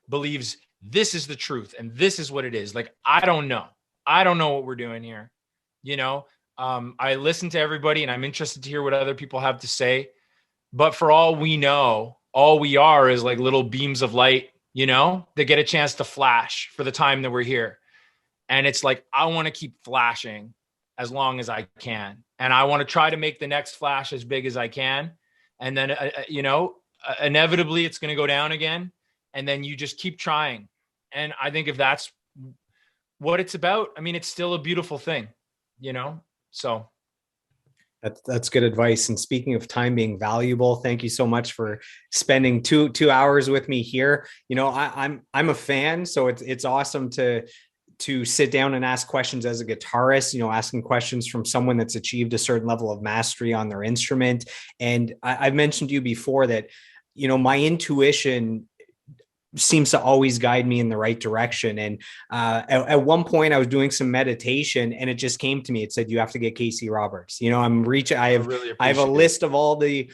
believes this is the truth and this is what it is. Like, I don't know. I don't know what we're doing here. You know, I listen to everybody and I'm interested to hear what other people have to say. But for all we know, all we are is like little beams of light, you know, that get a chance to flash for the time that we're here. And it's like, I want to keep flashing as long as I can. And I want to try to make the next flash as big as I can. And then, you know, inevitably it's going to go down again. And then you just keep trying. And I think if that's what it's about, I mean, it's still a beautiful thing, you know? So That's good advice. And speaking of time being valuable, thank you so much for spending two hours with me here. You know, I'm a fan, so it's awesome to sit down and ask questions as a guitarist, you know, asking questions from someone that's achieved a certain level of mastery on their instrument. And I've mentioned to you before that, you know, my intuition seems to always guide me in the right direction. And at one point I was doing some meditation and it just came to me. It said, you have to get Casey Roberts. You know, I have a list of all the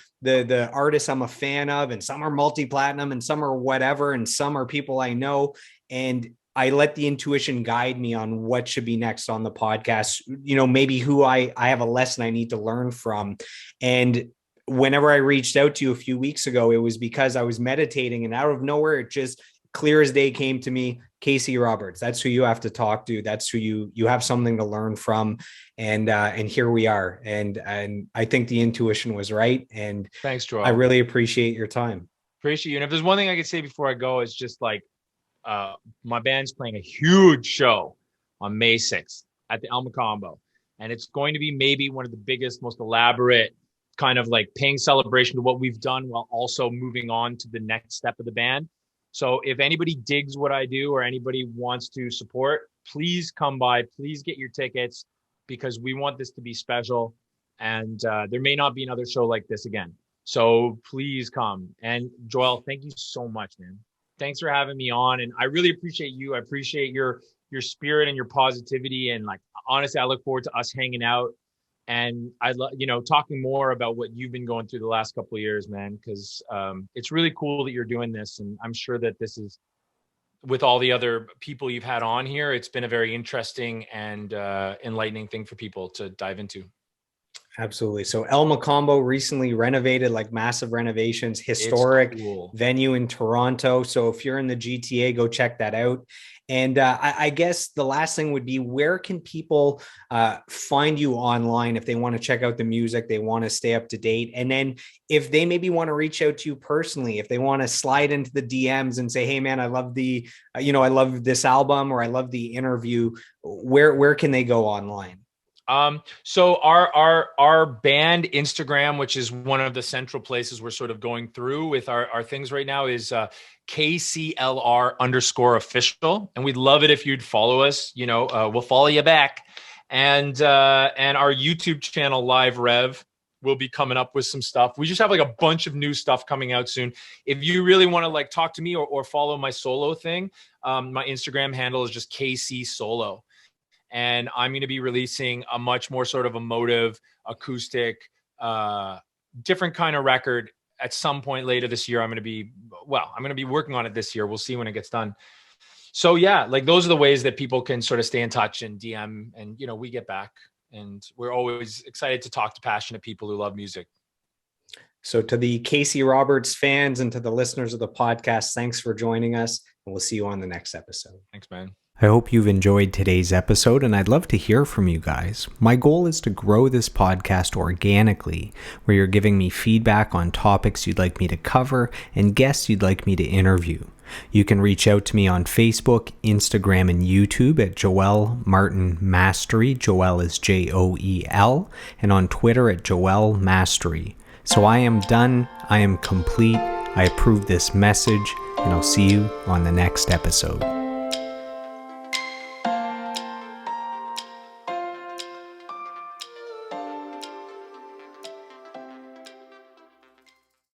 artists I'm a fan of, and some are multi-platinum and some are whatever. And some are people I know. And I let the intuition guide me on what should be next on the podcast, you know, maybe who I have a lesson I need to learn from. And whenever I reached out to you a few weeks ago, it was because I was meditating, and out of nowhere, it just clear as day came to me, Casey Roberts. That's who you have to talk to. That's who you have something to learn from. And here we are. And I think the intuition was right. And thanks, Joel. I really appreciate your time. Appreciate you. And if there's one thing I could say before I go, is just like, my band's playing a huge show on May 6th at the El Macombo. And it's going to be maybe one of the biggest, most elaborate kind of like paying celebration to what we've done, while also moving on to the next step of the band. So if anybody digs what I do or anybody wants to support, please come by, please get your tickets, because we want this to be special. And there may not be another show like this again. So please come. And Joel, thank you so much, man. Thanks for having me on. And I really appreciate you. I appreciate your spirit and your positivity. And like, honestly, I look forward to us hanging out. And I love, talking more about what you've been going through the last couple of years, man, because it's really cool that you're doing this. And I'm sure that this is, with all the other people you've had on here, it's been a very interesting and enlightening thing for people to dive into. Absolutely. So El Macombo recently renovated, like massive renovations, historic venue in Toronto. So if you're in the GTA, go check that out. And I guess the last thing would be, where can people find you online if they want to check out the music, they want to stay up to date? And then if they maybe want to reach out to you personally, if they want to slide into the DMs and say, hey man, I love the, I love this album, or I love the interview, where can they go online? So our band Instagram, which is one of the central places we're sort of going through with our things right now, is KCLR_official. And we'd love it if you'd follow us, we'll follow you back. And our YouTube channel, Live Rev, will be coming up with some stuff. We just have like a bunch of new stuff coming out soon. If you really want to like talk to me or follow my solo thing, my Instagram handle is just KC Solo. And I'm going to be releasing a much more sort of emotive, acoustic, different kind of record at some point later this year. I'm going to be working on it this year. We'll see when it gets done. So yeah, like those are the ways that people can sort of stay in touch and DM, and, we get back, and we're always excited to talk to passionate people who love music. So to the Casey Roberts fans and to the listeners of the podcast, thanks for joining us, and we'll see you on the next episode. Thanks, man. I hope you've enjoyed today's episode, and I'd love to hear from you guys. My goal is to grow this podcast organically, where you're giving me feedback on topics you'd like me to cover and guests you'd like me to interview. You can reach out to me on Facebook, Instagram, and YouTube at Joel Martin Mastery. Joel is Joel, and on Twitter at Joel Mastery. So I am done. I am complete. I approve this message, and I'll see you on the next episode.